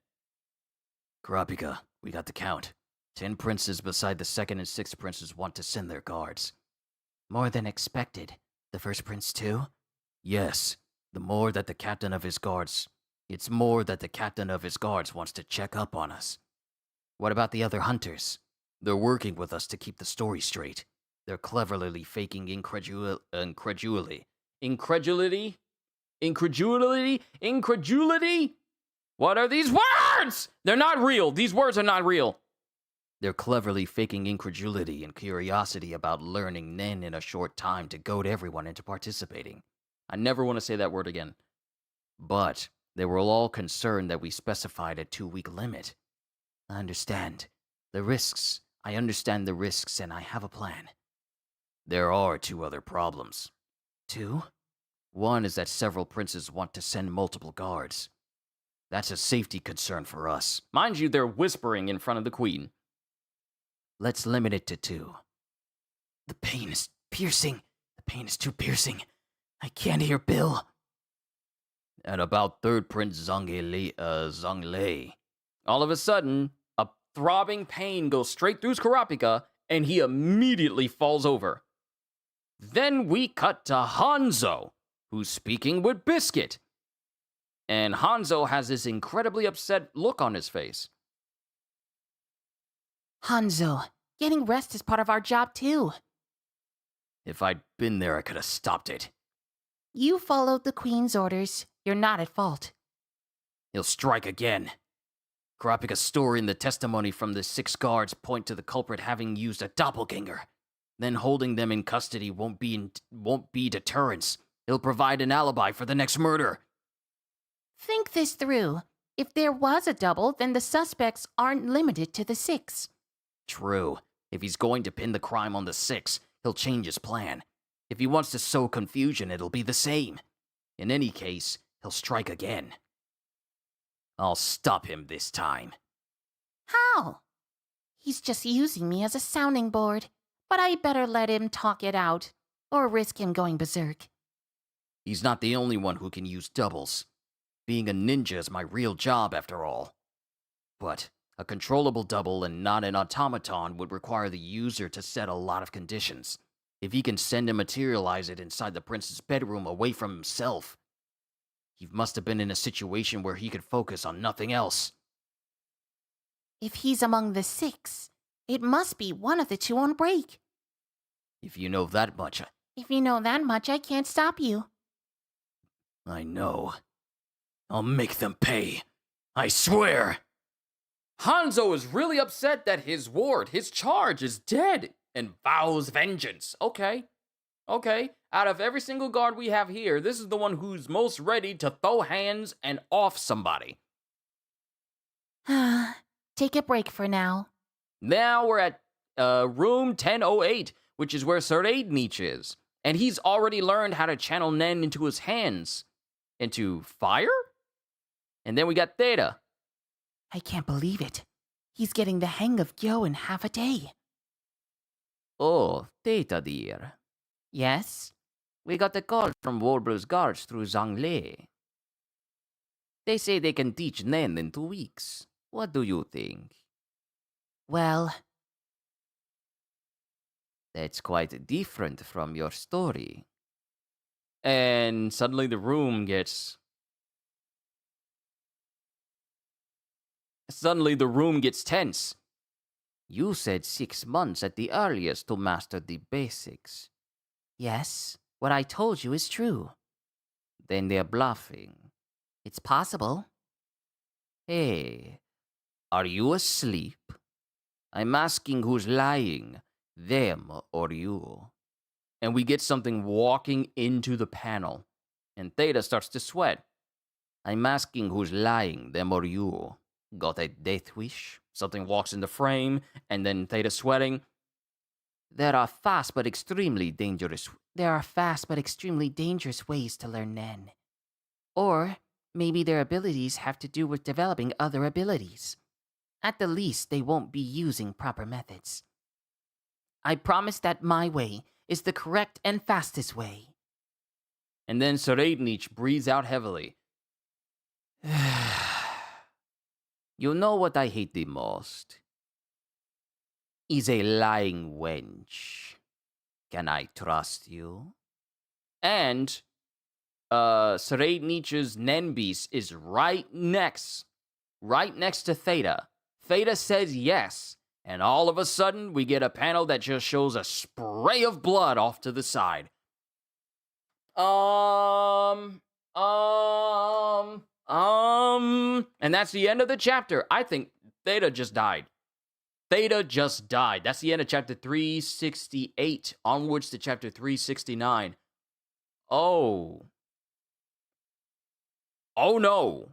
C: Kurapika, we got the count. 10 princes beside the second and sixth princes want to send their guards.
E: More than expected. The first prince too?
C: Yes, it's more that the captain of his guards wants to check up on us.
E: What about the other hunters?
C: They're working with us to keep the story straight. They're cleverly faking incredulity.
A: What are these words? They're not real. These words are not real.
C: They're cleverly faking incredulity and curiosity about learning Nen in a short time to goad everyone into participating.
A: I never want to say that word again.
C: But they were all concerned that we specified a 2-week limit.
E: I understand the risks, and I have a plan.
C: There are 2 other problems.
E: 2?
C: One is that several princes want to send multiple guards. That's a safety concern for us.
A: Mind you, they're whispering in front of the queen.
E: Let's limit it to 2. The pain is piercing. The pain is too piercing. I can't hear Bill.
C: And about third Prince Zhonglei.
A: All of a sudden, a throbbing pain goes straight through Kurapika, and he immediately falls over. Then we cut to Hanzo, who's speaking with Biscuit. And Hanzo has this incredibly upset look on his face.
B: Hanzo, getting rest is part of our job too.
C: If I'd been there, I could have stopped it.
B: You followed the Queen's orders. You're not at fault.
C: He'll strike again. Kurapika's story and the testimony from the 6 guards point to the culprit having used a doppelganger. Then holding them in custody won't be deterrence. It'll provide an alibi for the next murder.
B: Think this through. If there was a double, then the suspects aren't limited to the 6.
C: True. If he's going to pin the crime on the 6, he'll change his plan. If he wants to sow confusion, it'll be the same. In any case, he'll strike again. I'll stop him this time.
B: How? He's just using me as a sounding board, but I better let him talk it out, or risk him going berserk.
C: He's not the only one who can use doubles. Being a ninja is my real job, after all. But a controllable double and not an automaton would require the user to set a lot of conditions. If he can send and materialize it inside the prince's bedroom away from himself, he must have been in a situation where he could focus on nothing else.
B: If he's among the 6, it must be one of the 2 on break.
C: If you know that much,
B: If you know that much, I can't stop you.
C: I know. I'll make them pay. I swear!
A: Hanzo is really upset that his ward, his charge, is dead and vows vengeance. Okay. Out of every single guard we have here, this is the one who's most ready to throw hands and off somebody.
B: Take a break for now.
A: Now we're at room 1008, which is where Sir Aidnich is. And he's already learned how to channel Nen into his hands. Into fire? And then we got Theta.
B: I can't believe it. He's getting the hang of Gyo in half a day.
C: Oh, Theta dear.
B: Yes?
C: We got a call from Warbler's guards through Zhonglei. They say they can teach Nen in 2 weeks. What do you think?
B: Well,
C: That's quite different from your story.
A: And suddenly the room gets tense.
C: You said 6 months at the earliest to master the basics.
B: yes, what I told you is true.
C: Then they're bluffing.
B: It's possible.
C: Hey, are you asleep? I'm asking who's lying, them or you.
A: And we get something walking into the panel. And Theta starts to sweat.
C: I'm asking who's lying, them or you. Got a death wish?
A: Something walks in the frame, and then Theta sweating.
E: There are fast but extremely dangerous ways to learn Nen. Or maybe their abilities have to do with developing other abilities. At the least, they won't be using proper methods. I promise that my way is the correct and fastest way.
A: And then Serednich breathes out heavily.
C: You know what I hate the most? Is a lying wench. Can I trust you?
A: And Serednich's Nenbeast is right next to Theta. Theta says yes, and all of a sudden we get a panel that just shows a spray of blood off to the side. And that's the end of the chapter. I think Theta just died. That's the end of chapter 368, onwards to chapter 369. Oh no.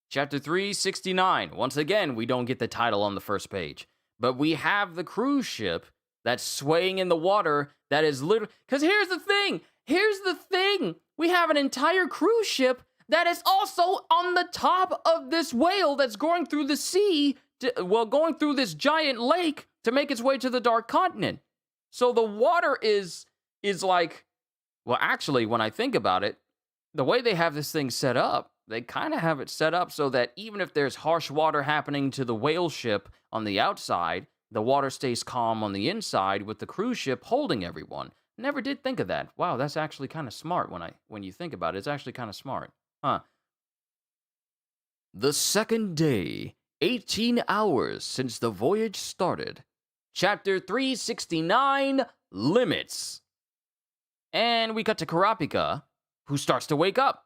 A: Chapter 369. Once again, we don't get the title on the first page. But we have the cruise ship that's swaying in the water that is literally... Because here's the thing. We have an entire cruise ship that is also on the top of this whale that's going through the sea, going through this giant lake to make its way to the Dark Continent. So the water is like... Well, actually, when I think about it, the way they have this thing set up, they kind of have it set up so that even if there's harsh water happening to the whale ship on the outside, the water stays calm on the inside with the cruise ship holding everyone. Never did think of that. Wow, that's actually kind of smart when you think about it. It's actually kind of smart. Huh. The second day, 18 hours since the voyage started. Chapter 369, Limits. And we cut to Karapika, who starts to wake up.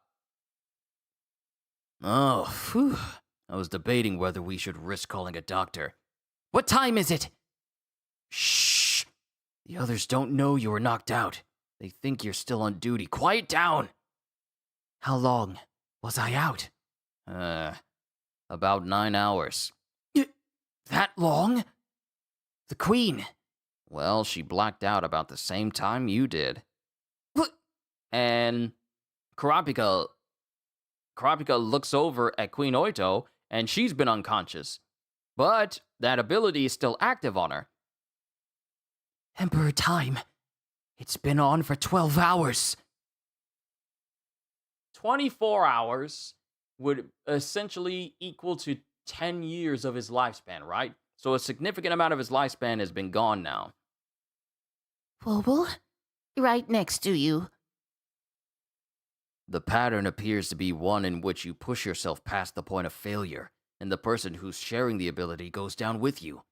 C: Oh, phew. I was debating whether we should risk calling a doctor.
E: What time is it?
C: Shh! The others don't know you were knocked out. They think you're still on duty. Quiet down!
E: How long was I out?
C: About 9 hours.
E: That long? The Queen.
C: Well, she blacked out about the same time you did.
E: What?
A: And Karapika looks over at Queen Oito, and she's been unconscious. But that ability is still active on her.
E: Emperor Time. It's been on for 12 hours.
A: 24 hours would essentially equal to 10 years of his lifespan, right? So a significant amount of his lifespan has been gone now.
B: Wobble, right next to you.
C: The pattern appears to be one in which you push yourself past the point of failure, and the person who's sharing the ability goes down with you.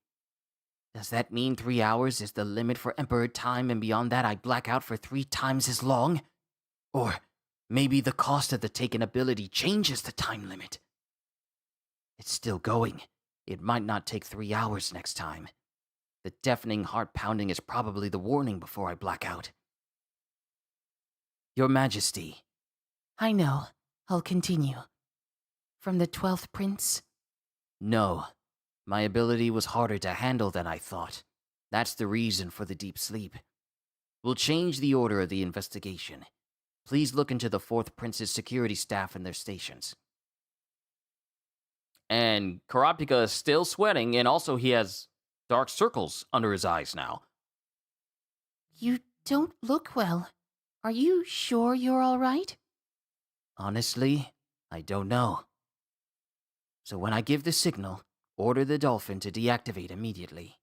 E: Does that mean 3 hours is the limit for Emperor Time, and beyond that I black out for 3 times as long? Or maybe the cost of the taken ability changes the time limit. It's still going. It might not take 3 hours next time. The deafening heart pounding is probably the warning before I black out. Your Majesty. I know. I'll continue. From the 12th Prince?
C: No. My ability was harder to handle than I thought. That's the reason for the deep sleep. We'll change the order of the investigation. Please look into the 4th Prince's security staff and their stations.
A: And Karapika is still sweating, and also he has dark circles under his eyes now.
B: You don't look well. Are you sure you're all right?
C: Honestly, I don't know. So when I give the signal, order the dolphin to deactivate immediately.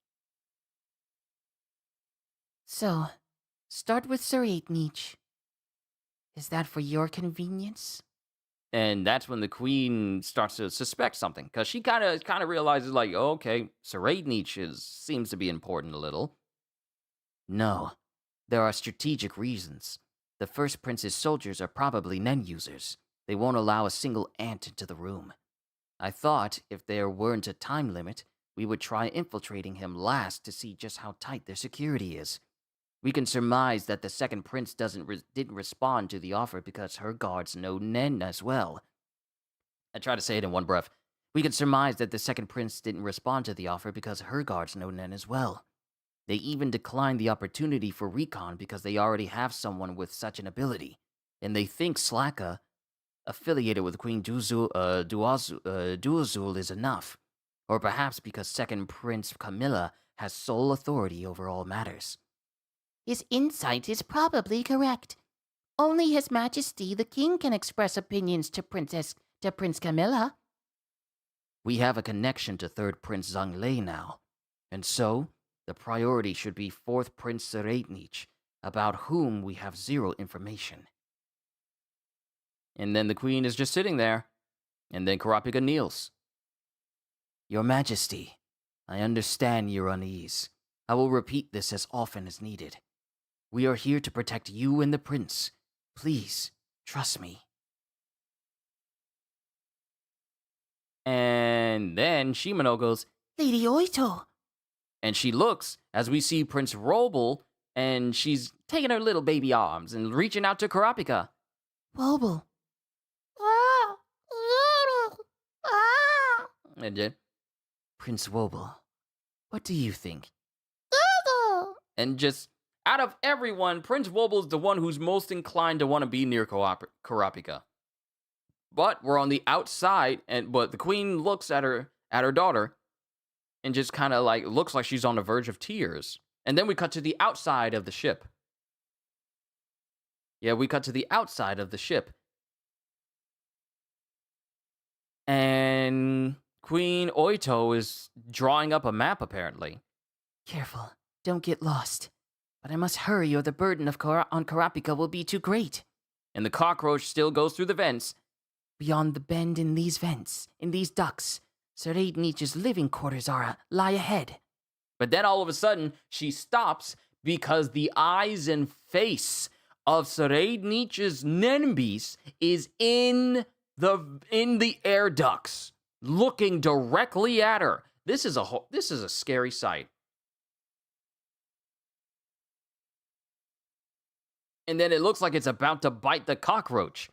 B: So, start with Serednich. Is that for your convenience?
A: And that's when the queen starts to suspect something, because she kind of realizes, like, oh, okay, Serednich seems to be important a little.
C: No, there are strategic reasons. The 1st Prince's soldiers are probably Nen users. They won't allow a single ant into the room.
E: I thought if there weren't a time limit, we would try infiltrating him last to see just how tight their security is. We can surmise that the second prince didn't respond to the offer because her guards know Nen as well. I try to say it in one breath. We can surmise that the second prince didn't respond to the offer because her guards know Nen as well. They even declined the opportunity for recon because they already have someone with such an ability, and they think Slacka, affiliated with Queen Duazul, is enough. Or perhaps because second Prince Camilla has sole authority over all matters.
B: His insight is probably correct. Only His Majesty the King can express opinions to Prince Camilla.
E: We have a connection to third Prince Zhonglei now, and so the priority should be fourth Prince Serednich, about whom we have zero information.
A: And then the queen is just sitting there. And then Karapika kneels.
E: Your Majesty, I understand your unease. I will repeat this as often as needed. We are here to protect you and the prince. Please, trust me.
A: And then Shimano goes,
B: Lady Oito.
A: and she looks as we see Prince Roble, and she's taking her little baby arms and reaching out to Karapika.
B: Wobble.
A: And then,
E: Prince Wobble, what do you think?
A: and just out of everyone, Prince Woble's the one who's most inclined to want to be near Karapika. But we're on the outside, but the queen looks at her daughter, and just kind of like looks like she's on the verge of tears. And then we cut to the outside of the ship. Yeah, we cut to the outside of the ship. And Queen Oito is drawing up a map, apparently.
E: Careful, don't get lost. But I must hurry or the burden on Karapika will be too great.
A: And the cockroach still goes through the vents.
E: Beyond the bend in these vents, in these ducts, Serednich's living quarters lie ahead.
A: But then all of a sudden, she stops because the eyes and face of Serednich's Nenbis is in the air ducts, looking directly at her. This is a scary sight. And then it looks like it's about to bite the cockroach.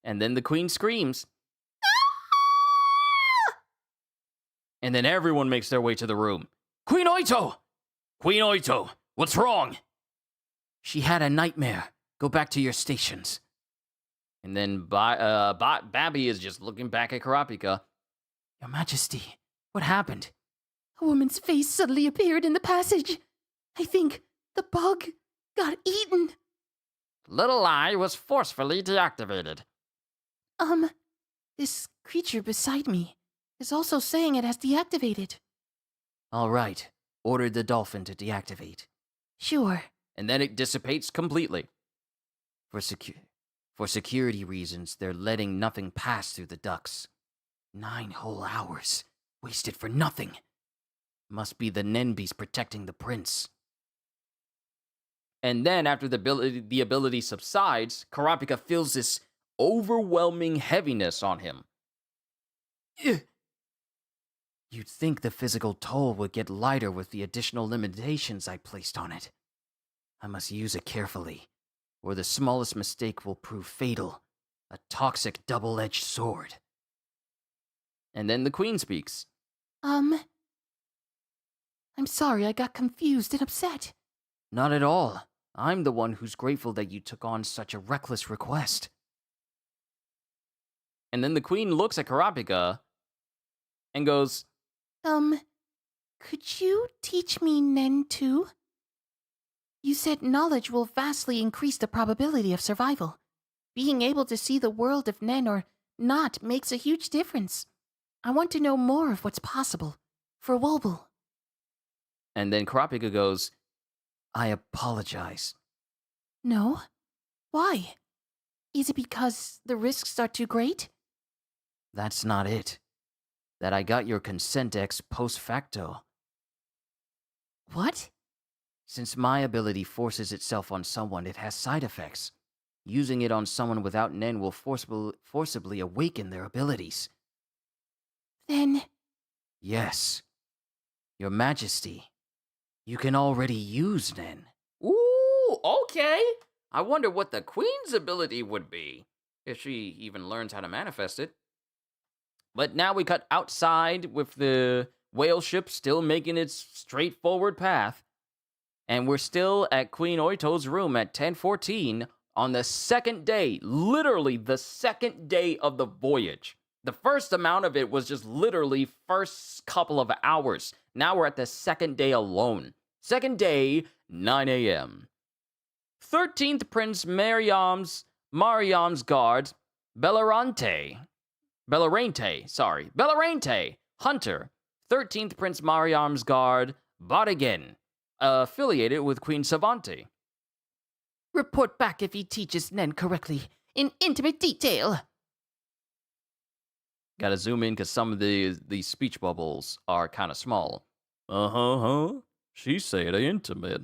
A: And then the queen screams. And then everyone makes their way to the room. Queen Oito! Queen Oito, what's wrong?
E: She had a nightmare. Go back to your stations.
A: And then Babby is just looking back at Karapika.
E: Your Majesty, what happened?
B: A woman's face suddenly appeared in the passage. I think the bug got eaten.
D: Little Eye was forcefully deactivated.
B: This creature beside me is also saying it has deactivated.
E: All right. Ordered the dolphin to deactivate.
B: Sure.
A: And then it dissipates completely.
E: For security reasons, they're letting nothing pass through the ducts. 9 whole hours. Wasted for nothing. Must be the Nenbis protecting the prince.
A: And then after the ability subsides, Karapika feels this overwhelming heaviness on him.
E: You'd think the physical toll would get lighter with the additional limitations I placed on it. I must use it carefully, or the smallest mistake will prove fatal. A toxic double-edged sword.
A: And then the queen speaks.
B: I'm sorry I got confused and upset.
E: Not at all. I'm the one who's grateful that you took on such a reckless request.
A: And then the queen looks at Karapika and goes,
B: Could you teach me Nen too? You said knowledge will vastly increase the probability of survival. Being able to see the world of Nen or not makes a huge difference. I want to know more of what's possible. For Wobble.
A: and then Karapika goes,
E: I apologize.
B: No? Why? Is it because the risks are too great?
E: That's not it. That I got your consent ex post facto.
B: What?
E: Since my ability forces itself on someone, it has side effects. Using it on someone without Nen will forcibly awaken their abilities.
B: Then,
E: Yes, Your Majesty. You can already use Nen.
A: Ooh, okay. I wonder what the queen's ability would be, if she even learns how to manifest it. But now we cut outside with the whale ship still making its straightforward path. And we're still at Queen Oito's room at 10:14 on the second day, literally the second day of the voyage. The first amount of it was just literally first couple of hours. Now we're at the second day alone. Second day, 9 a.m. 13th Prince Mariam's guard, Bellarante, Hunter. 13th Prince Mariam's guard, Bodigan, affiliated with Queen Savante.
B: report back if he teaches Nen correctly, in intimate detail.
A: Gotta zoom in because some of the speech bubbles are kind of small. Uh-huh. She said intimate.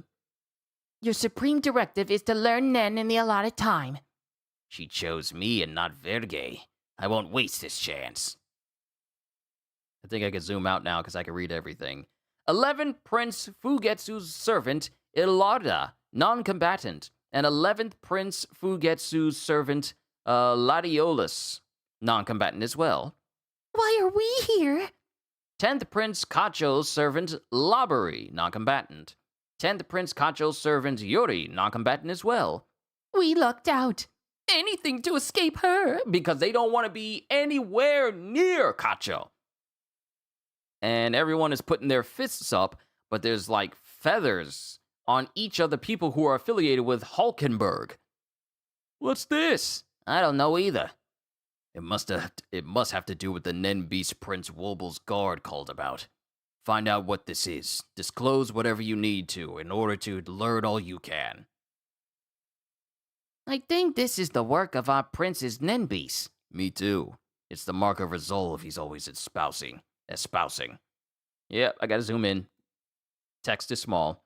B: Your supreme directive is to learn Nen in the allotted time.
E: She chose me and not Verge. I won't waste this chance.
A: I think I can zoom out now because I can read everything. 11th Prince Fugetsu's servant, Ilarda, non-combatant. And 11th Prince Fugetsu's servant, Ladiolus, non-combatant as well.
B: Why are we here?
A: 10th Prince Kacho's servant, Labari, non-combatant. 10th Prince Kacho's servant, Yuri, non-combatant as well.
B: We lucked out.
A: Anything to escape her, because they don't want to be anywhere near Kacho. And everyone is putting their fists up, but there's like feathers on each of the people who are affiliated with Hulkenberg. What's this?
E: I don't know either. It must have to do with the Nen Beast Prince Woble's guard called about. Find out what this is. Disclose whatever you need to in order to learn all you can.
B: I think this is the work of our Prince's Nen Beast.
E: Me too. It's the mark of resolve he's always espousing.
A: Yep, I gotta zoom in. Text is small.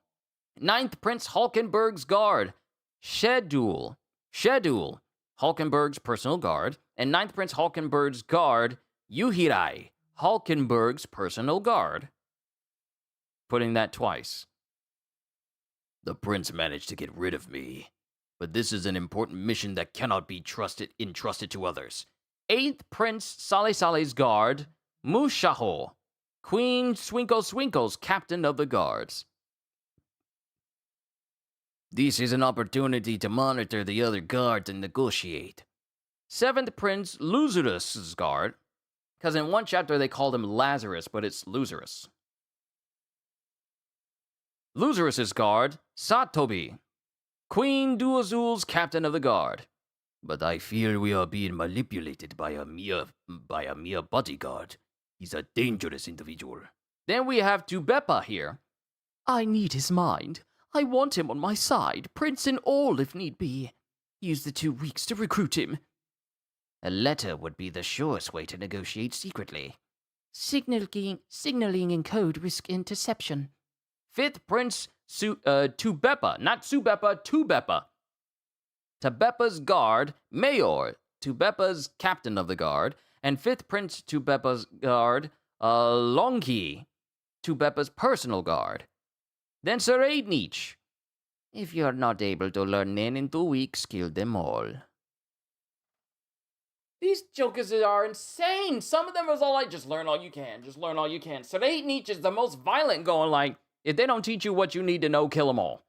A: 9th Prince Hulkenberg's guard, Shedul, Hulkenberg's personal guard, and 9th Prince Hulkenberg's guard, Yuhirai, Hulkenberg's personal guard. Putting that twice.
E: The prince managed to get rid of me, but this is an important mission that cannot be entrusted to others.
A: 8th Prince Sale's guard, Mushaho, Queen Swinkle's captain of the guards.
E: This is an opportunity to monitor the other guards and negotiate.
A: 7th Prince Luzurus's guard, because in one chapter they called him Lazarus, but it's Luzurus. Luzurus's guard, Satobi, Queen Duazul's captain of the guard.
E: But I fear we are being manipulated by a mere bodyguard. He's a dangerous individual.
A: Then we have Tubepa here.
B: I need his mind. I want him on my side, prince and all if need be. Use the 2 weeks to recruit him.
E: A letter would be the surest way to negotiate secretly.
B: Signaling in code risk interception.
A: 5th Prince Tubepa, not Subepa, Tubepa. Tubepa's guard, Mayor, Tubepa's captain of the guard, and 5th Prince Tubepa's guard, Longki, Tubepa's personal guard. Then Sir Aidnich.
E: If you're not able to learn Nen in 2 weeks, kill them all.
A: These jokers are insane. Some of them was all like, just learn all you can. Sir Aidnich is the most violent, going like, if they don't teach you what you need to know, kill them all.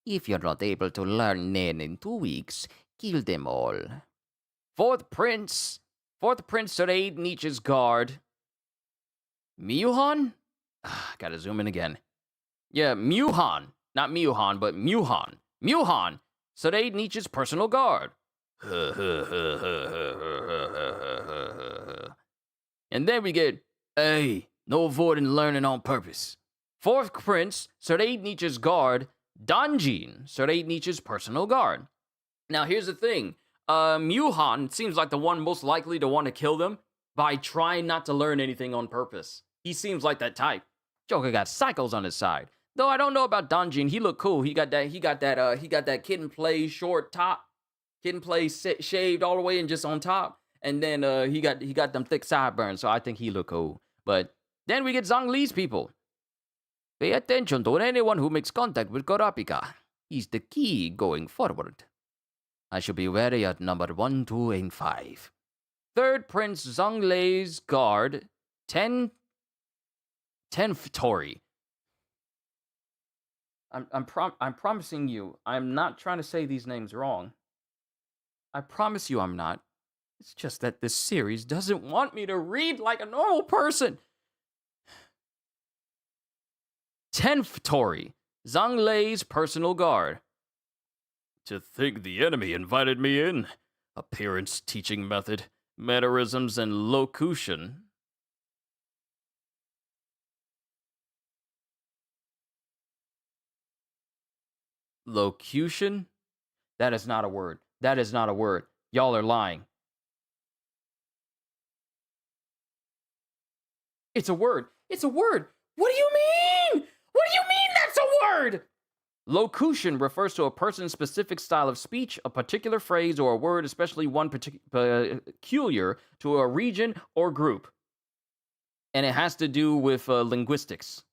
E: If you're not able to learn Nen in 2 weeks, kill them all.
A: 4th Prince Sir Aidnich's guard, Miyuhan? Gotta zoom in again. Yeah, Muhan. Not Miyuhan, but Muhan. Muhan, Sir Aidnich's personal guard. And then we get,
E: hey, no avoiding learning on purpose.
A: 4th Prince, Sir Aidnich's guard, Danjin, Sir Aidnich's personal guard. Now here's the thing. Muhan seems like the one most likely to want to kill them by trying not to learn anything on purpose. He seems like that type. Joker got psychos on his side. Though I don't know about Danjin. He looked cool. He got that kid and play short top. Kid and play shaved all the way and just on top. And then he got them thick sideburns, so I think he look cool. But then we get Zhang Li's people. Pay attention to anyone who makes contact with Kurapika. He's the key going forward. I shall be wary at number 1, 2, and 5. Third Prince Zhang Li's guard, Tenftori. I'm promising you, I'm not trying to say these names wrong. I promise you I'm not. It's just that this series doesn't want me to read like a normal person. Tenftori, Zhang Li's personal guard.
C: To think the enemy invited me in. Appearance, teaching method, mannerisms, and locution.
A: Locution? That is not a word. That is not a word. Y'all are lying. It's a word. It's a word. What do you mean? What do you mean that's a word? Locution refers to a person's specific style of speech, a particular phrase or a word, especially one peculiar to a region or group. And it has to do with linguistics.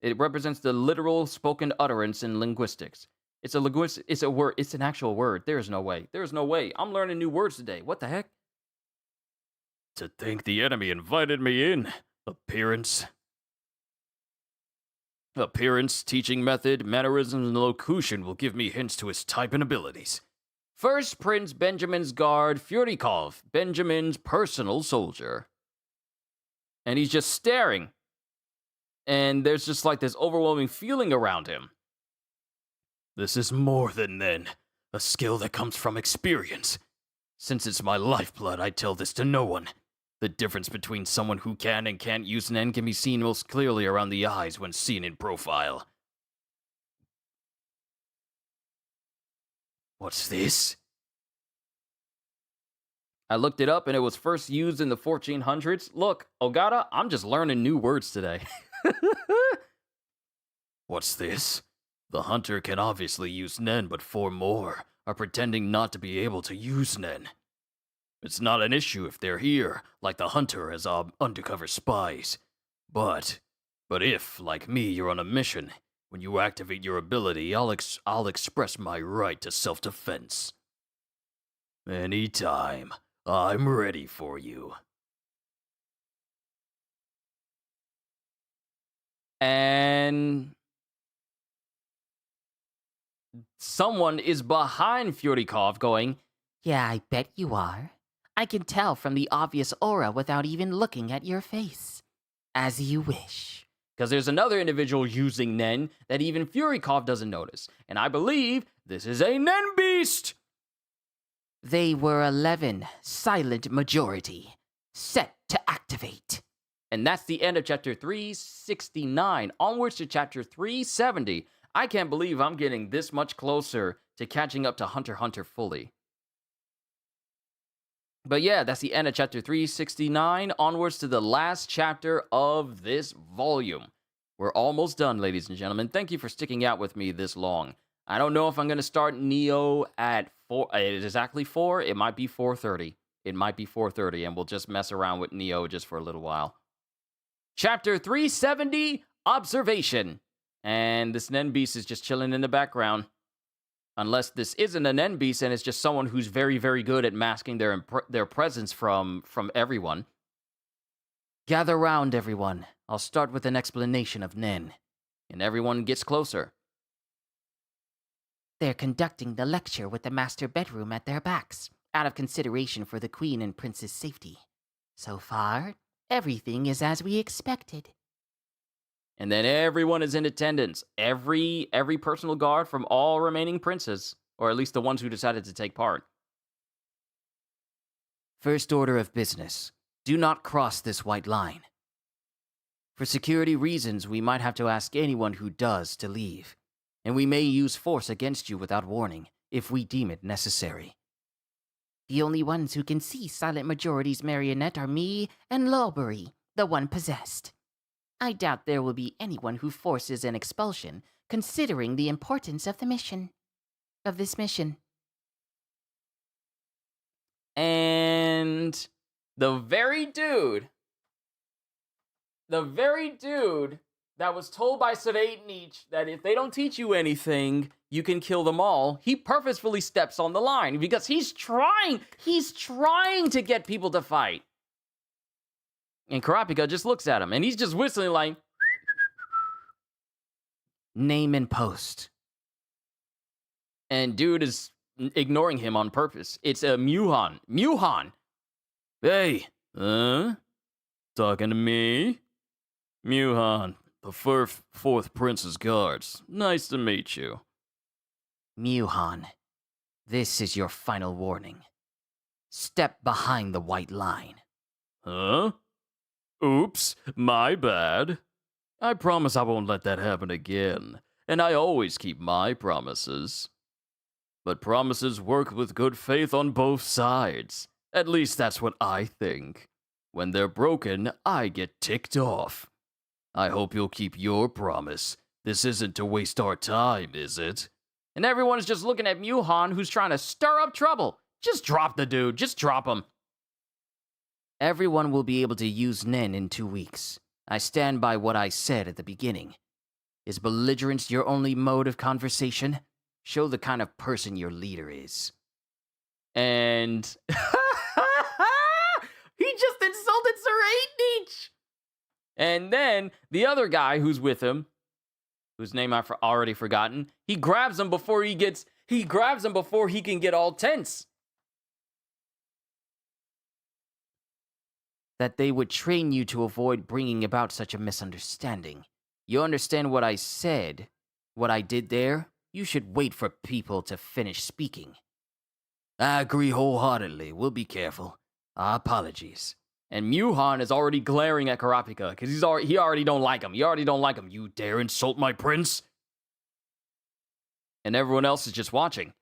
A: It represents the literal spoken utterance in linguistics. It's a word. It's an actual word. There's no way. There's no way. I'm learning new words today. What the heck?
C: To think the enemy invited me in. Appearance, teaching method, mannerisms, and locution will give me hints to his type and abilities.
A: First Prince Benjamin's guard, Fyurikov, Benjamin's personal soldier. And he's just staring. And there's just like this overwhelming feeling around him.
C: This is more than Nen, a skill that comes from experience. Since it's my lifeblood, I tell this to no one. The difference between someone who can and can't use Nen can be seen most clearly around the eyes when seen in profile. What's this?
A: I looked it up and it was first used in the 1400s. Look, Ogata, I'm just learning new words today.
C: What's this? The hunter can obviously use Nen, but 4 more are pretending not to be able to use Nen. It's not an issue if they're here, like the hunter as undercover spies. But if, like me, you're on a mission, when you activate your ability, I'll express my right to self-defense. Anytime. I'm ready for you.
A: And someone is behind Fyurikov going,
B: Yeah, I bet you are. I can tell from the obvious aura without even looking at your face. As you wish.
A: because there's another individual using Nen that even Fyurikov doesn't notice. And I believe this is a Nen beast!
B: They were 11, silent majority. Set to activate.
A: And that's the end of chapter 369. Onwards to chapter 370. I can't believe I'm getting this much closer to catching up to Hunter x Hunter fully. But yeah, that's the end of chapter 369. Onwards to the last chapter of this volume. We're almost done, ladies and gentlemen. Thank you for sticking out with me this long. I don't know if I'm going to start Neo at exactly 4. It might be 4:30. It might be 4:30, and we'll just mess around with Neo just for a little while. Chapter 370, Observation. And this Nen Beast is just chilling in the background. Unless this isn't a Nen Beast and it's just someone who's very, very good at masking their presence from everyone.
B: Gather round, everyone. I'll start with an explanation of Nen.
A: And everyone gets closer.
B: They're conducting the lecture with the master bedroom at their backs, out of consideration for the queen and prince's safety. So far, everything is as we expected.
A: And then everyone is in attendance. Every personal guard from all remaining princes, or at least the ones who decided to take part.
B: First order of business. Do not cross this white line. For security reasons, we might have to ask anyone who does to leave, and we may use force against you without warning, if we deem it necessary. The only ones who can see Silent Majority's marionette are me and Lawbury, the one possessed. I doubt there will be anyone who forces an expulsion, considering the importance of the mission. Of this mission.
A: And And the very dude that was told by Sredenich that if they don't teach you anything, you can kill them all, he purposefully steps on the line because he's trying to get people to fight. And Kurapika just looks at him, and he's just whistling like,
E: Name and post.
A: and dude is ignoring him on purpose. It's a Muhan. Muhan!
C: Hey, talking to me? Muhan, the fourth Prince's Guards. Nice to meet you.
E: Muhan, this is your final warning. Step behind the white line.
C: Huh? Oops, my bad. I promise I won't let that happen again, and I always keep my promises. But promises work with good faith on both sides. At least that's what I think. When they're broken, I get ticked off. I hope you'll keep your promise. This isn't to waste our time, is it?
A: And everyone is just looking at Muhan, who's trying to stir up trouble. Just drop the dude. Just drop him.
E: Everyone will be able to use Nen in 2 weeks. I stand by what I said at the beginning. Is belligerence your only mode of conversation? Show the kind of person your leader is.
A: And he just insulted Sredenich. And then the other guy who's with him, whose name I've already forgotten, he grabs him before he can get all tense.
E: That they would train you to avoid bringing about such a misunderstanding. You understand what I said? What I did there? You should wait for people to finish speaking.
C: I agree wholeheartedly. We'll be careful. Our apologies.
A: And Muhan is already glaring at Kurapika because he already don't like him. He already don't like him.
C: You dare insult my prince?
A: And everyone else is just watching.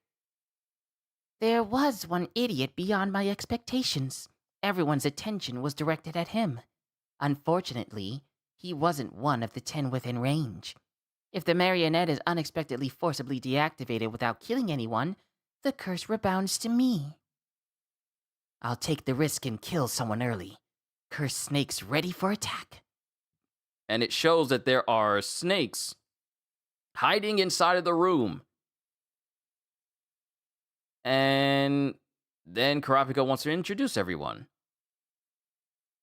B: There was one idiot beyond my expectations. Everyone's attention was directed at him. Unfortunately, he wasn't one of the 10 within range. If the marionette is unexpectedly forcibly deactivated without killing anyone, the curse rebounds to me. I'll take the risk and kill someone early. Curse snakes ready for attack.
A: And it shows that there are snakes hiding inside of the room. And then Kurapika wants to introduce everyone.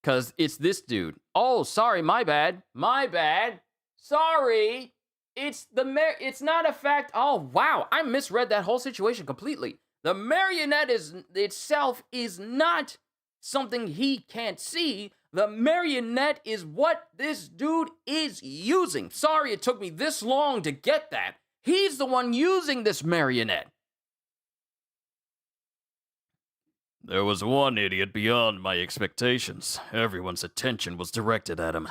A: Because it's this dude. Oh, sorry, my bad. My bad. Sorry. It's not a fact. Oh, wow. I misread that whole situation completely. The marionette itself is not something he can't see. The marionette is what this dude is using. Sorry it took me this long to get that. He's the one using this marionette.
C: There was one idiot beyond my expectations. Everyone's attention was directed at him.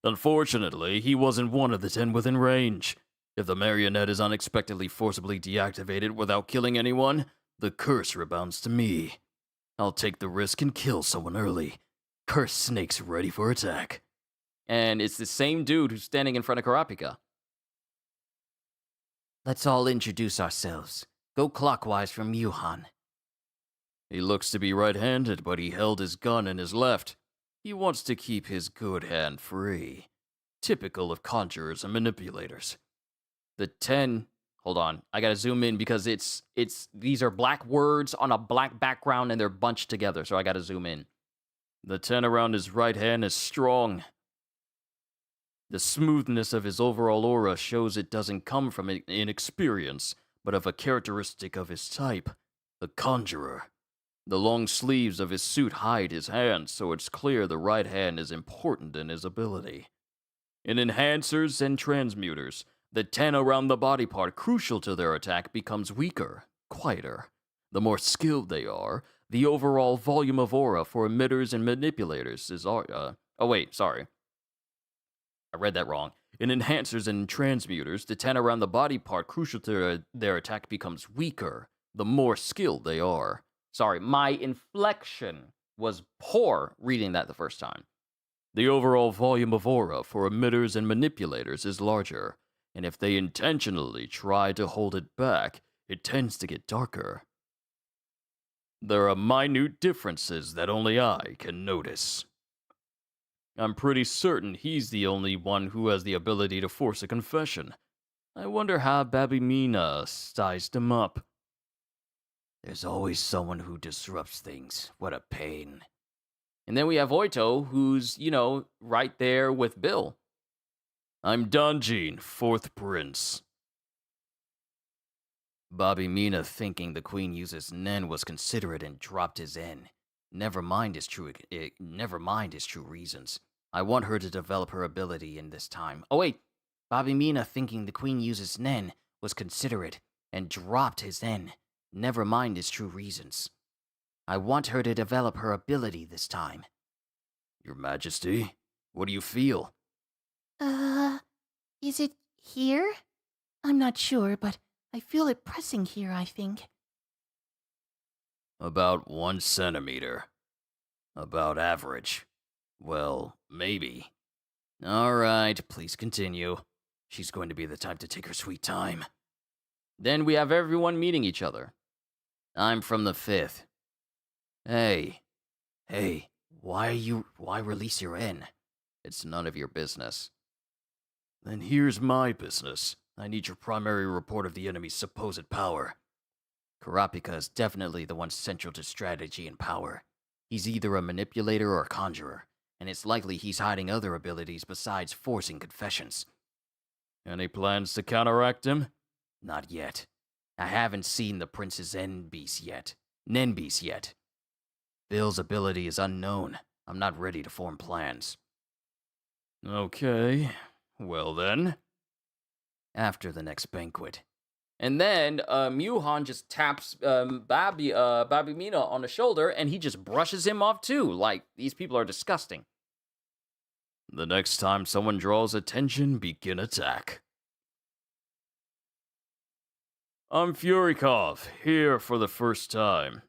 C: Unfortunately, he wasn't one of the 10 within range. If the marionette is unexpectedly forcibly deactivated without killing anyone, the curse rebounds to me. I'll take the risk and kill someone early. Curse snakes ready for attack.
A: And it's the same dude who's standing in front of Kurapika.
E: Let's all introduce ourselves. Go clockwise from Yuhan.
C: He looks to be right-handed, but he held his gun in his left. He wants to keep his good hand free. Typical of conjurers and manipulators.
A: The 10... Hold on, I gotta zoom in because these are black words on a black background and they're bunched together, so I gotta zoom in.
C: The 10 around his right hand is strong. The smoothness of his overall aura shows it doesn't come from inexperience, but of a characteristic of his type, the conjurer. The long sleeves of his suit hide his hands, so it's clear the right hand is important in his ability. In enhancers and transmuters, the 10 around the body part crucial to their attack becomes weaker, quieter. The more skilled they are, the overall volume of aura for emitters and manipulators is... oh wait, sorry. I read that wrong. In enhancers and transmuters, the 10 around the body part crucial to their attack becomes weaker, the more skilled they are.
A: Sorry, my inflection was poor reading that the first time.
C: The overall volume of aura for emitters and manipulators is larger, and if they intentionally try to hold it back, it tends to get darker. There are minute differences that only I can notice. I'm pretty certain he's the only one who has the ability to force a confession. I wonder how Babymina sized him up.
E: There's always someone who disrupts things. What a pain.
A: And then we have Oito, who's, right there with Bill.
C: I'm Danjin, 4th Prince.
E: Babymina, thinking the queen uses Nen, was considerate and dropped his N. Never mind his true reasons. I want her to develop her ability in this time. Oh wait, Babymina, thinking the queen uses Nen, was considerate and dropped his N. Never mind his true reasons. I want her to develop her ability this time.
C: Your Majesty, what do you feel?
B: Is it here? I'm not sure, but I feel it pressing here, I think.
C: About 1 centimeter. About average. Well, maybe.
E: All right, please continue. She's going to be the type to take her sweet time.
A: Then we have everyone meeting each other.
E: I'm from the 5th. Hey, why release your N?
A: It's none of your business.
C: Then here's my business. I need your primary report of the enemy's supposed power.
E: Kurapika is definitely the one central to strategy and power. He's either a manipulator or a conjurer, and it's likely he's hiding other abilities besides forcing confessions.
C: Any plans to counteract him?
E: Not yet. I haven't seen the prince's Nenbeast yet. Bill's ability is unknown. I'm not ready to form plans.
C: Okay, well then.
E: After the next banquet.
A: And then Muhan just taps Babymina on the shoulder, and he just brushes him off too. Like, these people are disgusting.
C: The next time someone draws attention, begin attack. I'm Furikov, here for the first time.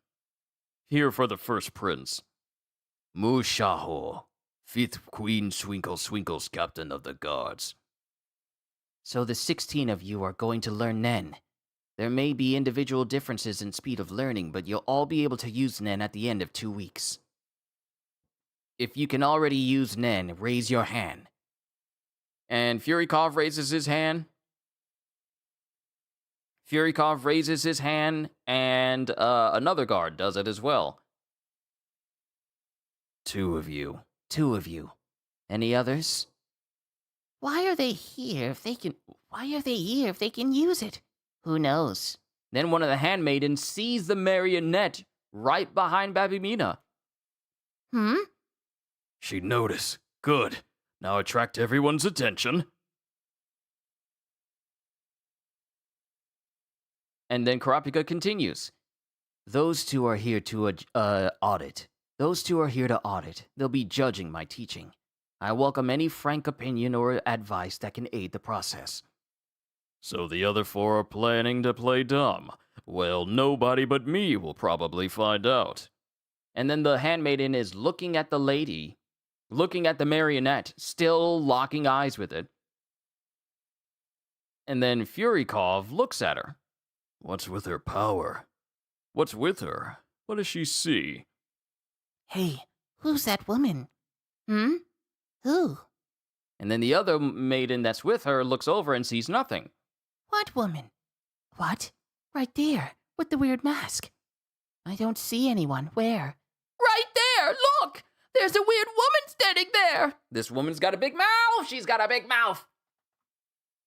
C: Here for the first prince.
E: Mushaho,
C: 5th Queen Swinkle's captain of the guards.
E: So the 16 of you are going to learn Nen. There may be individual differences in speed of learning, but you'll all be able to use Nen at the end of 2 weeks. If you can already use Nen, raise your hand.
A: And Furikov raises his hand. Furikov raises his hand, and another guard does it as well.
C: 2 of you.
E: 2 of you. Any others?
B: Why are they here if they can use it? Who knows?
A: Then one of the handmaidens sees the marionette right behind Babymina.
C: She'd notice. Good. Now attract everyone's attention.
A: And then Kurapika continues.
E: Those 2 are here to audit. They'll be judging my teaching. I welcome any frank opinion or advice that can aid the process.
C: So the other 4 are planning to play dumb. Well, nobody but me will probably find out.
A: And then the handmaiden is looking at the lady, looking at the marionette, still locking eyes with it. And then Furikov looks at her.
C: What's with her power? What's with her? What does she see?
B: Hey, who's that woman? Who?
A: And then the other maiden that's with her looks over and sees nothing.
B: What woman? What? Right there, with the weird mask. I don't see anyone. Where? Right there! Look! There's a weird woman standing there!
A: This woman's got a big mouth! She's got a big mouth!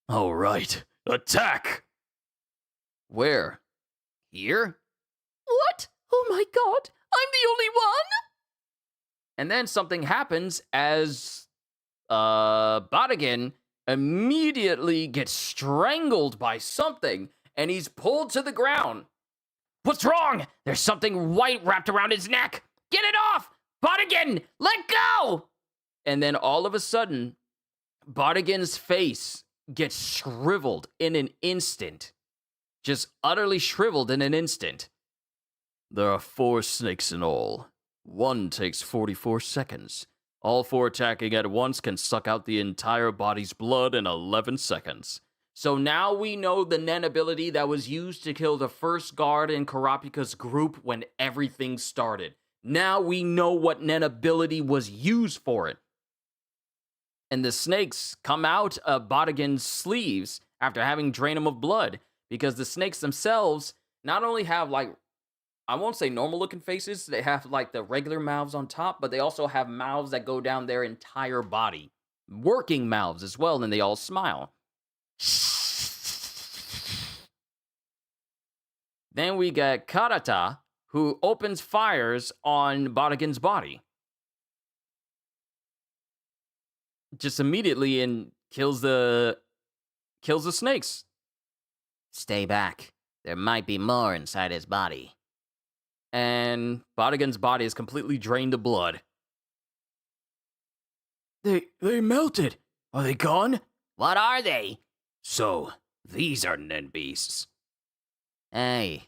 C: All right, attack!
A: Where? Here?
B: What? Oh my god! I'm the only one?
A: And then something happens as Bodigan immediately gets strangled by something, and he's pulled to the ground. What's wrong? There's something white wrapped around his neck. Get it off! Bodigan, let go! And then all of a sudden, Bodigan's face gets shriveled in an instant. Just utterly shriveled in an instant.
C: There are 4 snakes in all. 1 takes 44 seconds. All 4 attacking at once can suck out the entire body's blood in 11 seconds.
A: So now we know the Nen ability that was used to kill the first guard in Kurapika's group when everything started. Now we know what Nen ability was used for it. And the snakes come out of Bodigan's sleeves after having drained him of blood, because the snakes themselves not only have, like, I won't say normal looking faces, they have like the regular mouths on top, but they also have mouths that go down their entire body. Working mouths as well, and they all smile. Then we got Karata, who opens fires on Bodigan's body. Just immediately, and kills the snakes.
E: Stay back. There might be more inside his body.
A: And Bodigan's body is completely drained of blood. They melted. Are they gone?
E: What are they?
C: So, these are Nen beasts.
E: Hey,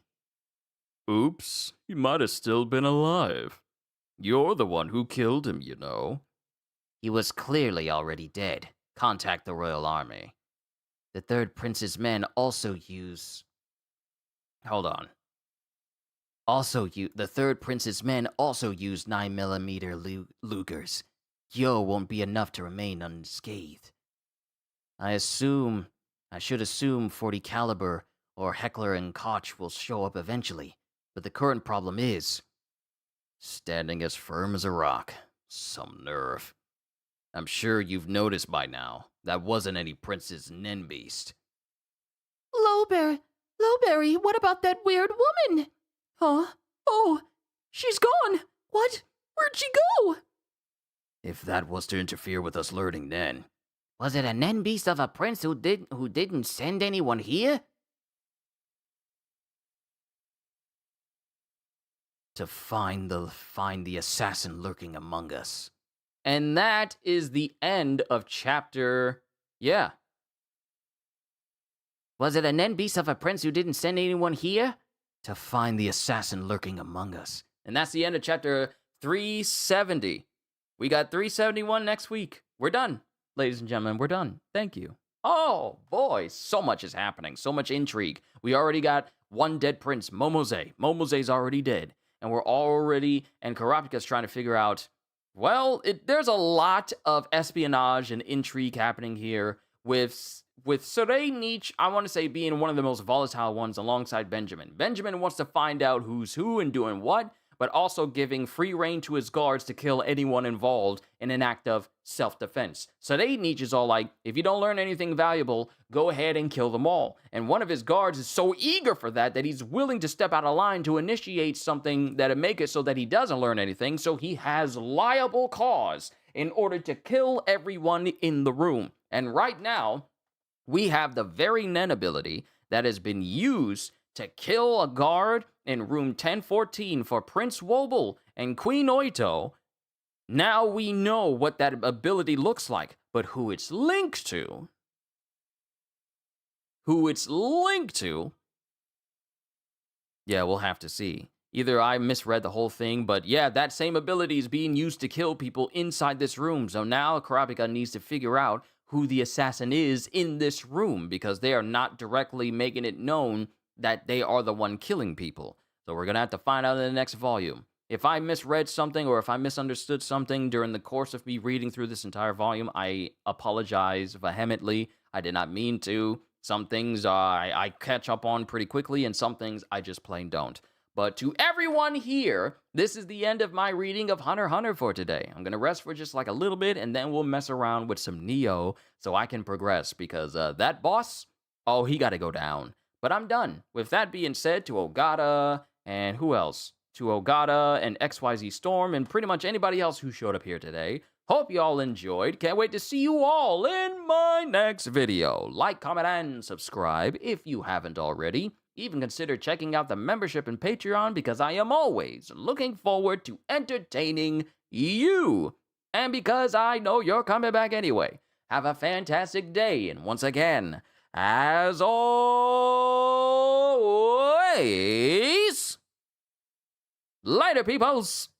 C: Oops, he might have still been alive. You're the one who killed him, you know.
E: he was clearly already dead. Contact the royal army. The third prince's men also use...
A: Hold on.
E: The third prince's men also use 9mm Lugers. Yo won't be enough to remain unscathed. I should assume 40 caliber or Heckler and Koch will show up eventually. But the current problem is
C: Standing as firm as a rock. Some nerve. I'm sure you've noticed by now, that wasn't any prince's Nen beast.
B: Lowberry, what about that weird woman? Huh? Oh, she's gone. What? Where'd she go?
C: If that was to interfere with us learning Nen,
E: was it a Nen beast of a prince who didn't send anyone here?
C: to find the assassin lurking among us.
A: And that is the end of chapter... Yeah.
E: Was it a Nen beast of a prince who didn't send anyone here?
C: To find the assassin lurking among us.
A: And that's the end of chapter 370. We got 371 next week. We're done, ladies and gentlemen. We're done. Thank you. Oh, boy. So much is happening. So much intrigue. We already got one dead prince, Momose. Momose's already dead. And we're already... And Kurapika's trying to figure out... Well, there's a lot of espionage and intrigue happening here with Sorei Nietzsche, I want to say, being one of the most volatile ones alongside Benjamin. Benjamin wants to find out who's who and doing what, but also giving free rein to his guards to kill anyone involved in an act of self-defense. Sorei Nietzsche is all like, if you don't learn anything valuable, go ahead and kill them all. And one of his guards is so eager for that he's willing to step out of line to initiate something that'll make it so that he doesn't learn anything, so he has liable cause in order to kill everyone in the room. And right now, we have the very Nen ability that has been used to kill a guard in room 1014 for Prince Wobble and Queen Oito. Now we know what that ability looks like, but who it's linked to, yeah, we'll have to see. Either I misread the whole thing, but yeah, that same ability is being used to kill people inside this room. So now Kurapika needs to figure out who the assassin is in this room, because they are not directly making it known that they are the one killing people. So we're going to have to find out in the next volume. If I misread something or if I misunderstood something during the course of me reading through this entire volume, I apologize vehemently. I did not mean to. Some things I catch up on pretty quickly, and some things I just plain don't. But to everyone here, this is the end of my reading of Hunter x Hunter for today. I'm going to rest for just like a little bit, and then we'll mess around with some Neo so I can progress, because that boss, oh, he got to go down. But I'm done. With that being said, to Ogata, and who else? To Ogata and XYZ Storm, and pretty much anybody else who showed up here today. Hope y'all enjoyed. Can't wait to see you all in my next video. Like, comment, and subscribe if you haven't already. Even consider checking out the membership and Patreon, because I am always looking forward to entertaining you. And because I know you're coming back anyway. Have a fantastic day, and once again, as always, later, peoples!